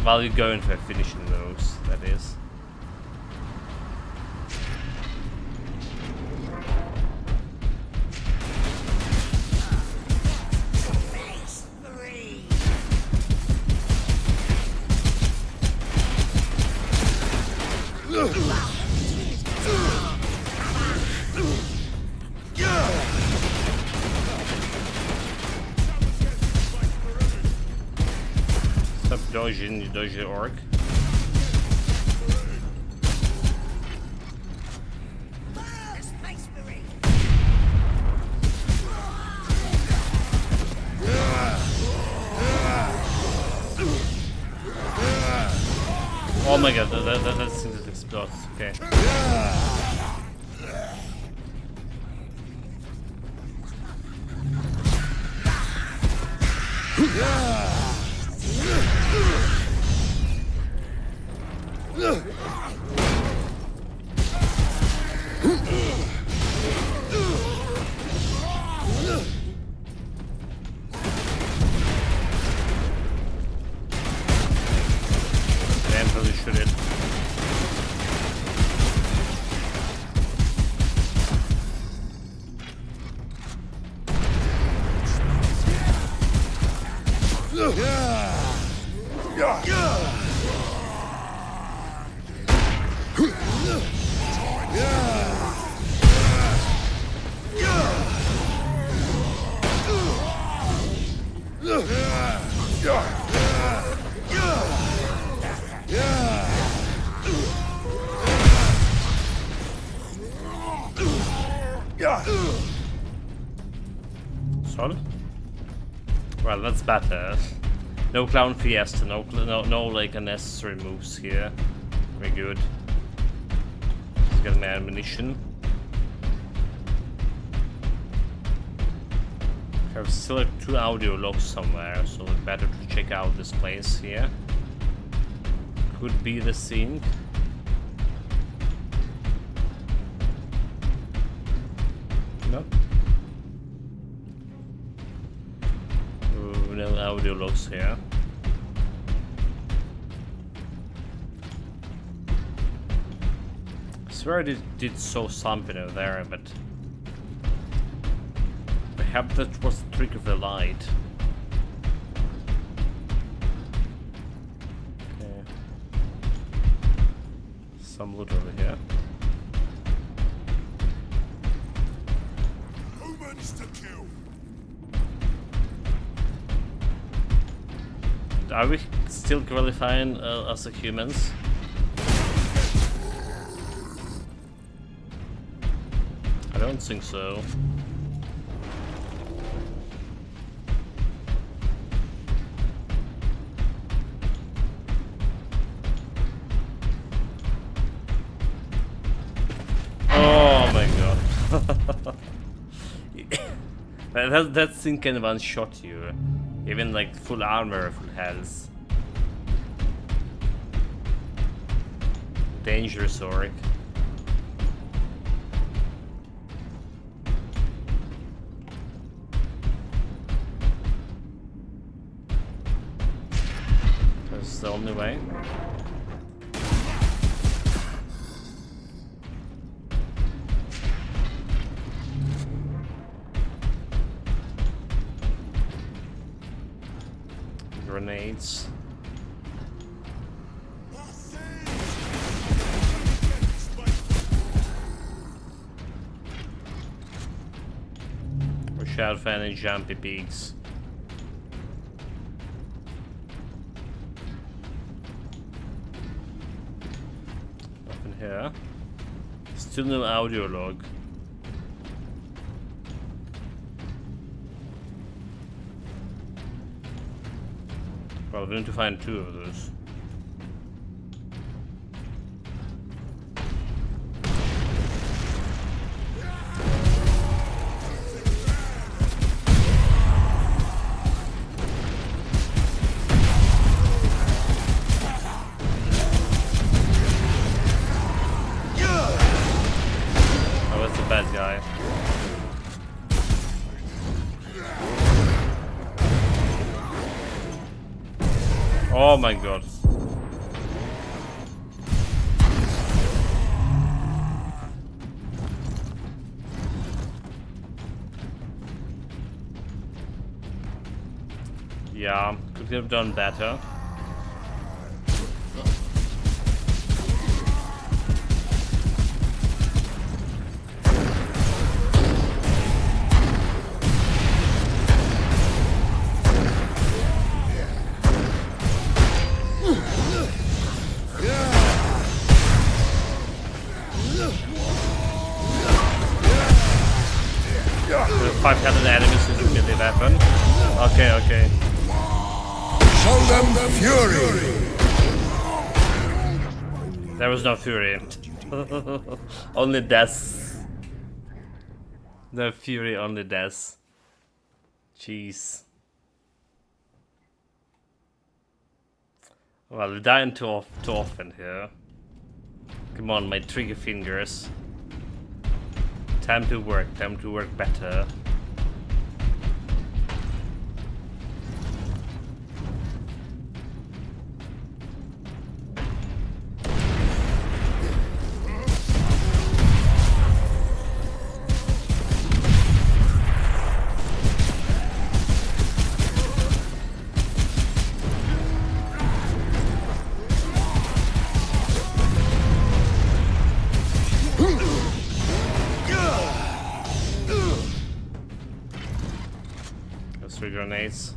While you're going for finishing moves, that is. Stop dodging, you dodge the orc. Oh my god, that thing that explodes, okay. Can't really shoot it. Console. Well, that's better. No Clown Fiesta, no like unnecessary moves here. Very good. Let's get my ammunition. I have still like 2 audio logs somewhere, so it's better to check out this place here. Could be the scene. Nope. No audio logs here. I swear I did saw something over there, but perhaps that was the trick of the light. Okay. Some loot over here. Humans to kill. Are we still qualifying as the humans? I don't think so. Oh my god. that thing can one-shot you. Even like full armor, full health. Dangerous orc. That's the only way. Grenades. Watch out for any jumpy peaks. Nothing here. Still no audio log. Well, we need to find 2 of those. Oh, that's the bad guy. Oh my god. Yeah, could have done better. The 500 enemies is a melee weapon. Okay, okay. Show them the fury! There was no fury. Only death. No fury, only death. Jeez. Well, we're dying too often here. Come on, my trigger fingers. Time to work better. That's 3 grenades.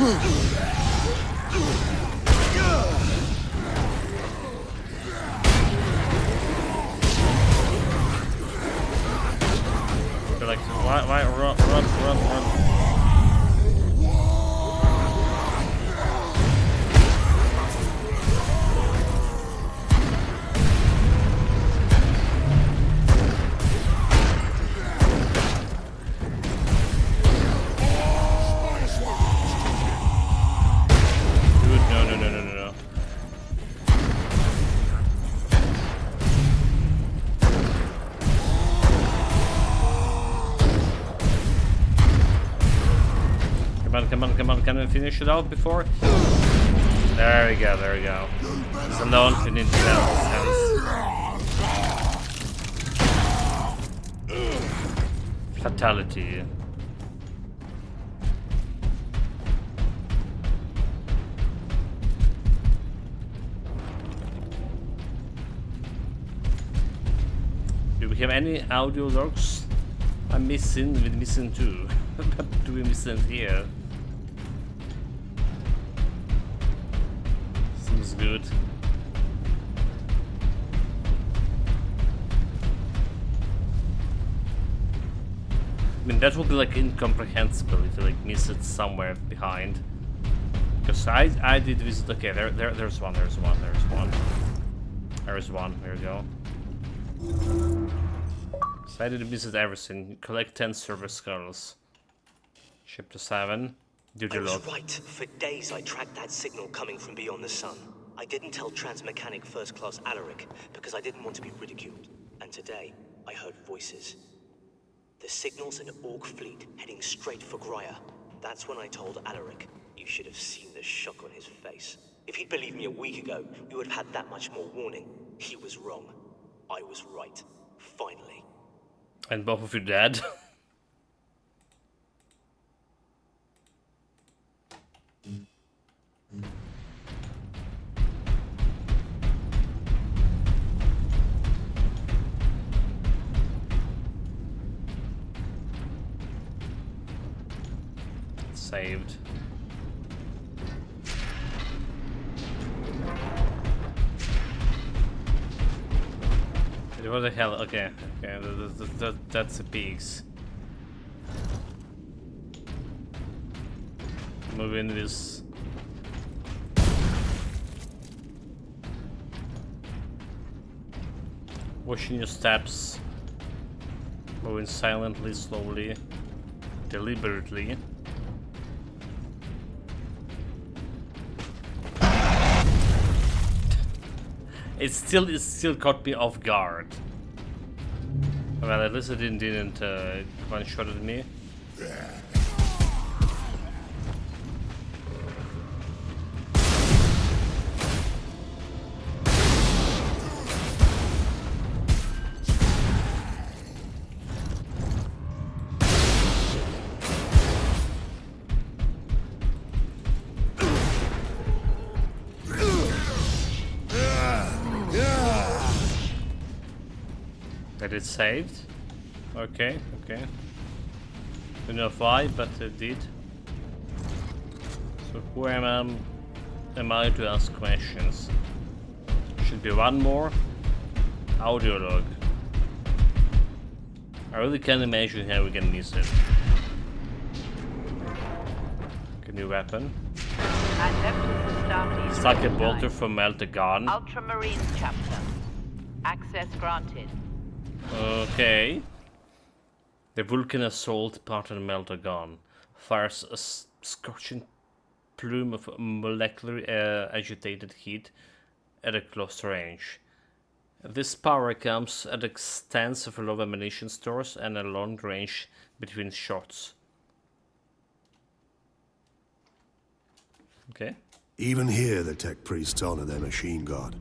They're like, why, run. No. Come on, can we finish it out before? There we go. It's alone, we need to fatality. Do we have any audio logs? I'm missing, we're missing two. What do we miss in here? Seems good. I mean, that would be like incomprehensible if you like miss it somewhere behind. Because I did visit. Okay, there's one. Here we go. So I did visit everything. Collect 10 server skulls. Ship to 7. Duty I was log. right. For days I tracked that signal coming from beyond the sun. I didn't tell Transmechanic First Class Alaric because I didn't want to be ridiculed. And today, I heard voices. The signal's an Orc fleet heading straight for Grya. That's when I told Alaric. You should have seen the shock on his face. If he'd believed me a week ago, we would have had that much more warning. He was wrong. I was right. Finally. And both of you dead. Saved. What the hell? Okay, that's the pigs. Moving this. Watching your steps. Moving silently, slowly, deliberately. It still caught me off guard. Well, at least it didn't one-shot at me. That it saved? Okay. Don't know why, but it did. So who am I to ask questions? Should be one more. Audio log. I really can't imagine how we can miss it. Okay, new weapon. It's like a bolter from Meltagon. Ultramarine chapter. Access granted. Okay. The Vulcan assault part of Meltagon fires a scorching plume of molecular agitated heat at a close range. This power comes at the expense of low ammunition stores and a long range between shots. Okay. Even here, the tech priests honor their machine god.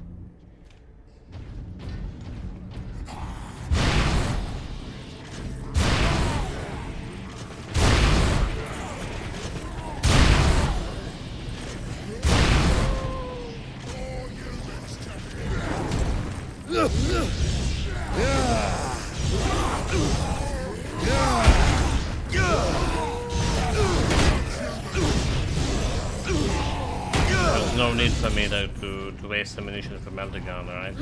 no need for me to waste ammunition for melting gun, right?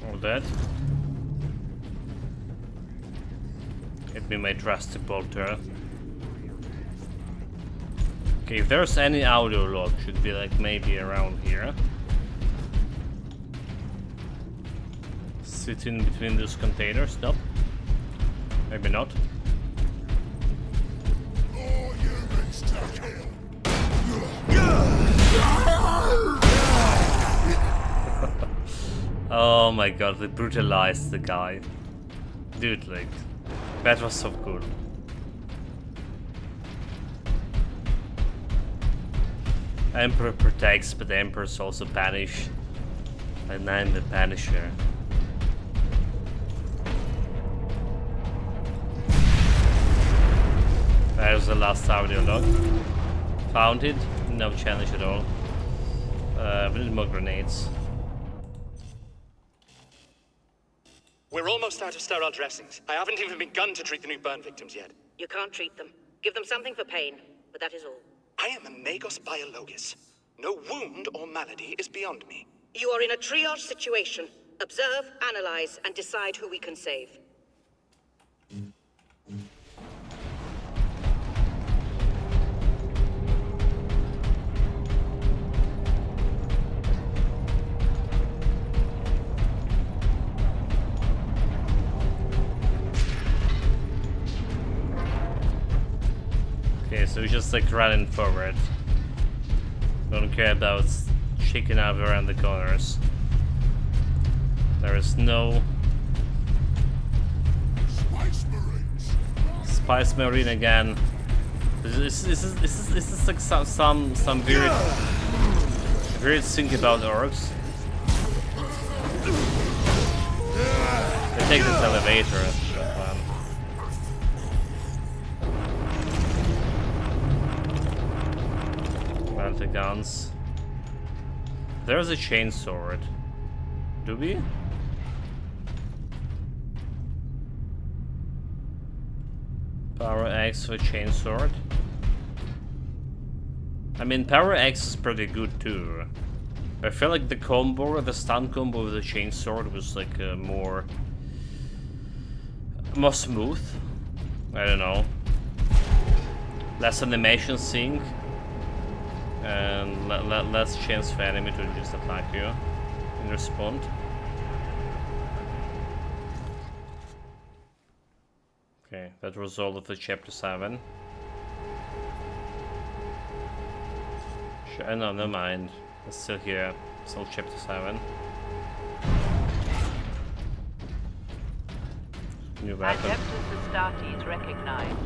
All dead. Hit me my trusty bolter. Okay, if there's any audio log, should be like maybe around here. Sitting between those containers, nope. Maybe not. Oh my god, they brutalized the guy. Dude, like, that was so cool. Emperor protects, but the Emperor's also banished. And I'm the Banisher. There's the last audio log. Found it, no challenge at all. We need more grenades. We're almost out of sterile dressings. I haven't even begun to treat the new burn victims yet. You can't treat them. Give them something for pain, but that is all. I am a Magos Biologis. No wound or malady is beyond me. You are in a triage situation. Observe, analyze, and decide who we can save. Okay, so we're just like running forward. Don't care about shaking out around the corners. There is no Spice Marine again. This is like some weird thing about orcs. They take this elevator. The guns. There's a chainsword. Do we? Power X for chainsword. I mean, Power X is pretty good too. I feel like the combo, the stun combo with the chainsword was like more smooth. I don't know. Less animation sync. And less chance for enemy to just attack you and respond. Okay, that was all of the chapter 7. Sure, no, never mind. It's still here. Still chapter 7. New weapon. Adeptus Astartes recognized.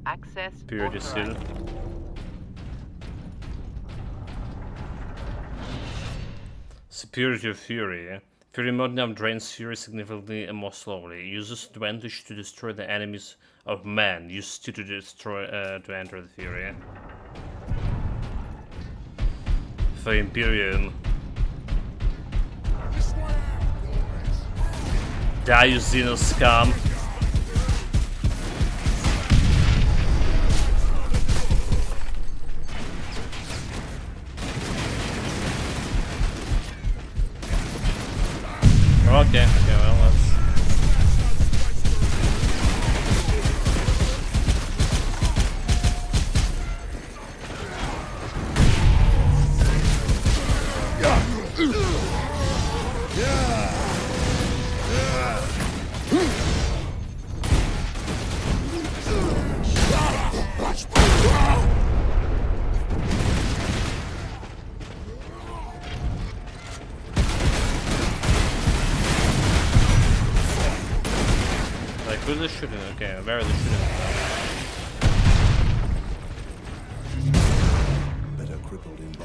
Access Purity authorized. Seal. Superiority of Fury. Fury mode now drains Fury significantly and more slowly. Uses advantage to destroy the enemies of man. Use 2 to destroy to enter the Fury. For Imperium. Die, you Xeno scum. Okay, well, let's... Who's the shooting? Okay, where are they shooting?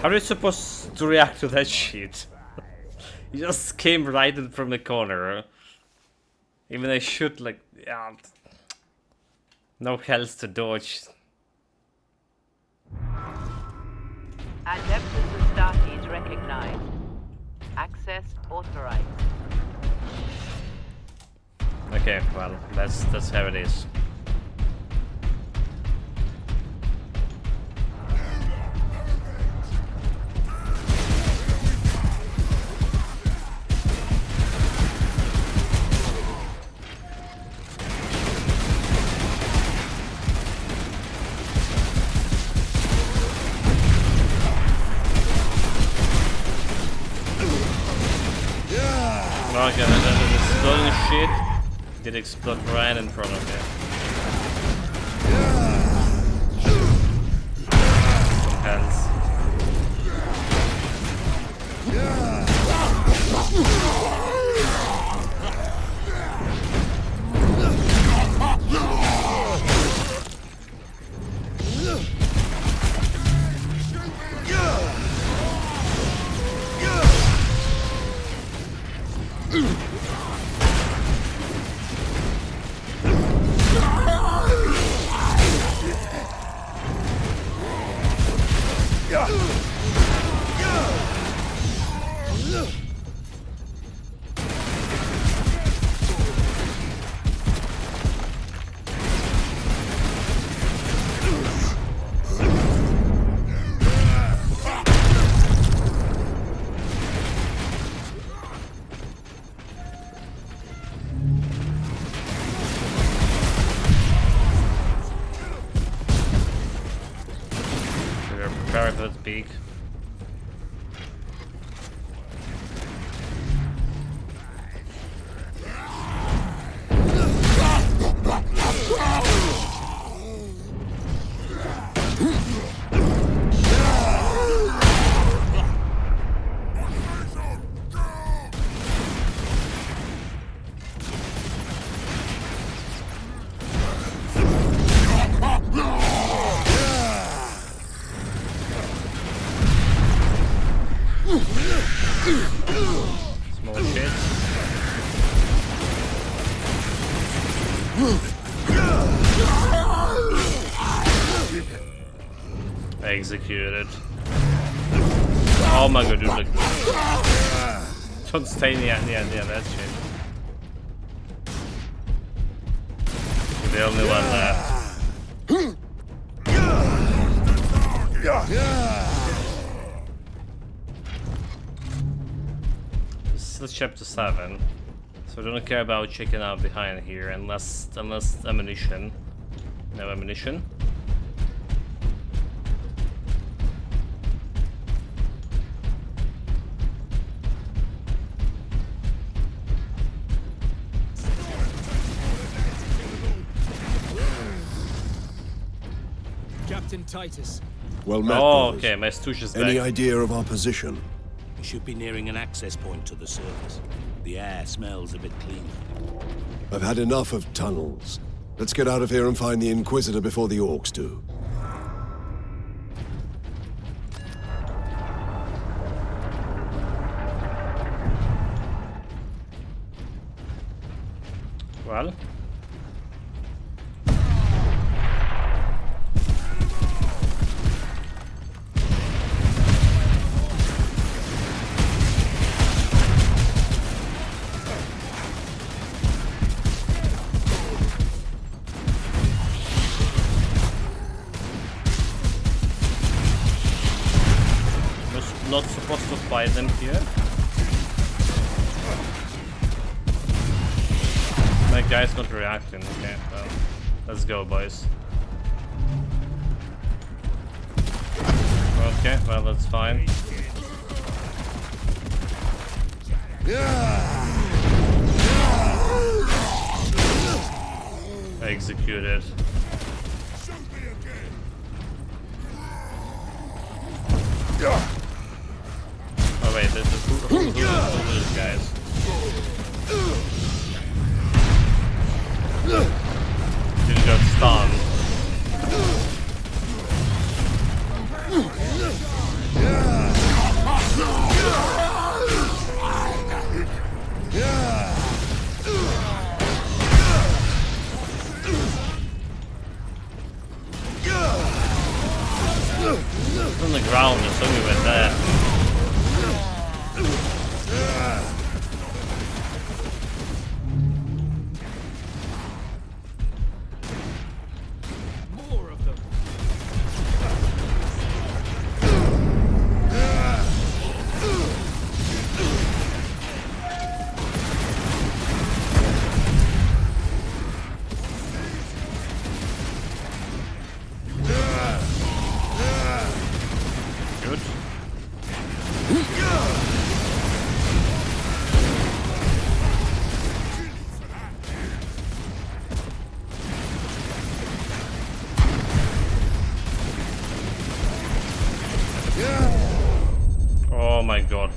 How are you supposed to react to that shit? He just came right in from the corner. Even I shoot like, yeah, no health to dodge. Adeptus Astartes recognized. Access authorized. Okay, well, that's how it is. Okay, that exploding shit did explode right in front of me. Some hands. Prepare for the peak. Small shit. Executed. Oh my god, dude, look. Don't stay in the end, that shit. You're the only one left. This is chapter 7, so I don't care about checking out behind here unless ammunition. No ammunition. Captain Titus. Well met, oh, brothers. okay, my stooge is back. Any idea of our position? We should be nearing an access point to the surface. The air smells a bit cleaner. I've had enough of tunnels. Let's get out of here and find the Inquisitor before the orcs do. Well. Not supposed to fight them here. My guy's not reacting. Okay, well, let's go, boys. Okay, well, that's fine. Executed. Oh wait, who are these guys? Dude got stunned. On the ground, there's so many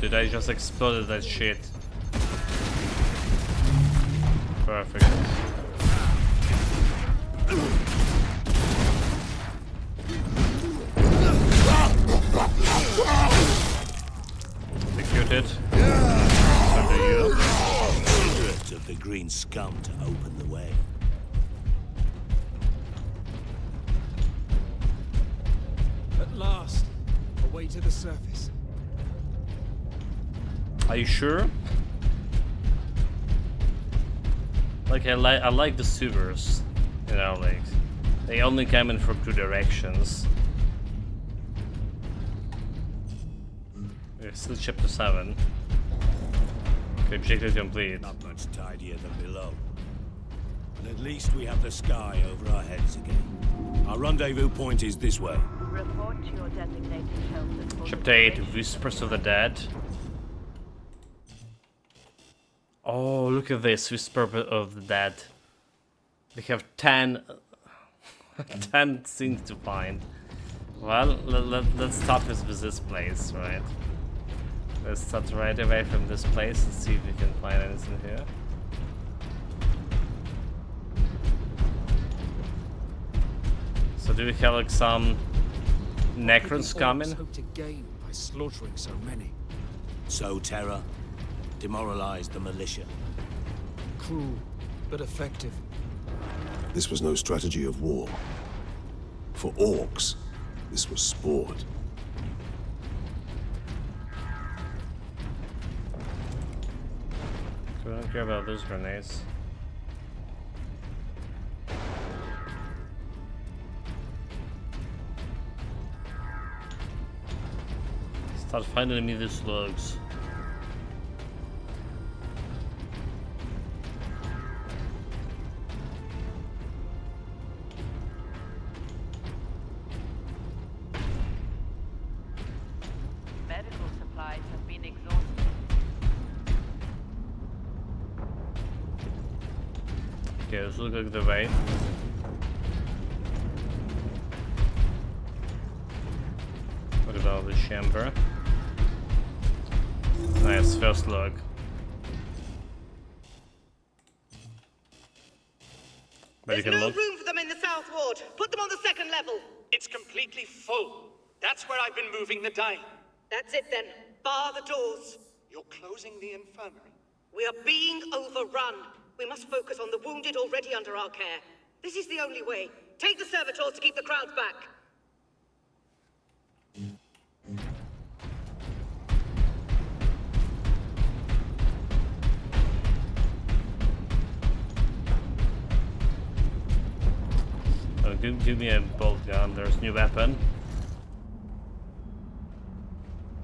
did I just exploded that shit? Perfect. Executed. So do you. Hundreds of the green scum to open the way. At last, a way to the surface. Are you sure? Like I like the sewers, you know, like they only come in from 2 directions. We're still chapter 7. Okay, objective complete. Not much tidier than below. But at least we have the sky over our heads again. Our rendezvous point is this way. Report to your designated shelters for Chapter 8, Whispers of the Dead. Oh, look at this, Whisper of the Dead. We have 10 things to find. Well, let's start with this place, right? Let's start right away from this place and see if we can find anything here. So do we have like some Necrons coming? Hope to gain by slaughtering so many. Sow terror, demoralize the militia. Cruel, but effective. This was no strategy of war. For orcs, this was sport. I don't care about those grenades. Start finding me the slugs. medical supplies have been exhausted. Okay, this looks like the way. What about the chamber? Nice, first look. There's no room for them in the South Ward. Put them on the second level. It's completely full. That's where I've been moving the dying. That's it then. Bar the doors. You're closing the infirmary. We are being overrun. We must focus on the wounded already under our care. This is the only way. Take the servitors to keep the crowds back. Oh, give me a bolt gun. There's a new weapon.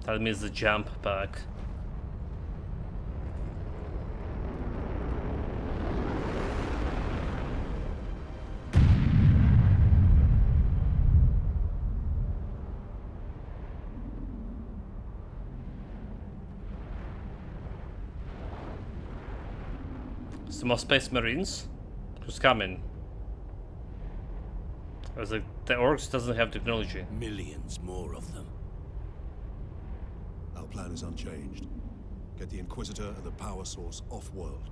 That means the jump pack. Some more Space Marines? Who's coming? I was like, the orcs doesn't have technology. Millions more of them. Our plan is unchanged. Get the Inquisitor and the power source off-world.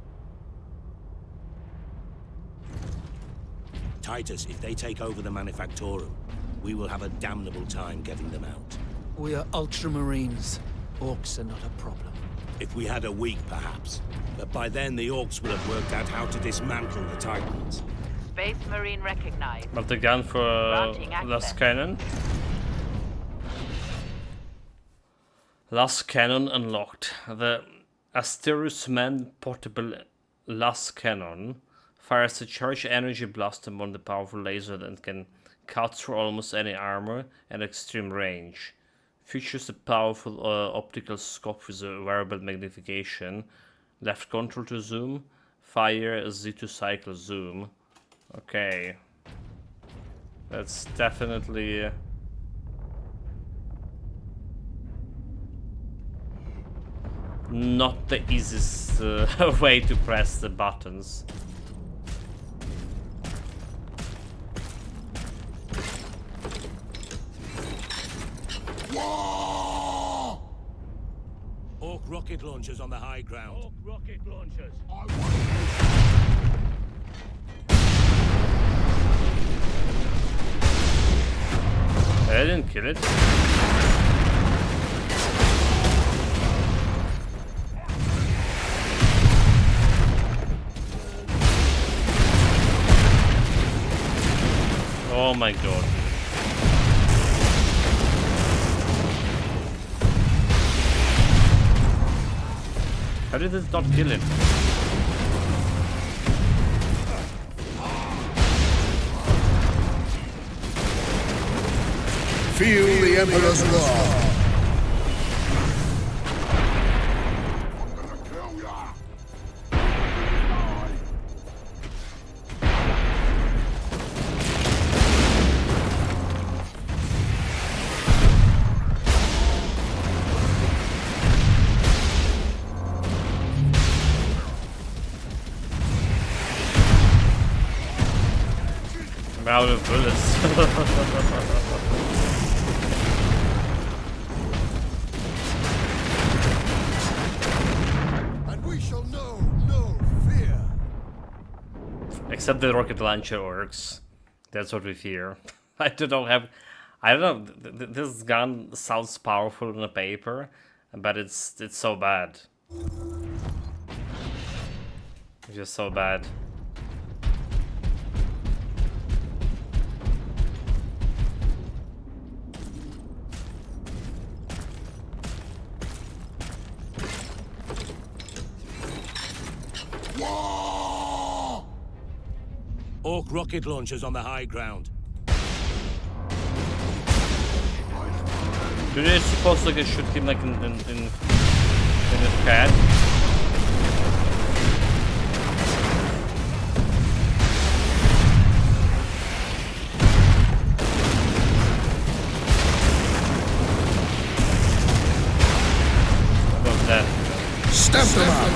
Titus, if they take over the Manufactorum, we will have a damnable time getting them out. We are Ultramarines. Orcs are not a problem. If we had a week, perhaps. But by then, the orcs will have worked out how to dismantle the Titans. Space Marine recognized. But the gun for last cannon. Last cannon unlocked. The Asterus Man portable last cannon fires a charged energy blast on the powerful laser that can cut through almost any armor at extreme range. Features a powerful optical scope with a variable magnification. Left control to zoom. Fire Z to cycle zoom. Okay. That's definitely... not the easiest way to press the buttons. rocket launchers on the high ground. Orc rocket launchers. I didn't kill it. Oh my god. How did this not kill him? Feel the Emperor's wrath. I'm out of bullets. And we shall know no fear. Except the rocket launcher orcs. That's what we fear. I don't know. This gun sounds powerful on the paper, but it's so bad. It's just so bad. Orc rocket launchers on the high ground. Do they supposed to shoot him like in his head? What was that? Stamp them out!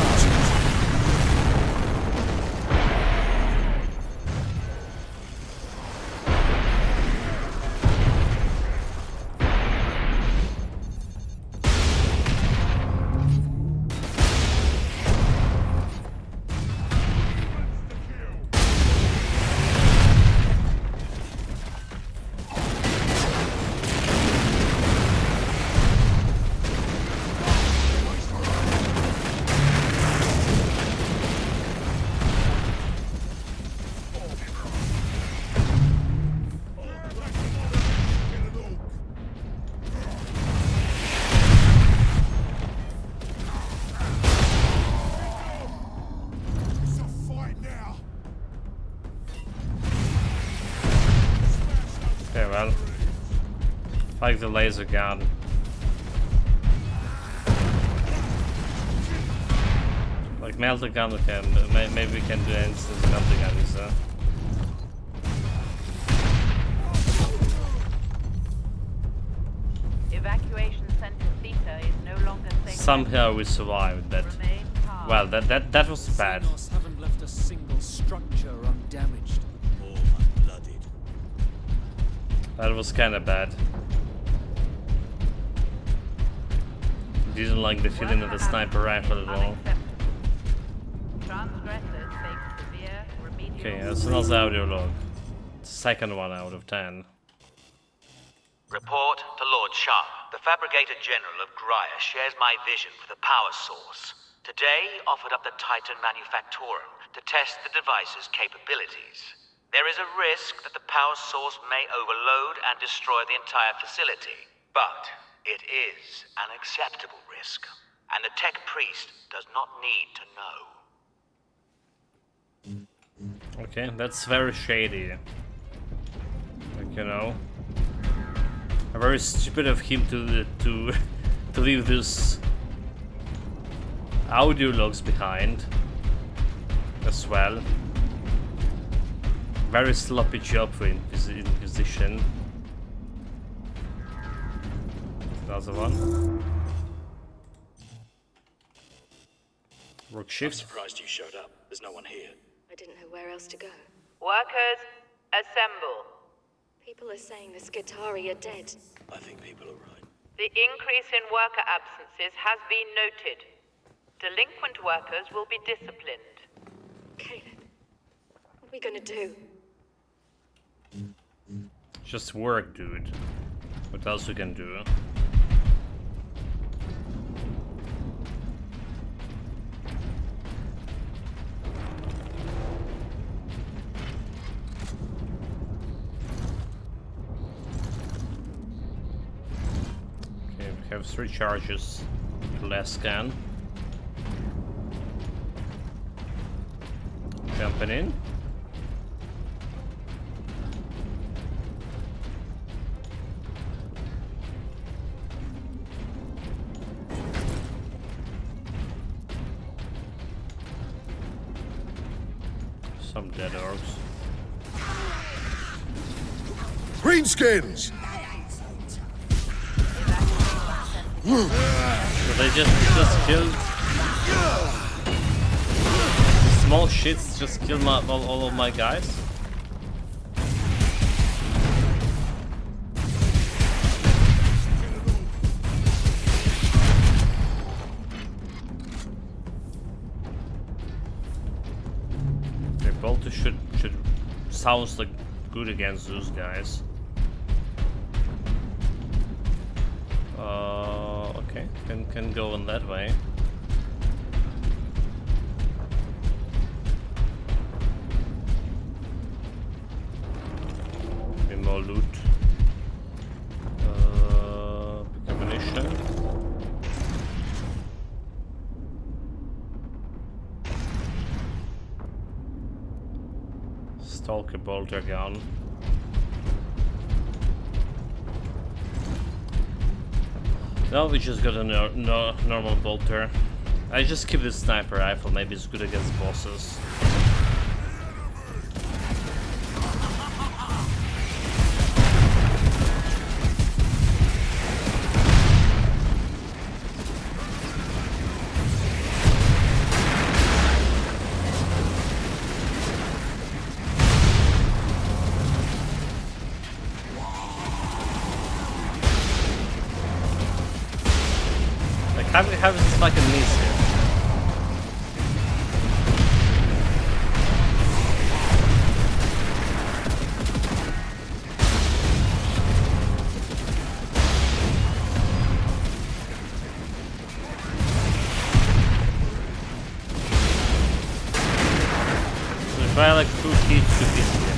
Okay, well, like the laser gun. Like melter gun, we can maybe we can do instance melter guns. Evacuation center Theta is no longer safe. Somehow we survived that. Well, that was bad. Xenos haven't left a single structure undamaged. Or unblooded. That was kind of bad. Didn't like the feeling of the sniper rifle at all. Okay, that's another audio log. Second one out of 10. Report to Lord Sharp. The Fabricator General of Graia shares my vision for the power source. Today, he offered up the Titan Manufactorum to test the device's capabilities. There is a risk that the power source may overload and destroy the entire facility. But it is an acceptable risk, and the Tech Priest does not need to know. Okay, that's very shady. Like, you know, very stupid of him to leave this audio logs behind as well. Very sloppy job for Inquisition. Another one. Work shift. I'm surprised you showed up. There's no one here. I didn't know where else to go. Workers, assemble. People are saying the Skitari are dead. I think people are right. The increase in worker absences has been noted. Delinquent workers will be disciplined. Caleb, what are we gonna do? Just work, dude. What else we can do? Okay, we have 3 charges. Last scan. Jumping in. Some dead orcs. Greenskins! So they just killed. Small shits just killed all of my guys. Their bolter should sounds like good against those guys. Okay, can go in that way. Maybe more loot. Pick ammunition. Stalker bolter gun. No, we just got a normal bolter. I just keep this sniper rifle, maybe it's good against bosses. How is this fucking miss here? So if I like 2 hits to hit here.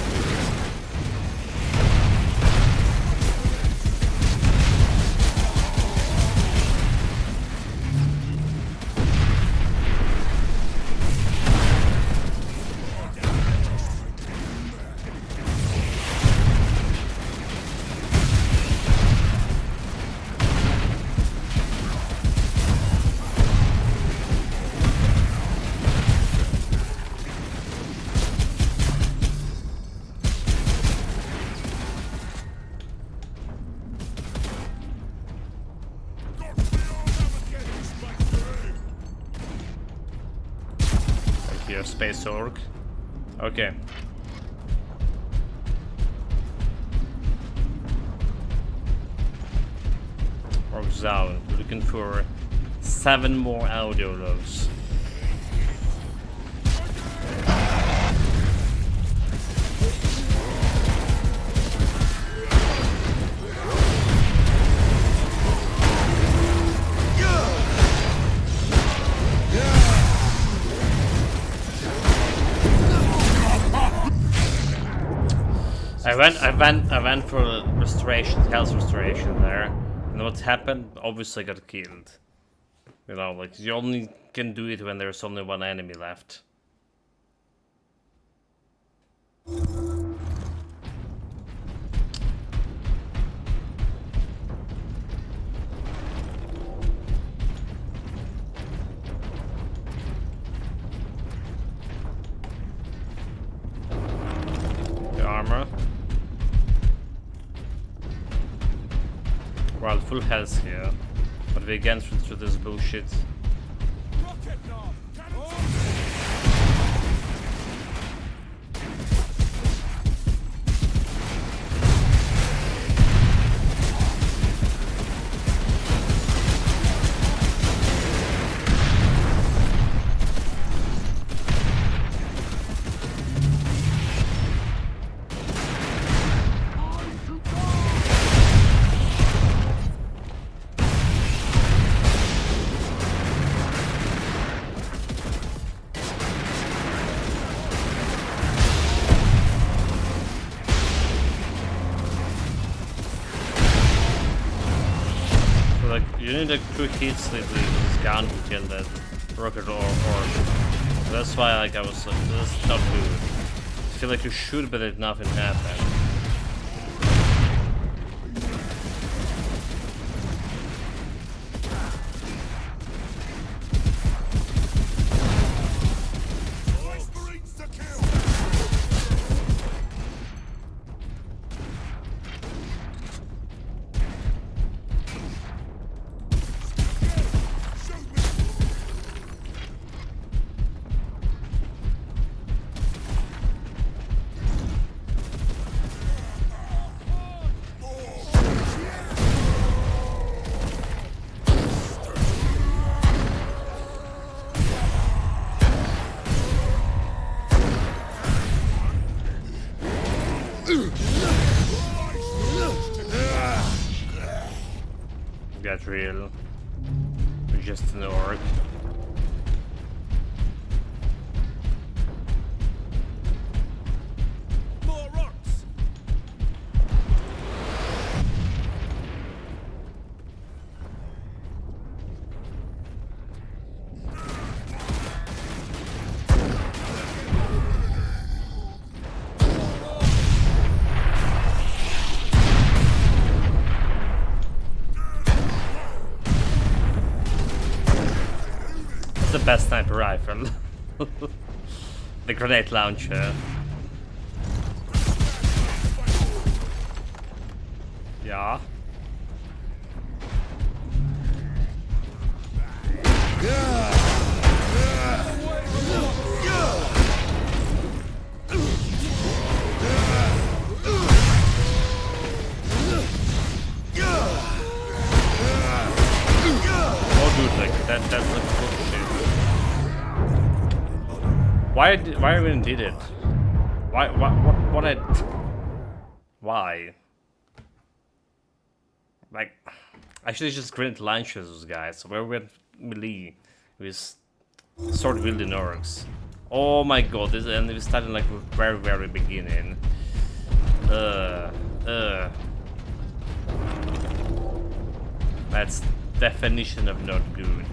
Here, space orc. Okay. Orc zone. Looking for 7 more audio logs. I went for restoration, health restoration there, and what happened? Obviously I got killed. You know, like, you only can do it when there's only 1 enemy left. The armor. Well, full health here, but we again through this bullshit. You need a quick hits with this gun to kill that rocket or that's why like I was like, that's not good. I feel like you shoot but if nothing happened. Got real. Just an orc. More rocks. The best sniper rifle. The grenade launcher. Yeah. Oh dude, like that's like bullshit. Why I even did it? Why? Like, actually just grenade launchers those guys. Where we had melee with sword wielding orcs. Oh my god, this and we started like very beginning. That's definition of not good.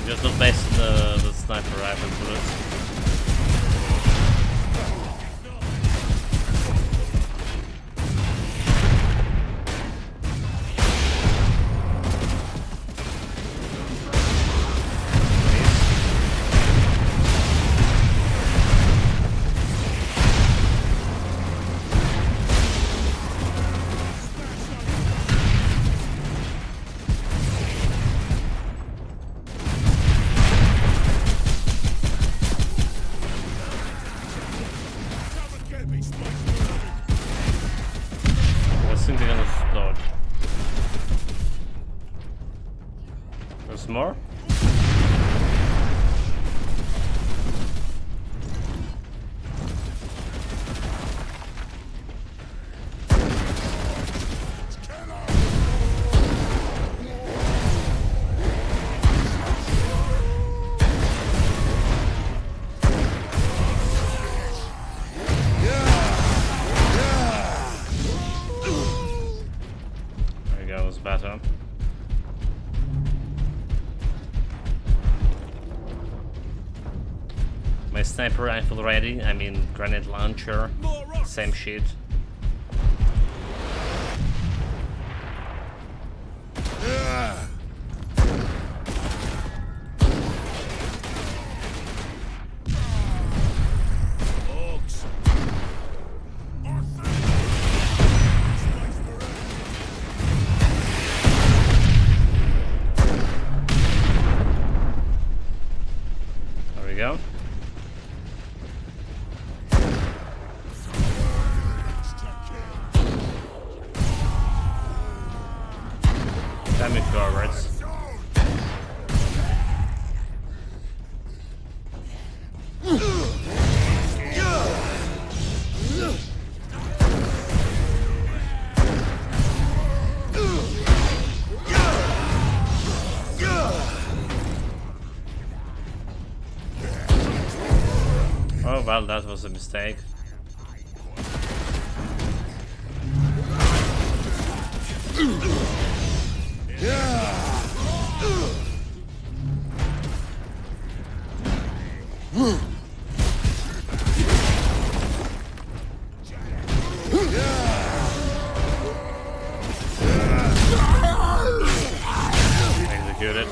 Just don't waste the sniper rifle bullets. More? There we go, it's better. My sniper rifle ready, I mean grenade launcher, same shit. There we go. well, that was a mistake. Executed.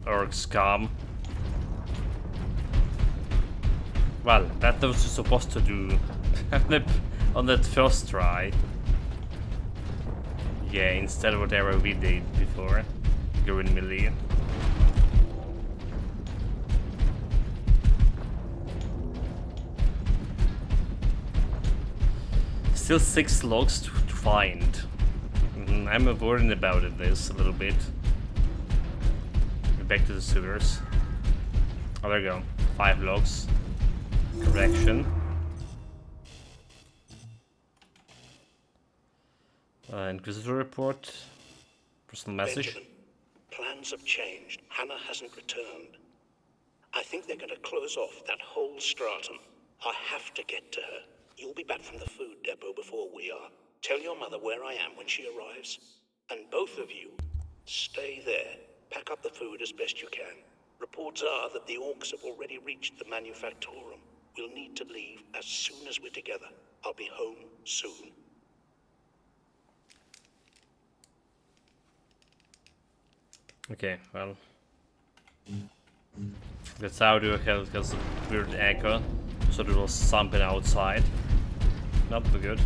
Orcs come. Well, that was supposed to do on that first try. Yeah, instead of whatever we did before. Go in melee. Still 6 logs to find. I'm worried about this a little bit. Back to the sewers. Oh, there we go. 5 logs. Correction. Inquisitor report. Personal message. Benjamin, plans have changed. Hannah hasn't returned. I think they're going to close off that whole stratum. I have to get to her. You'll be back from the food depot before we are. Tell your mother where I am when she arrives. And both of you, stay there. Pack up the food as best you can. Reports are that the orcs have already reached the manufactorum. We'll need to leave as soon as we're together. I'll be home soon. Okay, well. That's how do it has a weird echo. So there was something outside. Not good.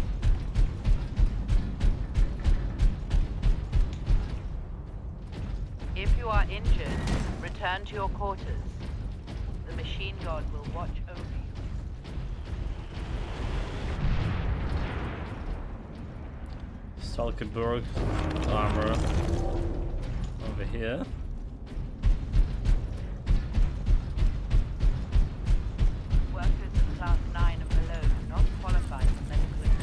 If you are injured, return to your quarters. The machine god will watch over you. Stalkenberg armor over here. Workers of class 9 and below do not qualify for medical attention.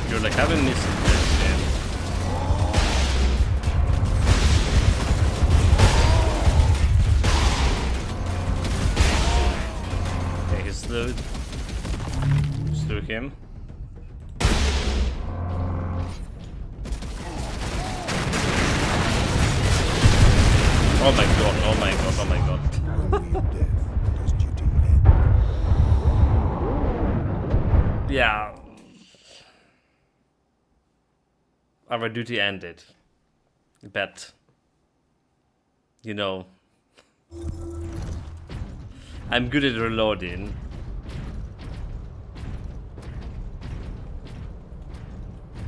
You're like having this shit. Okay, he's slowed. Slew him. Oh my god, oh my god, oh my god. Yeah. Our duty ended. But, you know, I'm good at reloading.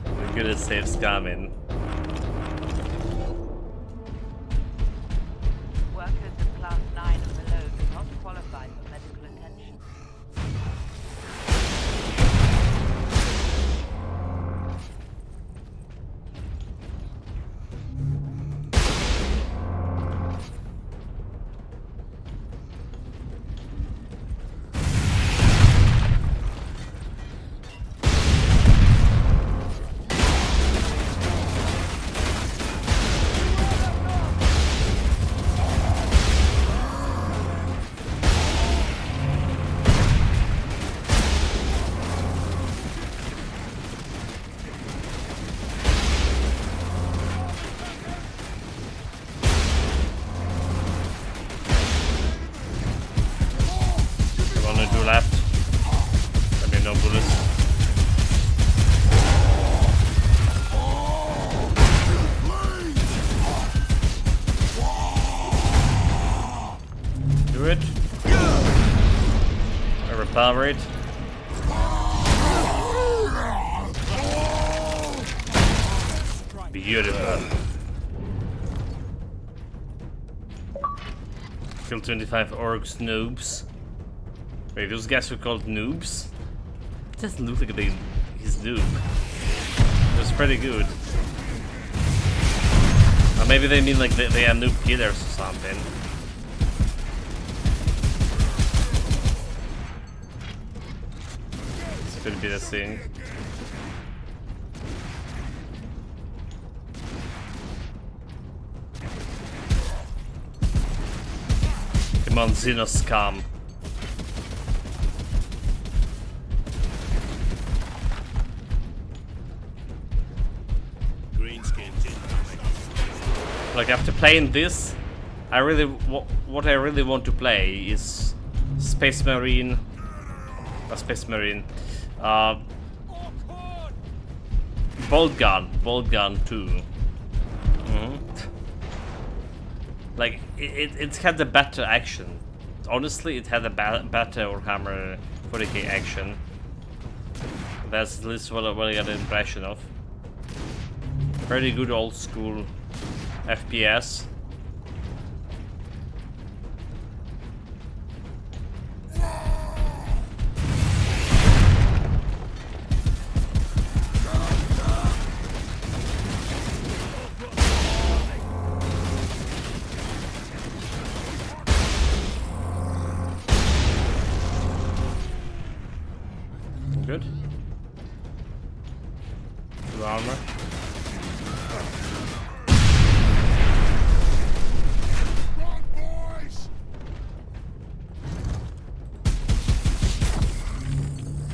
I'm good at safe scamming. Workers of class 9 and below do not qualify for medical attention. Left. I mean, no bullets. Do it. Overpower it. Beautiful. Kill 25 orcs noobs. Wait, those guys were called noobs? It doesn't look like he's his noob. It was pretty good. Or maybe they mean like they are noob killers or something. This could be the thing. Come on, Xeno scum. Like after playing this, I really what I really want to play is Space Marine, Bolt Gun 2. Like it had a better action. Honestly, it had a better Warhammer 40k action. That's at least what I got the impression of. Pretty good old school FPS. Good. Good armor.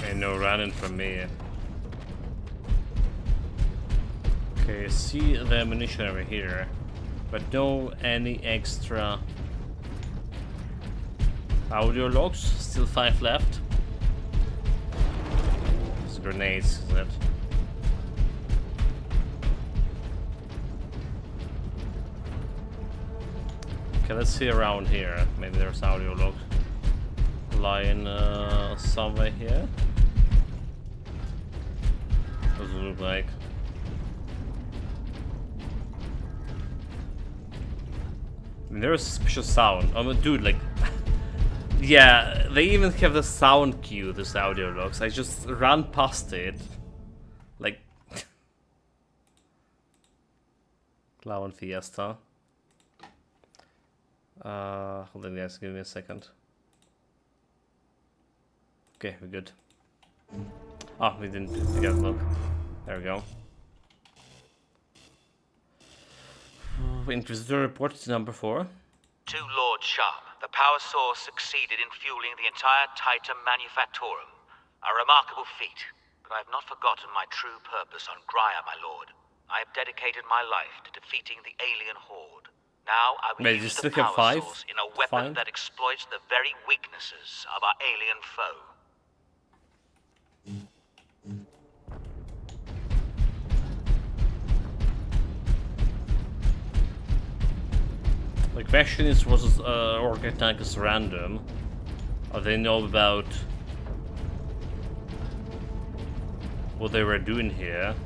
Ain't no running from me. Okay, see the ammunition over here, but no any extra audio logs. Still 5 left. It's grenades, is it? Okay, let's see around here. Maybe there's audio logs lying somewhere here. What does it look like? I mean, there's a special sound. Oh, dude, like, yeah, they even have the sound cue. This audio logs. I just ran past it, like, Clown Fiesta. Hold on, guys, give me a second. Okay, we're good. Oh, we didn't get a look. There we go. Inquisitor report number 4. To Lord Sharp, the power source succeeded in fueling the entire Titan Manufactorum. A remarkable feat, but I have not forgotten my true purpose on Graia, my lord. I have dedicated my life to defeating the alien horde. Now I will use the power source in a weapon that exploits the very weaknesses of our alien foe. The question is, was Orc attack is random? Or they know about what they were doing here?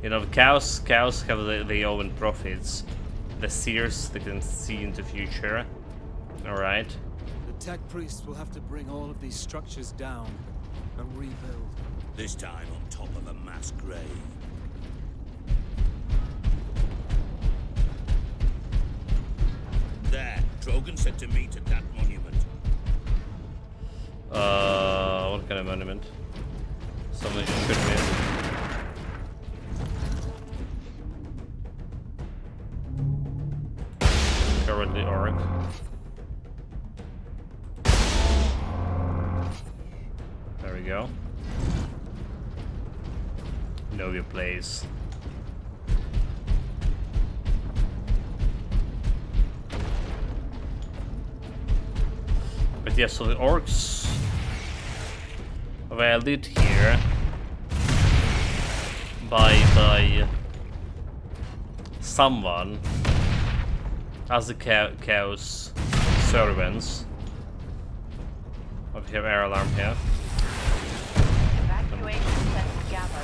You know, cows have their own profits. The seers, they can see into the future. Alright. The tech priests will have to bring all of these structures down and rebuild. This time on top of a mass grave. There, Drogon said to meet at that monument. What kind of monument? Something should be. Cowardly Orc. There we go. Know your place. But yeah, so the orcs were lit here by someone as the cow's servants. We have air alarm here. Evacuation set Gamma.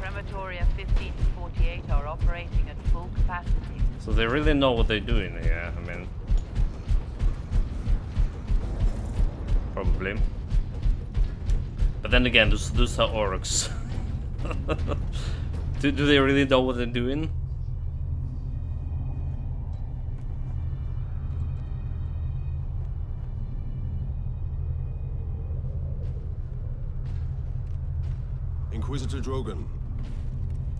Crematoria 15 to 48 are operating at full capacity. So they really know what they're doing here, I mean. Probably. But But then again, those are orcs. do they really know what they're doing? Inquisitor Drogon,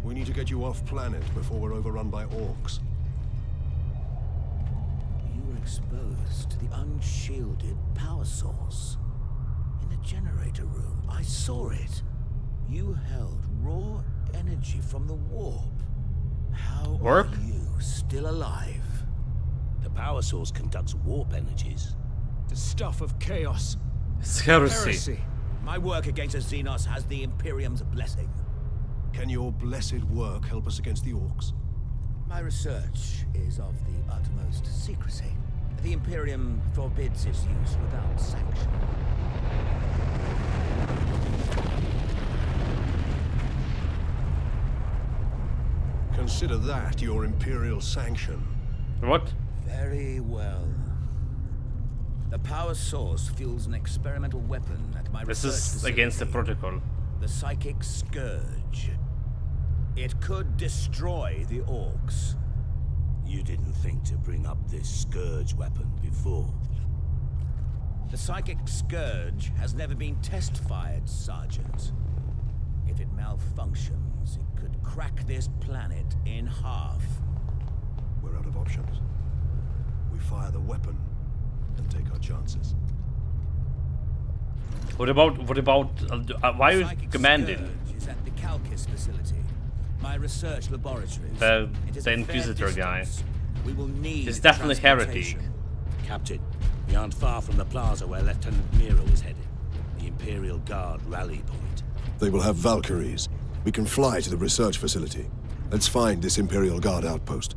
we need to get you off planet before we're overrun by orcs. You were exposed to the unshielded power source. In the generator room, I saw it. You held raw energy from the warp. How are you still alive? The power source conducts warp energies. The stuff of chaos. It's heresy. My work against the Xenos has the Imperium's blessing. Can your blessed work help us against the orcs? My research is of the utmost secrecy. The Imperium forbids its use without sanction. Consider that your Imperial sanction. What? Very well. The power source fuels an experimental weapon at my research This is facility. against the protocol. The Psychic Scourge. It could destroy the orcs. You didn't think to bring up this Scourge weapon before. The Psychic Scourge has never been test-fired, Sergeant. If it malfunctions, it could crack this planet in half. We're out of options. We fire the weapon and take our chances. What about why are you commanding? Scourge is at the Calcis facility. My research laboratories. The It is a fair Inquisitor guy. distance. We will need He's definitely heretic. transportation. Captain, we aren't far from the plaza where Lieutenant Mira was headed. The Imperial Guard rally point. They will have Valkyries. We can fly to the research facility. Let's find this Imperial Guard outpost.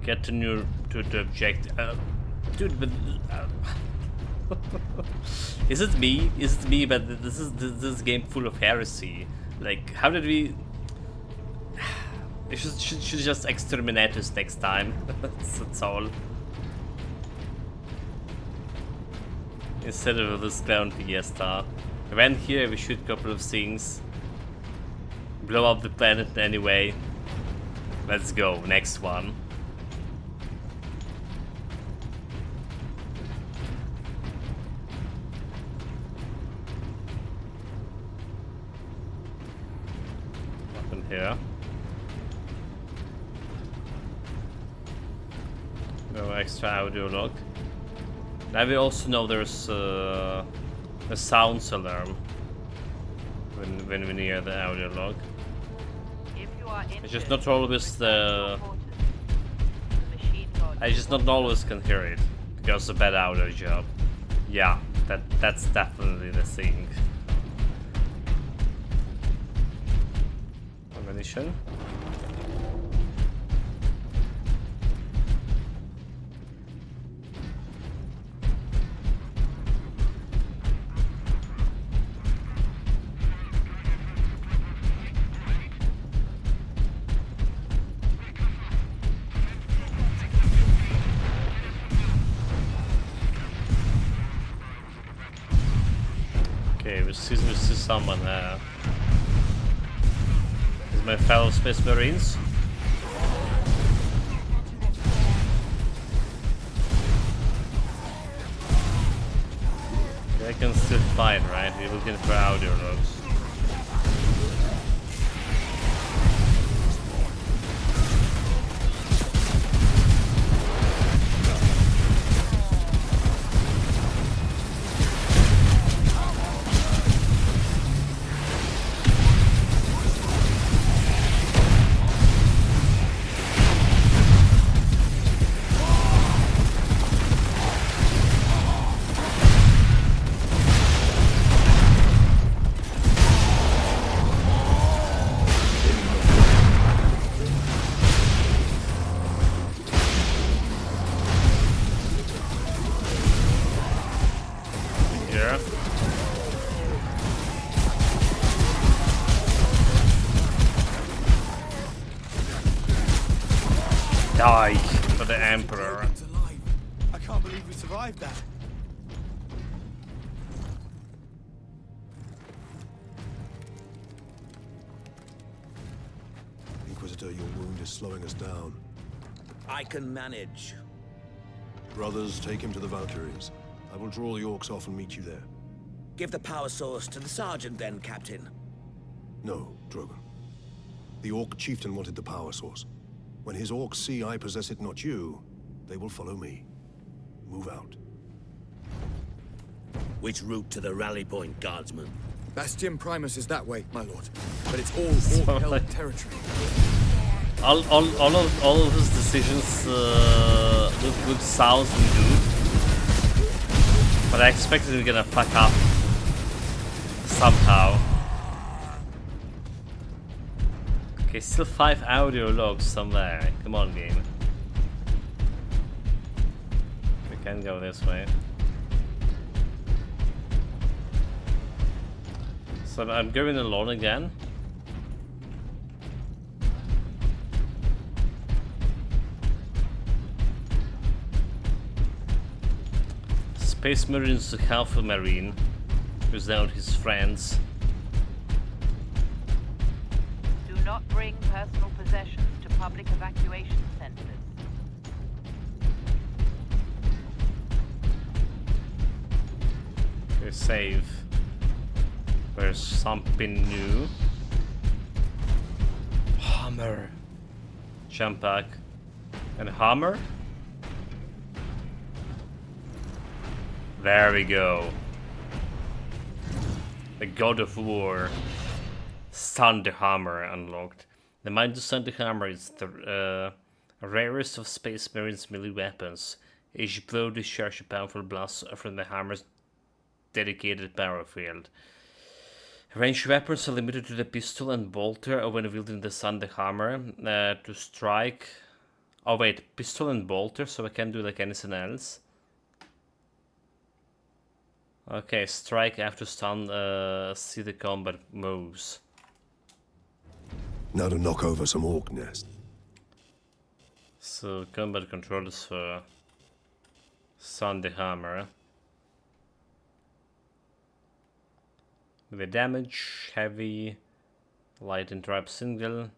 Get to the objective. Dude, but is it me? Is it me? But this is game full of heresy. Like, how did we? We should just exterminate us next time. That's all. Instead of this clown fiesta. We went here, we shoot a couple of things. Blow up the planet anyway. Let's go, next one. Nothing here. No extra audio log. Now we also know there's a sounds alarm when we near the audio log. It's just not always the. I just not always can hear it because of bad audio job. Yeah, that's definitely the thing. Ammunition. Okay, we see someone there. Is my fellow Space Marines? Okay, I can still fight, right? We're looking for audio logs. Die for the Emperor. I can't believe we survived that. is slowing us down. I can manage. Brothers, take him to the Valkyries. I will draw the orcs off and meet you there. Give the power source to the sergeant then, Captain. No, Drogon. The orc chieftain wanted the power source. When his orcs see I possess it, not you, they will follow me. Move out. Which route to the rally point, guardsman? Bastion Primus is that way, my lord. But it's all orc-held territory. All of his decisions look sound and good. But I expected him gonna fuck up somehow. Okay, still 5 audio logs somewhere. Come on, game. We can go this way. So I'm going alone again. Space Marines to half a Marine, who's down his friends. Do not bring personal possessions to public evacuation centers. Okay, save. There's something new. Hammer. Jump back. And hammer? There we go. The God of War. Thunder Hammer unlocked. The Mighty Thunder Hammer is the rarest of Space Marine's melee weapons. Each blow discharges a powerful blast from the hammer's dedicated power field. Ranged weapons are limited to the pistol and bolter when wielding the Thunder Hammer. To strike... Oh wait, pistol and bolter, so I can't do like anything else. Okay, strike after stun, see the combat moves. Now to knock over some orc nest. So, combat controls for Thunder Hammer. The damage, heavy, light interrupt single,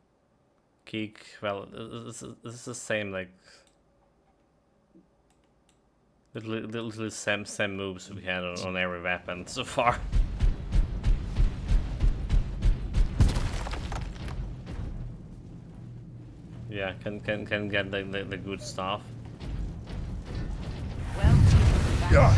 kick, well, this is the same, like, literally same moves we had on every weapon so far. Yeah, can get the good stuff. Yeah.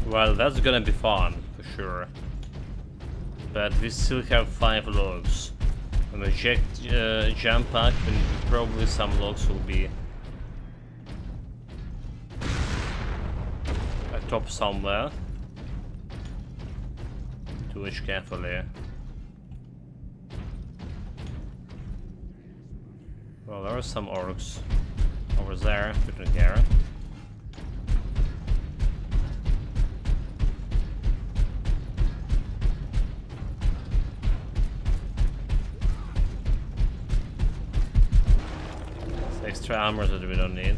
Well, that's gonna be fun, for sure. But we still have 5 logs. When we check jump pack, then probably some logs will be atop somewhere. To watch carefully. Well, there are some orcs over there, we don't care. Extra armor that we don't need.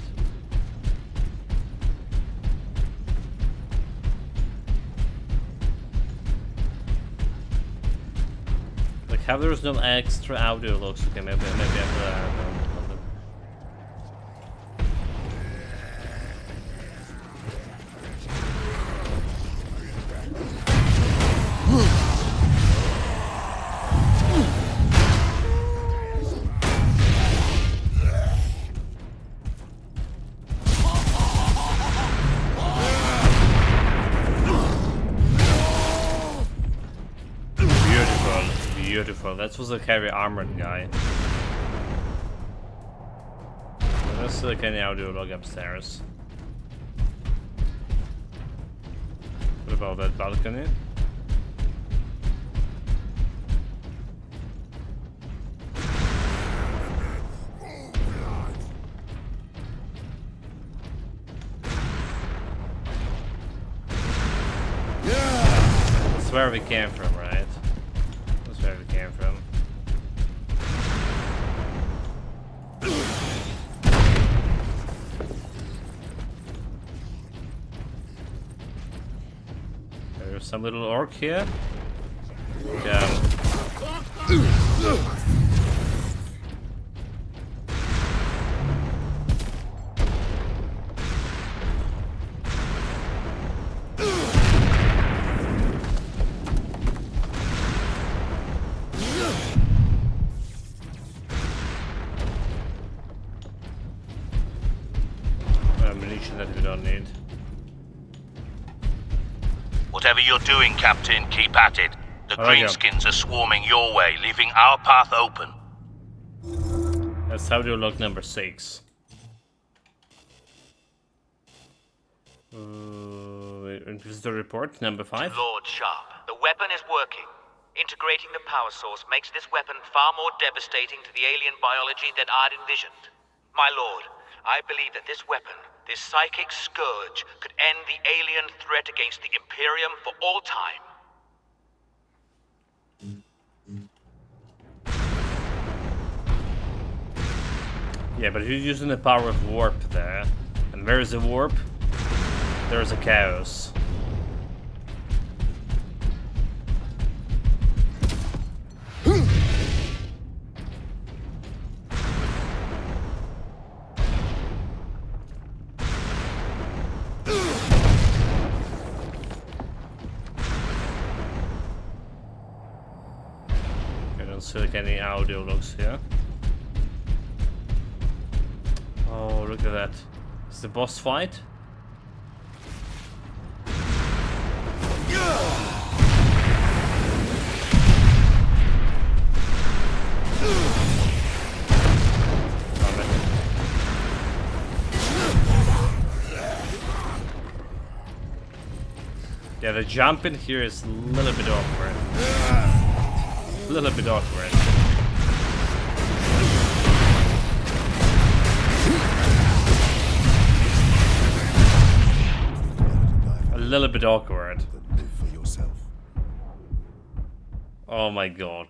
Like, how there's no extra audio logs? Okay, maybe after Beautiful, that was a heavy armored guy. There's like any audio log upstairs. What about that balcony? That's where we came from, right? Where we came from. some little orc here. Yeah. Ammunition that we don't need. Whatever you're doing, Captain, keep at it. The Greenskins are swarming your way, leaving our path open. That's audio log number 6. Visitor report number 5. Lord Sharp, the weapon is working. Integrating the power source makes this weapon far more devastating to the alien biology than I'd envisioned. My lord, I believe that this weapon, this psychic scourge, could end the alien threat against the Imperium for all time. Yeah, but you're using the power of warp there. And where is a warp? There's a chaos. I don't see like any audio logs here. Oh, look at that. It's the boss fight. Yeah, the jump in here is a little bit awkward. A little bit awkward. A little bit awkward. Oh my god.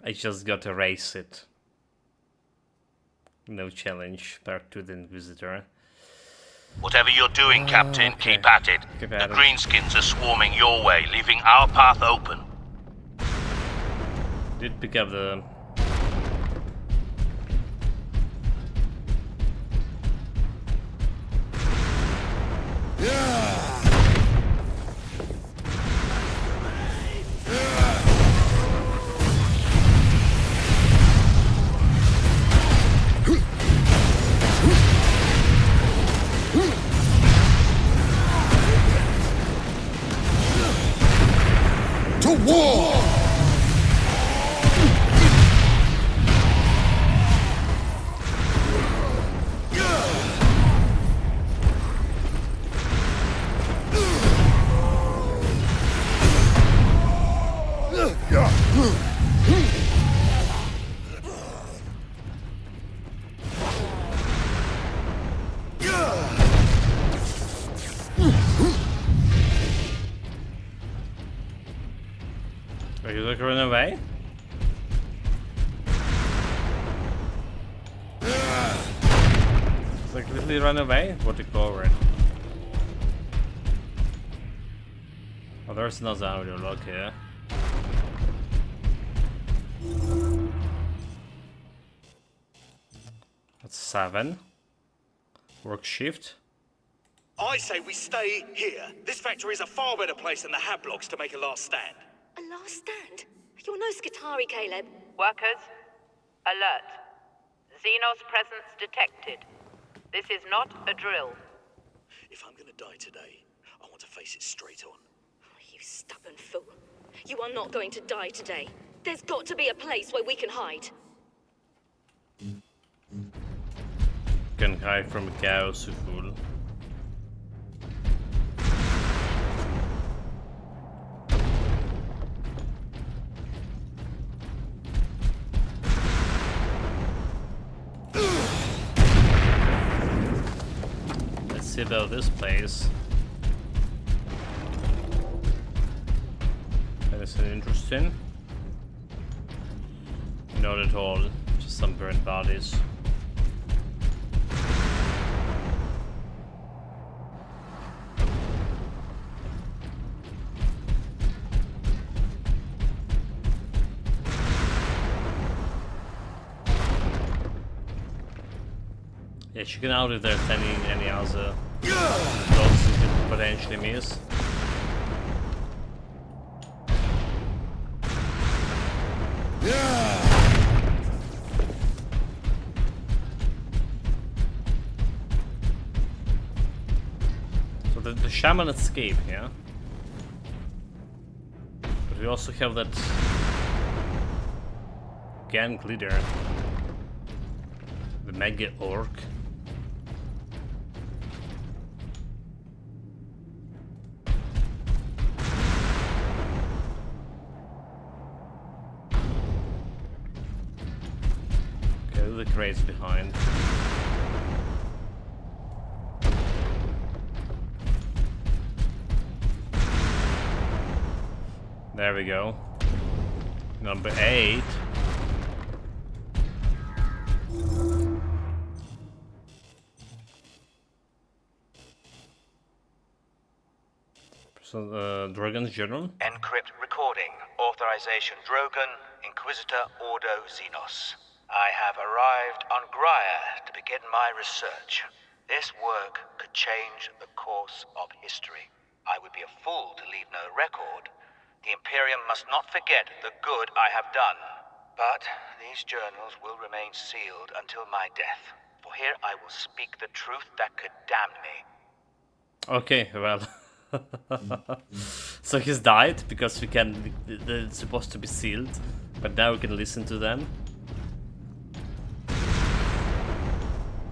I just got to race it. No challenge. Back to the Inquisitor. Whatever you're doing, Captain, keep at it. The Greenskins are swarming your way, leaving our path open. Did pick up the... To war! Are you like running away? It's like literally run away? What to go over it? Oh, there's another audio log here. That's 7. Work shift. I say we stay here. This factory is a far better place than the Hab blocks to make a last stand. A last stand? You're no Skitari, Caleb. Workers, alert. Xenos presence detected. This is not a drill. If I'm gonna die today, I want to face it straight on. You stubborn fool. You are not going to die today. There's got to be a place where we can hide. Can hide from a chaos, you fool. Let's see about this place. Anything interesting? Not at all. Just some burnt bodies. Yeah, check it out if there's any other dogs you could potentially miss. So the shaman escape, yeah? But we also have that gang leader, the mega orc. The crates behind. There we go. Number 8. So, Drogon's journal. Encrypt recording. Authorization Drogon, Inquisitor Ordo Xenos. I have arrived on Graia to begin my research. This work could change the course of history. I would be a fool to leave no record. The Imperium must not forget the good I have done. But these journals will remain sealed until my death. For here I will speak the truth that could damn me. Okay, well. So he's died because we can. They're supposed to be sealed, but now we can listen to them.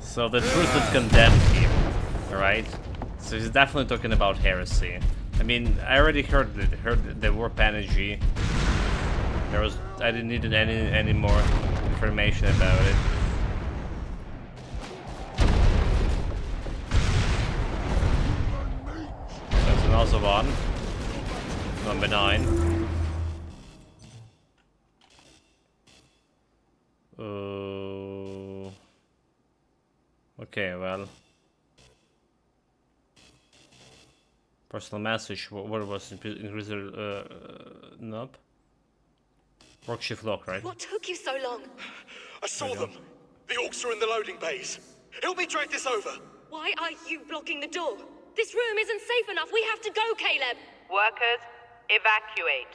So the truth would condemn him, alright? So he's definitely talking about heresy. I mean, I already heard the warp energy. I didn't need any more information about it. There's another one. Number 9. Okay, well. Personal message. What was Inquisitor? Nope. Work shift lock, right? What took you so long? I saw them. The orcs are in the loading bays. Help me drag this over. Why are you blocking the door? This room isn't safe enough. We have to go, Caleb. Workers, evacuate.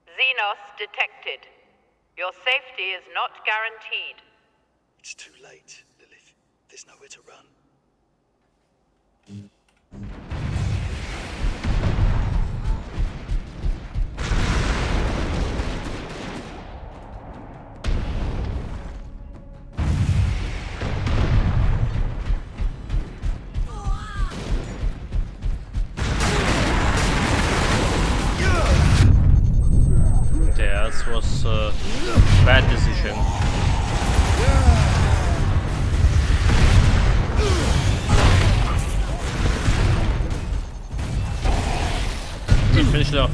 Xenos detected. Your safety is not guaranteed. It's too late, Lilith. There's nowhere to run. Yeah, this was a bad decision. Finish it off.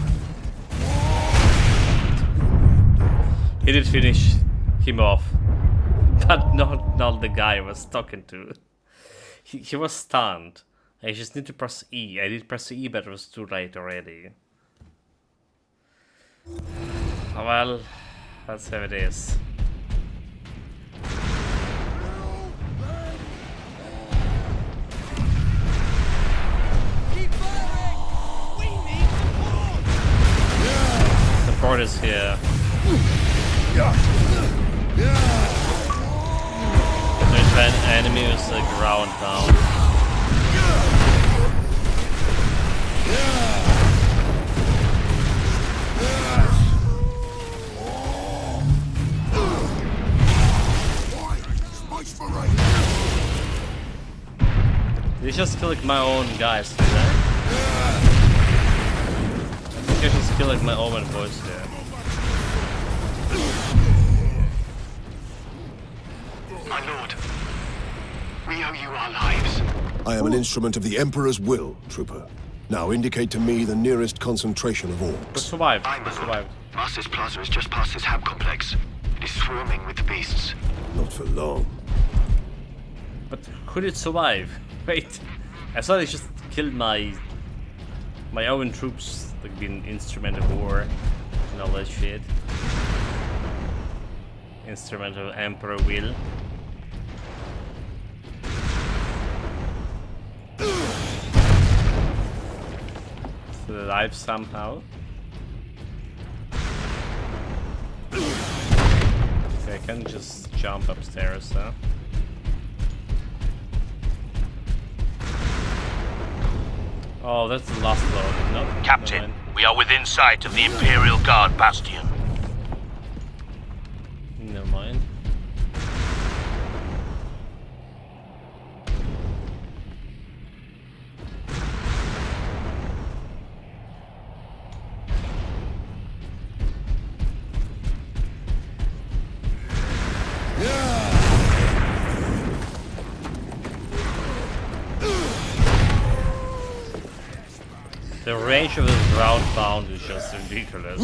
He did finish him off, but not the guy I was talking to. He was stunned. I just need to press E. I did press E, but it was too late already. Well, that's how it is. Support is here. There's an enemy with the ground down. Did he just kill like my own guys today? I think I just kill like my own boys there. My lord, we owe you our lives. I am an instrument of the Emperor's will, Trooper. Now indicate to me the nearest concentration of orcs. But survived. Survived. Master's Plaza is just past this hab complex. It is swarming with the beasts. Not for long. But who did survive? Wait, I thought he just killed my own troops, like being instrument of war and all that shit. Instrument of Emperor will. Still alive somehow. Okay, I can just jump upstairs though. Oh, that's the last load. Nope. Captain, we are within sight of the Imperial Guard bastion. Never mind. The range of this ground bound is just ridiculous.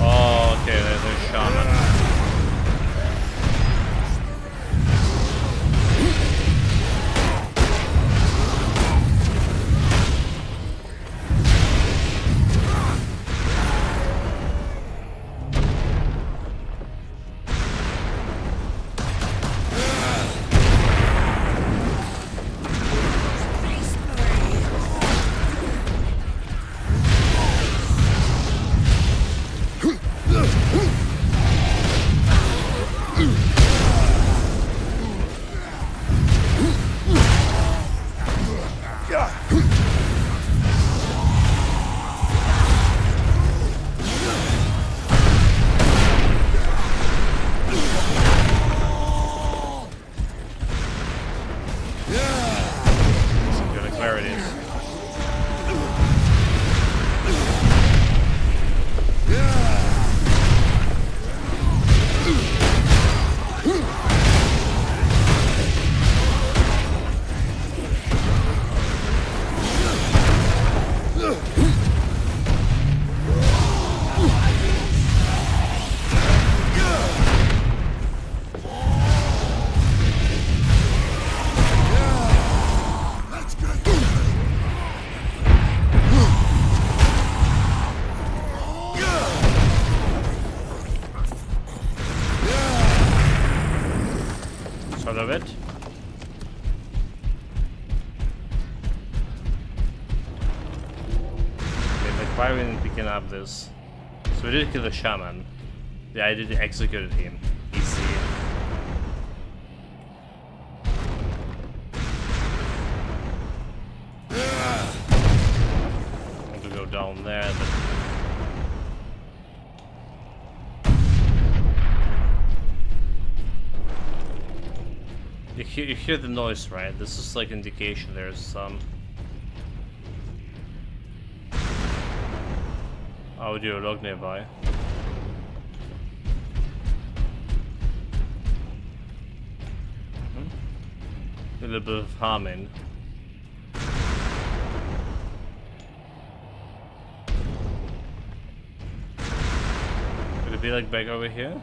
Oh, okay, there's a shaman. Of it. Okay, but why are we picking up this? So we did kill the shaman. Yeah, I did execute him. Easy. I want to go down there, but you hear the noise, right? This is like indication there's some audio log nearby. A little bit of humming. Could it be like back over here?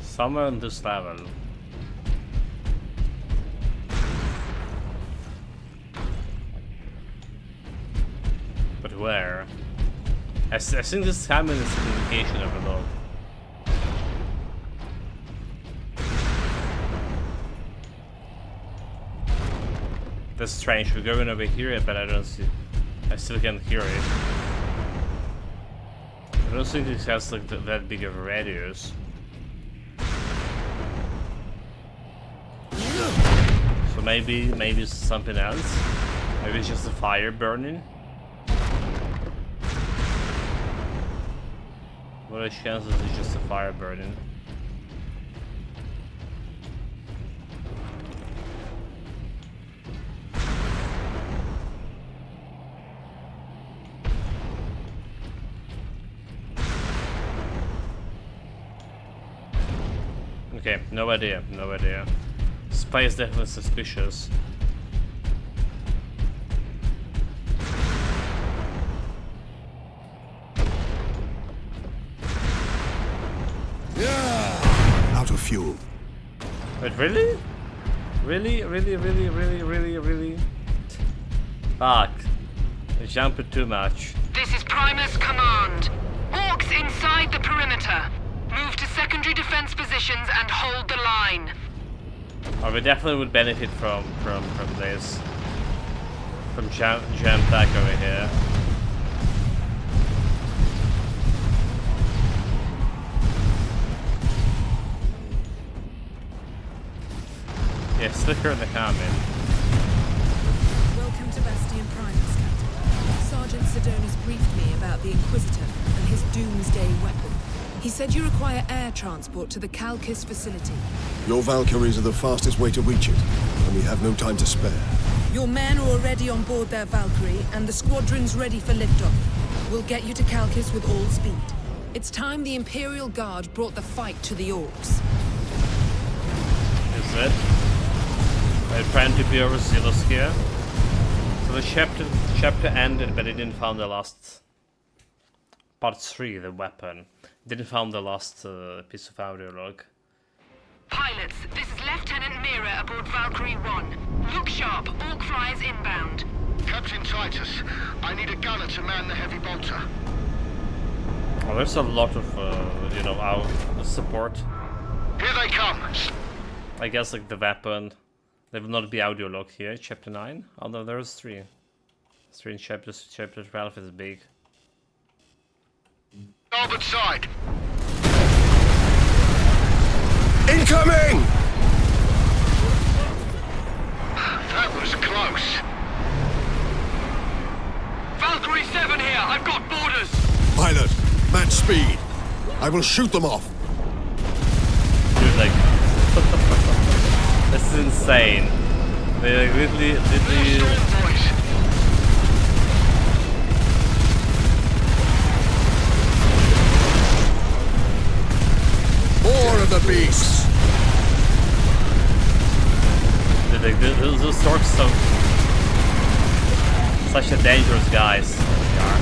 Somewhere on this level. But where? I think this hammer is an indication of a log. That's strange, we're going over here, but I don't see. I still can't hear it. I don't think this has like that big of a radius. So maybe it's something else. Maybe it's just a fire burning. What are the chances it's just a fire burning? Okay, no idea, no idea. Spy is definitely suspicious. Out of fuel. Wait, really? Really? Fuck. I jumped too much. This is Primus Command. Orcs inside the perimeter. Move to secondary defense positions and hold the line. Oh, we definitely would benefit from this. From jam pack over here. Yeah, slicker in the comment. Welcome to Bastion Primus, Captain. Sergeant Sedonis briefed me about the Inquisitor and his doomsday weapon. He said you require air transport to the Calkis facility. Your Valkyries are the fastest way to reach it, and we have no time to spare. Your men are already on board their Valkyrie, and the squadron's ready for liftoff. We'll get you to Calkis with all speed. It's time the Imperial Guard brought the fight to the Orcs. Is it? I plan to be overzealous here. So the chapter ended, but it didn't found the last part 3, the weapon. It didn't found the last piece of audio log. Pilots, this is Lieutenant Mira aboard Valkyrie 1. Look sharp, Orc flyers inbound. Captain Titus, I need a gunner to man the heavy bolter. Oh, there's a lot of, you know, our support. Here they come! I guess, like, the weapon. There will not be audio log here, chapter 9. Although there's 3. 3 in chapters. Chapter 12 is big. Starboard side! Incoming! That was close. Valkyrie 7 here, I've got boarders! Pilot, match speed. I will shoot them off. Dude, like... this is insane. They literally... More of the beasts! Dude, like, those orcs are such a dangerous guys. They are.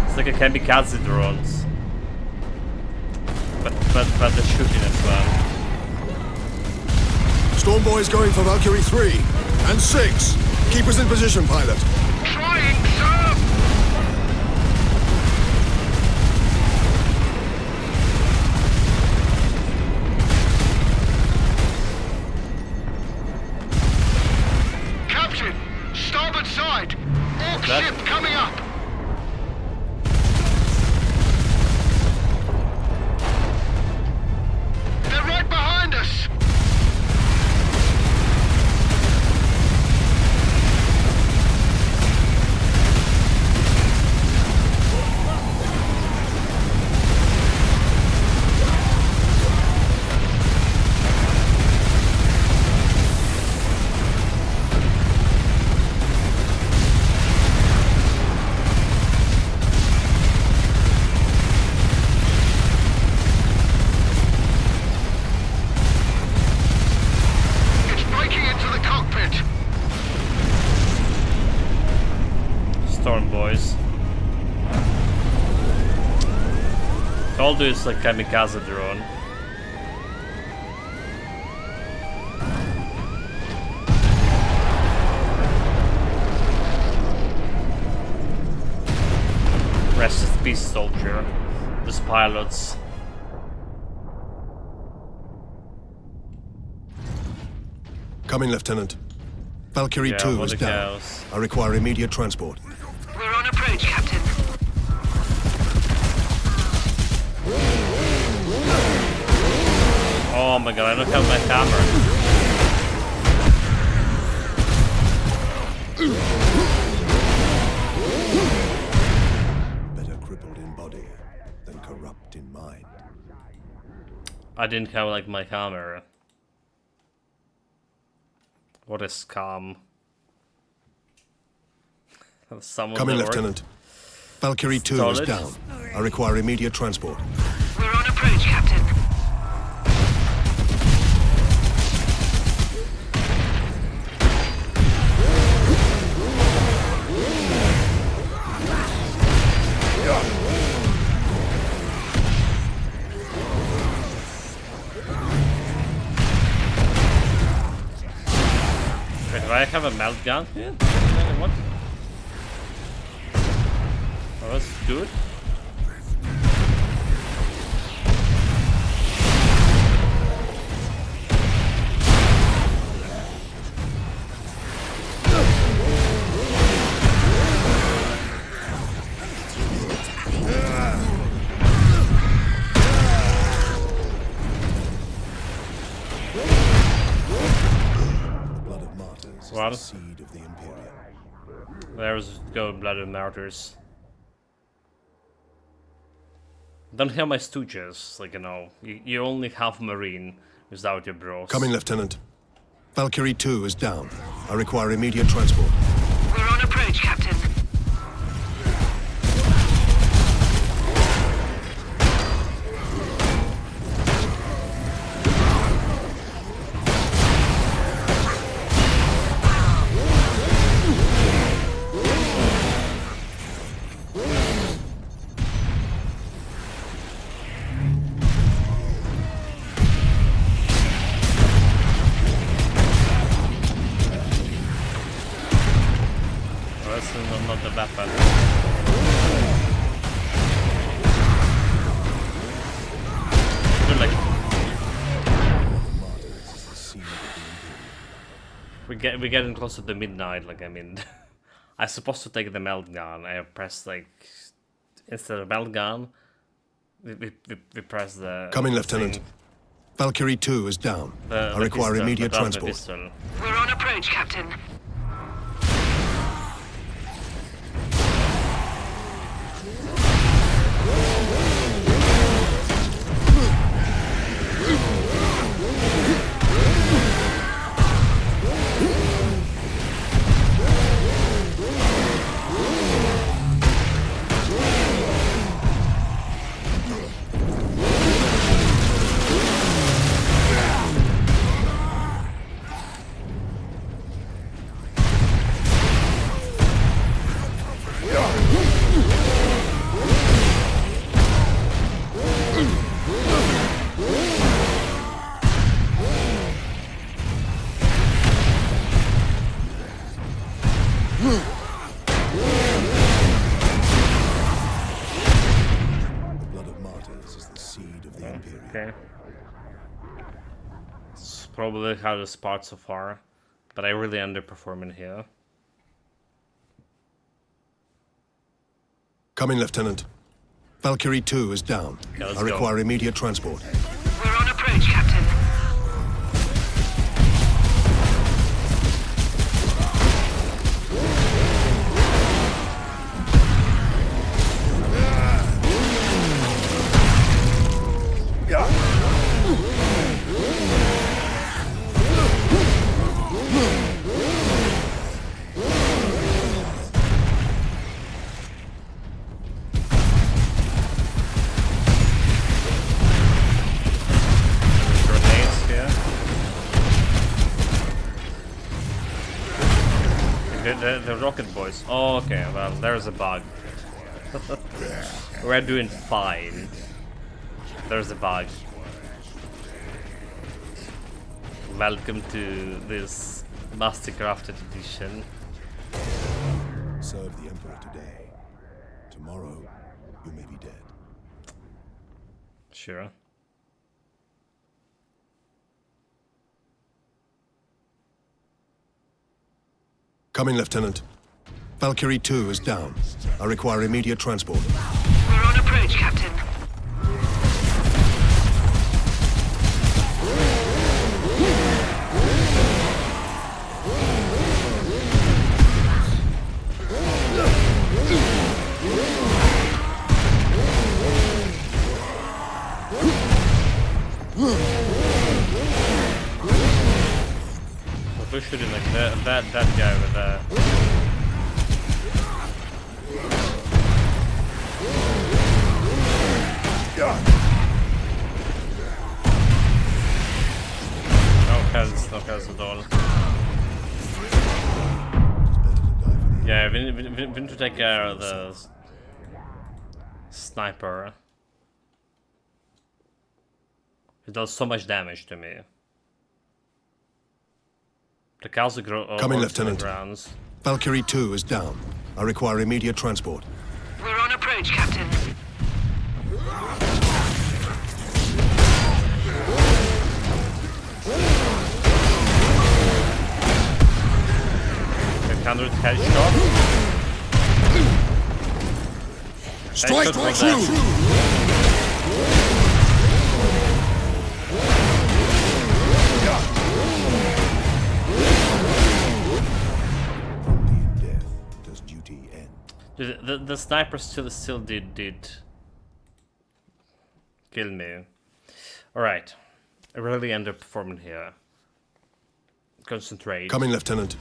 It's like a kamikaze drones. But they're shooting as well. Storm Boy's going for Valkyrie 3 and 6. Keep us in position, pilot. Trying, sir! Captain, starboard side. Orc ship coming up. They're right behind us. I'll do is like kamikaze drone. Rest in peace, soldier. Those pilots. Come in, Lieutenant. Valkyrie 2 is down. I require immediate transport. We're on approach, Captain. Oh my god, I don't have my camera. Better crippled in body than corrupt in mind. I didn't have like my camera. What a scam. Come in, Lieutenant. Valkyrie 2 is down. I require immediate transport. We're on approach, Captain. have a melt gun here? What? Oh, that's good. What? Seed of the Imperium. There's go blood of martyrs. Don't have my stooges, like, you know, you're only half Marine without your bros. Coming, Lieutenant. Valkyrie 2 is down. I require immediate transport. We're on approach, Captain. Not the weapon. Like we're getting closer to midnight. Like, I mean, I'm supposed to take the melt gun. I pressed, like, instead of melt gun, we press the. Coming, Lieutenant. Valkyrie 2 is down. I require pistol, immediate transport. We're on approach, Captain. Okay. It's probably how the spot so far, but I really underperforming here. Coming, Lieutenant. Valkyrie 2 is down. Okay, I require immediate transport. We're on approach, Captain. The rocket boys. Oh, okay, well, there's a bug. We're doing fine. There's a bug. Welcome to this Mastercrafted edition. Serve the Emperor today. Tomorrow, you may be dead. Sure. Coming, Lieutenant. Valkyrie 2 is down. I require immediate transport. We're on approach, Captain. We're shooting like that guy with no health at all. Yeah, we need to take care of the sniper. It does so much damage to me. The cows are Come in, Lieutenant. grounds. Valkyrie 2 is down. I require immediate transport. We're on approach, Captain. Countered headshot. Strike headshot through! The sniper still did kill me. Alright. I really underperforming here. Concentrate. Come in, Lieutenant.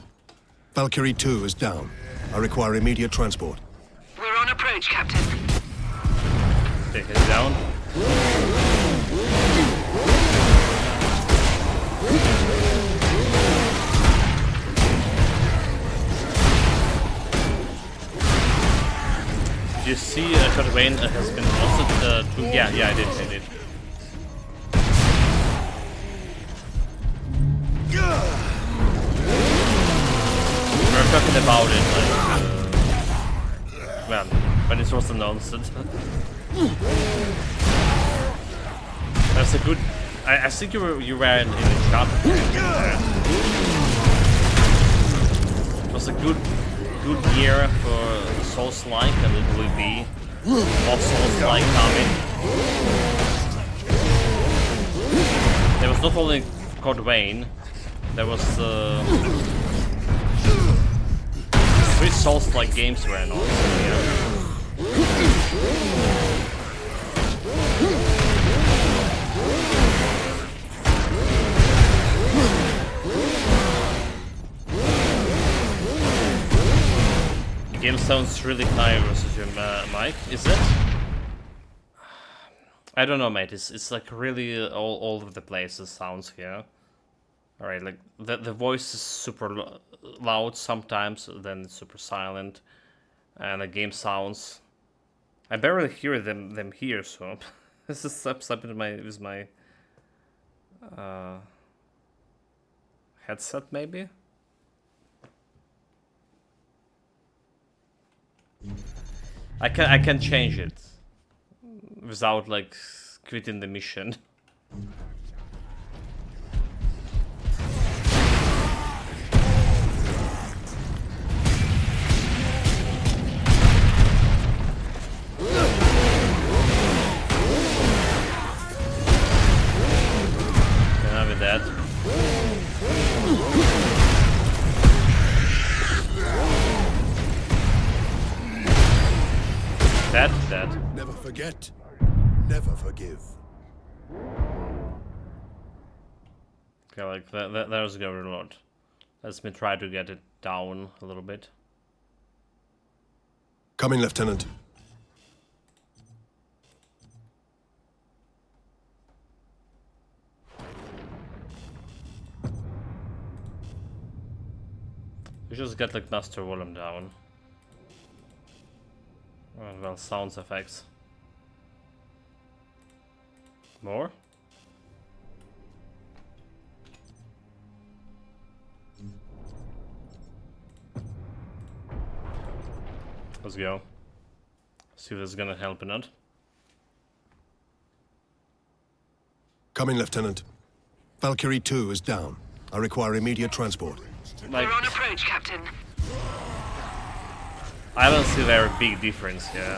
Valkyrie 2 is down. I require immediate transport. We're on approach, Captain. Take it down. Did you see Cotterwain has been lost to... Yeah, I did. We're talking about it, like... well, when it was announced. That's a good... I think you were in the shop. It was a good year for Souls-like, and it will be more Souls-like coming. There was not only Cotterwain, there was 3 Souls-like games were announced. The game sounds really high versus your mic, is it? I don't know, mate. It's like really all over the place. The sounds here. All right, like the voice is super loud sometimes, then it's super silent, and the game sounds. I barely hear them here, so this is something with my headset maybe. I can change it without like quitting the mission. Can I be dead? Dead. Never forget, never forgive. Okay, like there's the overlord. Let's me try to get it down a little bit. Come in, Lieutenant. We just get like master volume down. Well, sounds effects. More? Let's go. See if this is gonna help or not. Come in, Lieutenant. Valkyrie 2 is down. I require immediate transport. Like, we're on approach, Captain. I don't see very big difference here.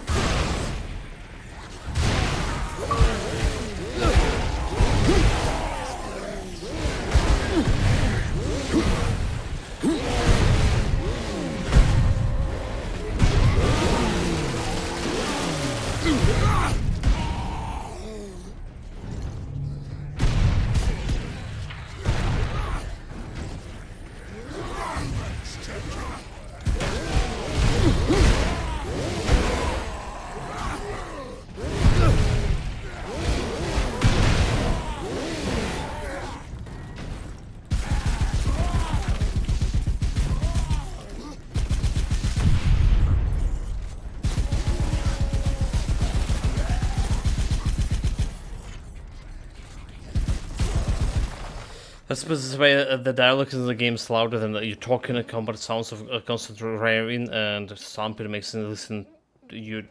Let's put it this way, the dialogue in the game is louder than you talking in combat sounds of constant raring, and stomping makes it listen to you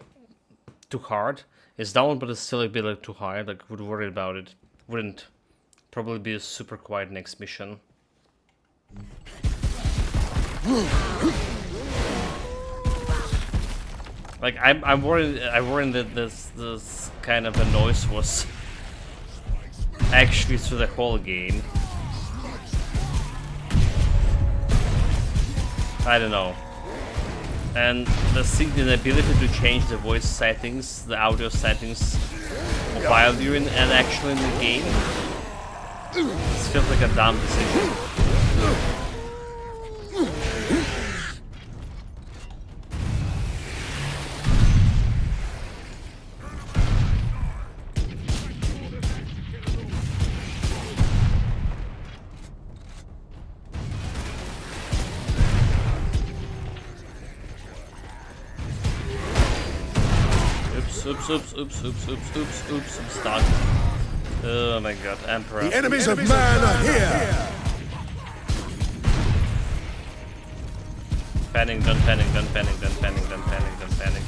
too hard. It's down, but it's still a bit like too high, like would worry about it. Wouldn't probably be a super quiet next mission. Like I'm worried that this kind of a noise was actually through the whole game. I don't know. And the ability to change the voice settings, the audio settings, while you're in and actually in the game, this feels like a dumb decision. Oops, I'm stuck. Oh my god, Emperor. The enemies of man are here! Panic, don't panic, don't panic, don't panic, don't panic, don't panic.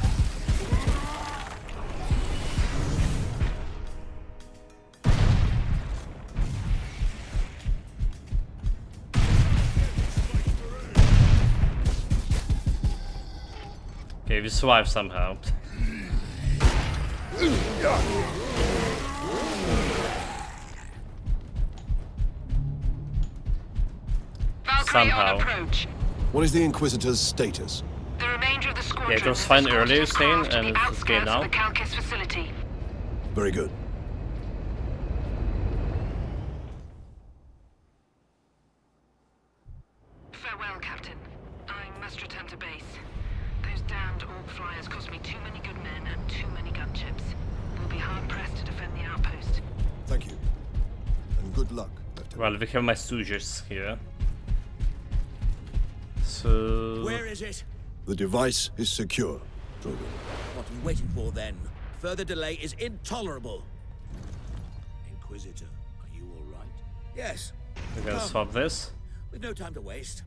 Okay, we survived somehow. Somehow. What is the Inquisitor's status? The remainder of the squadron. Yeah, it was fine earlier, Stain, and it's okay now. The Calcis facility. Very good. Farewell, Captain. I must return to base. Those damned Orc flyers cost me too many good men and too many gunships. We'll be hard pressed to defend the outpost. Thank you. And good luck, Lieutenant. Well, we have my stooges here. So... Where is it? The device is secure, Drogon. What are we waiting for then? Further delay is intolerable. Inquisitor, are you all right? Yes. We're gonna swap this. We've no time to waste.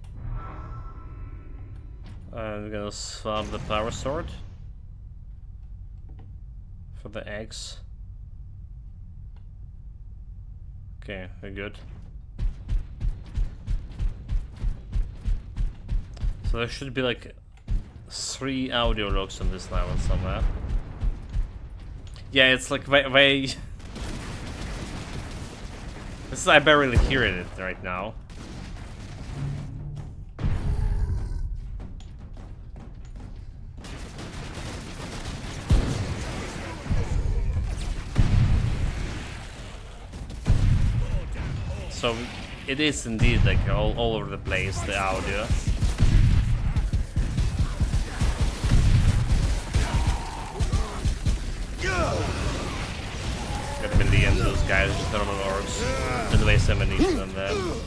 We're gonna swap the power sword for the eggs. Okay, we're good. So there should be like 3 audio logs on this level somewhere. Yeah, it's like way. I barely hear it right now. So it is indeed like all over the place, the audio. Got a million of those guys, just normal orcs, and waste ammunition on them.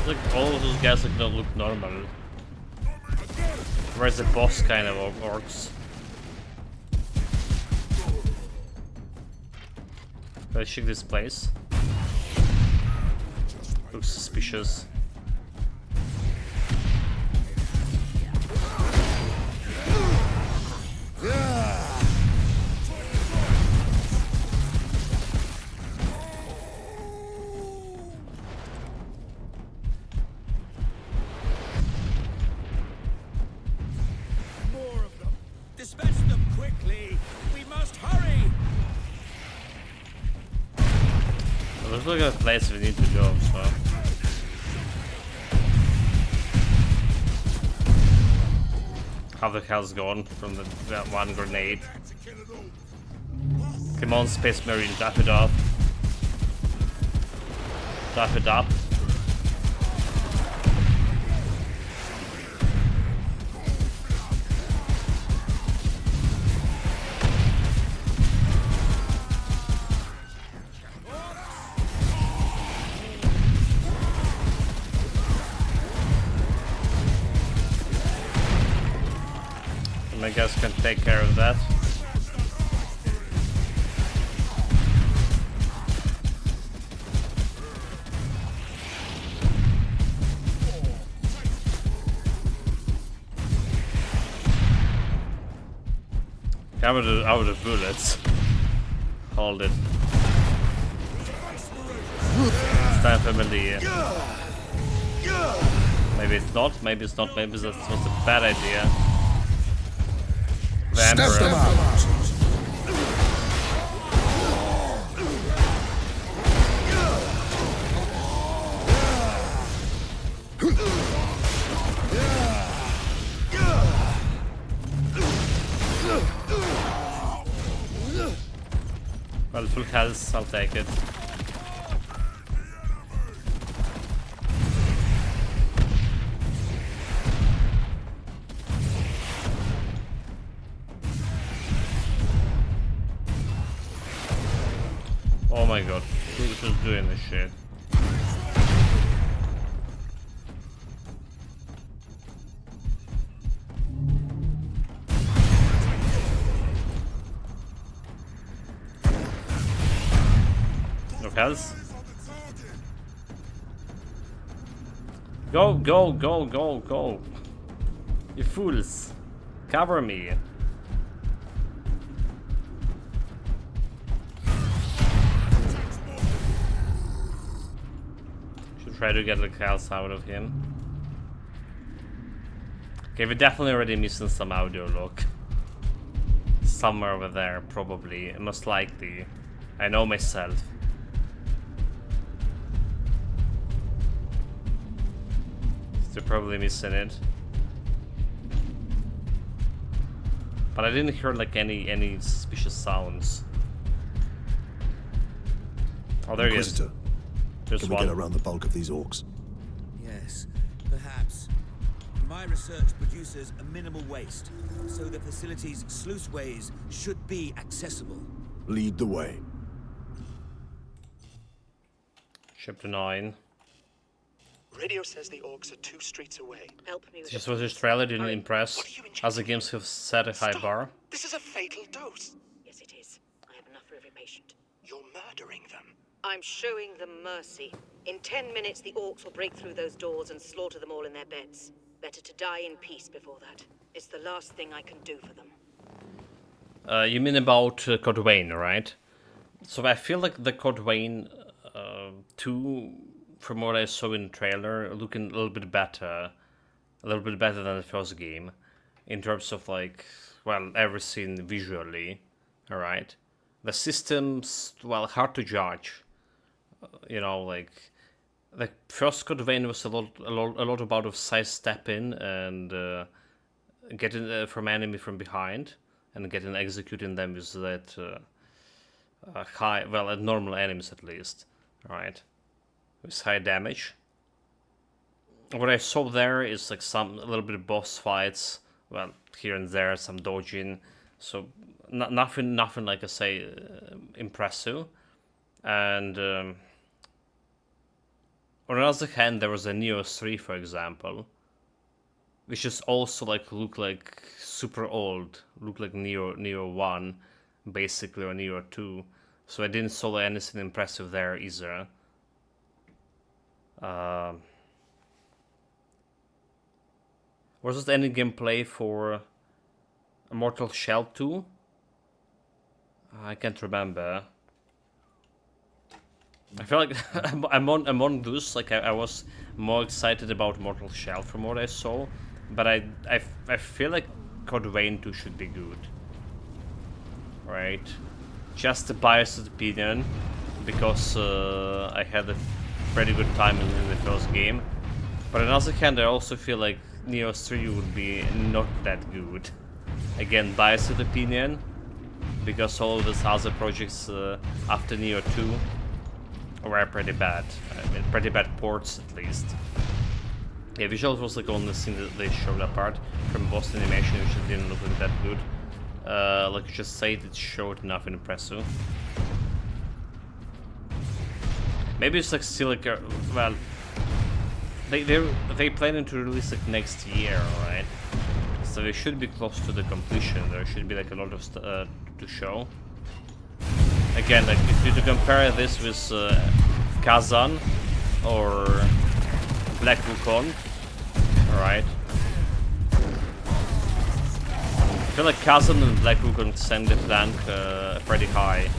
Like all of those guys like don't look normal. Where's the boss kind of orcs? Can I check this place? Looks suspicious. Dispatch them quickly. We must hurry. Well, looks like a place we need to go, so. How the hell's gone from that one grenade? Come on, Space Marine, tap it off. Stuff it up. And I guess can take care of that. Out of bullets. Hold it. It's time for melee. Maybe it's not, maybe it's not, maybe that was a bad idea. The Emperor. Well, full health, I'll take it. Oh my god, who's just doing this shit? Go, go, go, go, go. You fools. Cover me. Should try to get the calls out of him. Okay, we're definitely already missing some audio log. Somewhere over there, probably. Most likely. I know myself. They're probably missing it. But I didn't hear like any suspicious sounds. Oh, there he is. There's Can we get around the bulk of these orcs? Yes, perhaps. My research produces a minimal waste, so the facility's sluiceways should be accessible. Lead the way. Chapter 9. Radio says the orcs are 2 streets away. Help me with This was this trailer didn't impress, as the games have set a high bar. This is a fatal dose. Yes, it is. I have enough for every patient. You're murdering them. I'm showing them mercy. In 10 minutes, the orcs will break through those doors and slaughter them all in their beds. Better to die in peace before that. It's the last thing I can do for them. You mean about Codwain, right? So I feel like the Codwain 2, from what I saw in the trailer, looking a little bit better than the first game, in terms of like, well, everything visually, alright? The systems, well, hard to judge, you know, like, the first Code Vein was a lot about of sidestepping and getting from enemy from behind, and getting executing them with that high, well, at normal enemies at least, alright? With high damage. What I saw there is like a little bit of boss fights, well, here and there, some dodging, so nothing like I say impressive. And on the other hand, there was a Neo 3, for example, which is also like look like super old, look like Neo 1, basically, or Neo 2. So I didn't saw anything impressive there either. Was there any gameplay for Mortal Shell 2? I can't remember. I feel like among those, like I was more excited about Mortal Shell from what I saw, but I feel like Code Vein 2 should be good, right? Just a biased opinion, because I had a pretty good time in the first game, but on the other hand, I also feel like Neo 3 would be not that good. Again, biased opinion, because all of these other projects after Neo 2 were pretty bad. I mean, pretty bad ports at least. Yeah, visuals was like the only thing that they showed apart from boss animation, which didn't look like that good. Like you just said, it showed nothing impressive. Maybe it's like still like well, they planning to release it next year, right? So they should be close to the completion. There should be like a lot of stuff to show. Again, like if you to compare this with Kazan or Black Wukong, alright. I feel like Kazan and Black Wukong send the flank pretty high.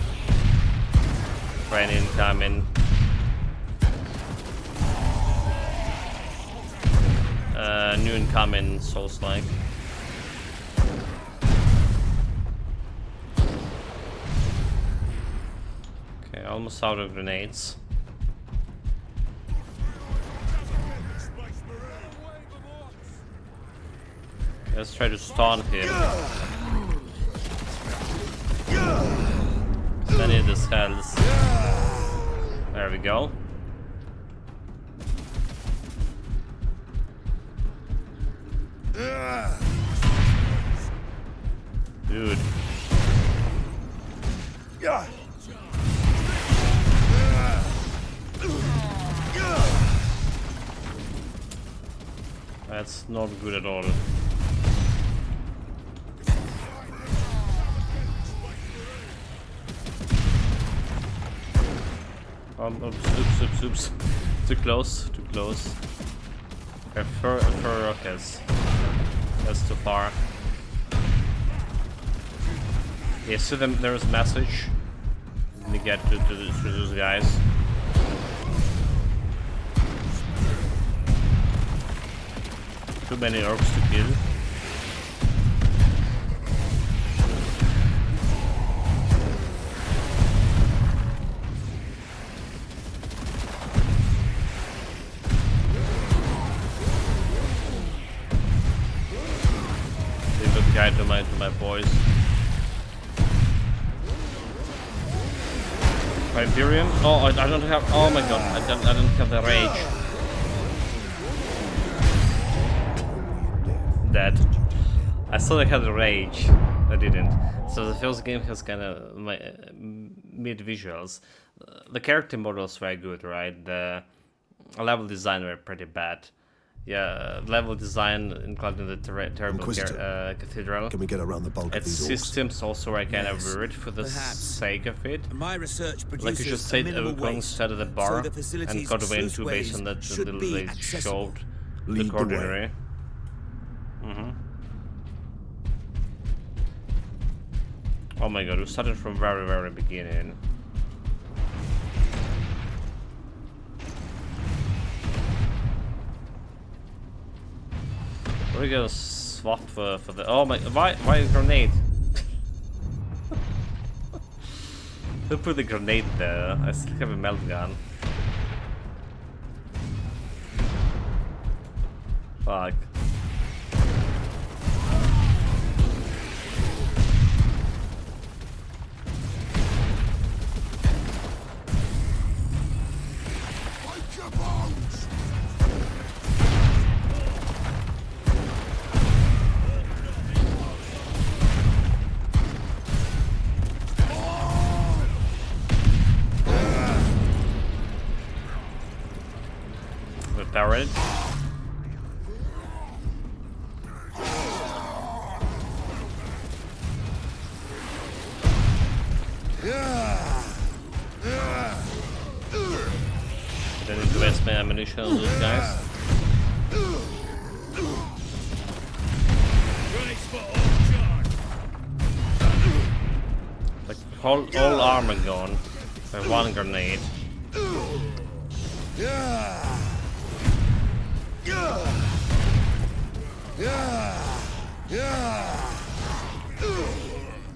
For any incoming. New incoming Souls-like. Okay, almost out of grenades. Let's try to stun him. I need this health. There we go. Dude. That's not good at all. Oops. Too close. Okay, for rockets. That's too far. Yeah, so there's a message. Let me get to those guys. Too many orcs to kill. Leave a guy to my boys. Hyperion? Oh, I don't have. Oh my god, I don't have the rage. Dead. I thought I had the rage. I didn't. So the first game has kind of mid visuals. The character models were good, right? The level design were pretty bad. Yeah, level design, including the terrible cathedral. Can we get around the bulk of these systems also were kind of weird for the sake of it. My research like you just said, Wukong instead of the bar and got away into based on that they showed the coordinary. Oh my god, we started from very beginning. We're gonna swap for the. Oh my! Why a grenade? Who put the grenade there? I still have a melt gun. Fuck. Powered. I need to waste my ammunition on those guys. Like all armor gone by one grenade.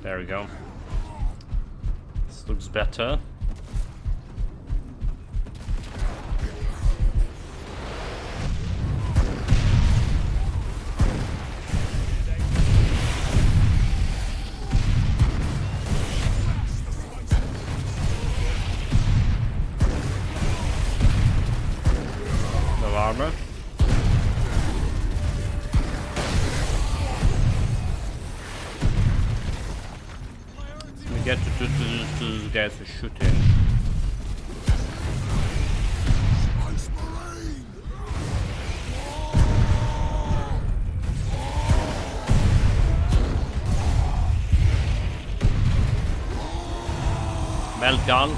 There we go. This looks better. get to those guys who shooting. Well done.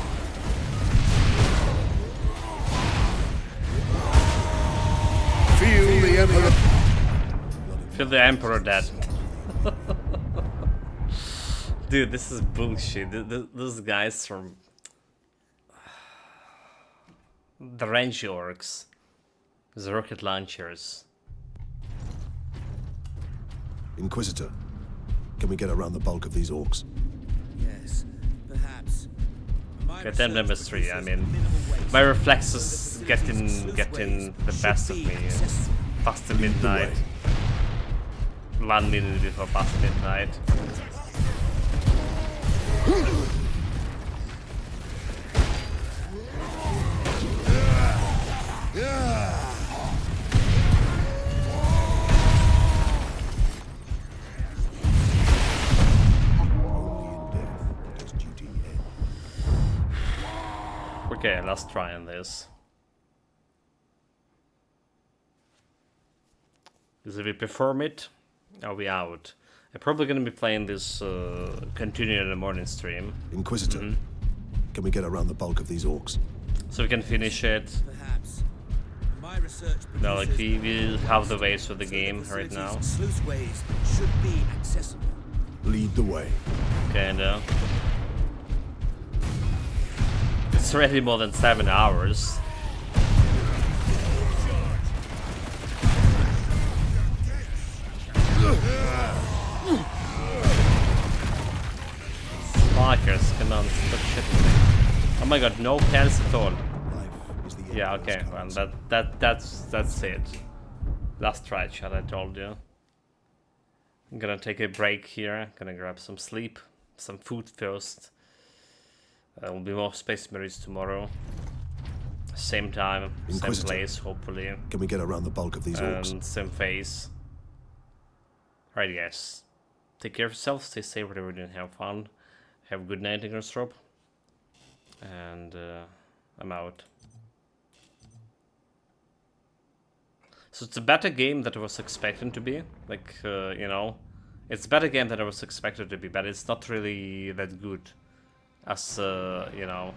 Feel the Emperor. Feel the Emperor dead. Dude, this is bullshit. Those guys from the range orcs, the rocket launchers. Inquisitor, can we get around the bulk of these orcs? Yes, perhaps. Okay, then number 3. I mean, my reflexes getting the best of me. It's past the midnight. 1 minute before past midnight. Okay, let's try on this. If we perform it, are we out? I'm probably gonna be playing this continue in the morning stream. Inquisitor, can we get around the bulk of these orcs? So we can finish it. Perhaps. My research No, like we have the ways for the game right now. Sluiceways should be accessible. Lead the way. Kinda. It's already more than 7 hours. Sparkers, come on, stop shitting me. Oh my god, no health at all. Yeah, okay, well that's it. Last try shot, I told you. I'm gonna take a break here, gonna grab some sleep, some food first. Will be more Space Marines tomorrow. Same time, same place, hopefully. Can we get around the bulk of these orcs? And same phase. Right, guys. Take care of yourself, stay safe, whatever you're doing, have fun. Have a good night, Ingersrop. And I'm out. So it's a better game than I was expecting to be. Like, you know, it's a better game than I was expected to be, but it's not really that good. As, you know,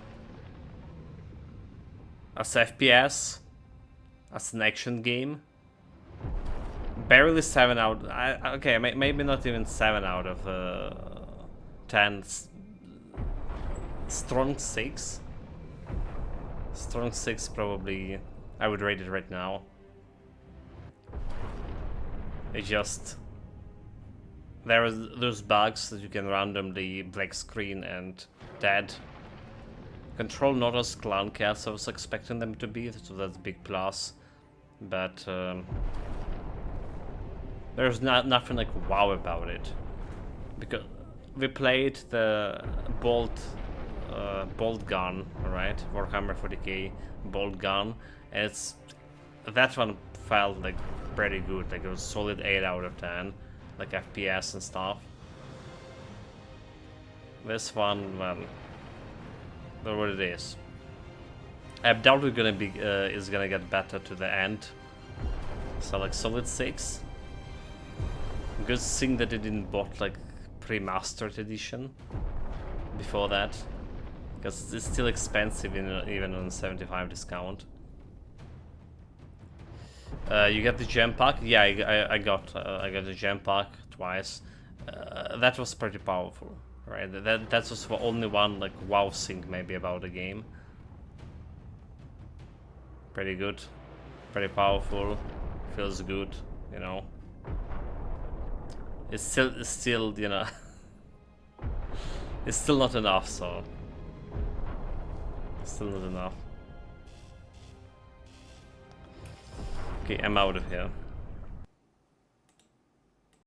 as FPS, as an action game. Barely 7 out. Okay, maybe not even 7 out of 10. Strong 6. Strong 6 probably. I would rate it right now. It just there are those bugs that you can randomly black screen and dead. Control not as clown cats I was expecting them to be, so that's a big plus. But there's nothing like wow about it, because we played the bolt gun, right? Warhammer 40k bolt gun, and that one felt like pretty good. Like it was solid 8 out of 10, like FPS and stuff. This one, well, that's what it is. I doubt it's gonna be is gonna get better to the end. So like solid 6. Good thing that they didn't bought like pre-mastered edition before that, because it's still expensive even on 75 discount. You get the gem pack. Yeah, I got the gem pack twice. That was pretty powerful, right? That was the only one like wow thing maybe about the game. Pretty good, pretty powerful, feels good, you know. It's still you know, it's still not enough, so still not enough. Okay, I'm out of here.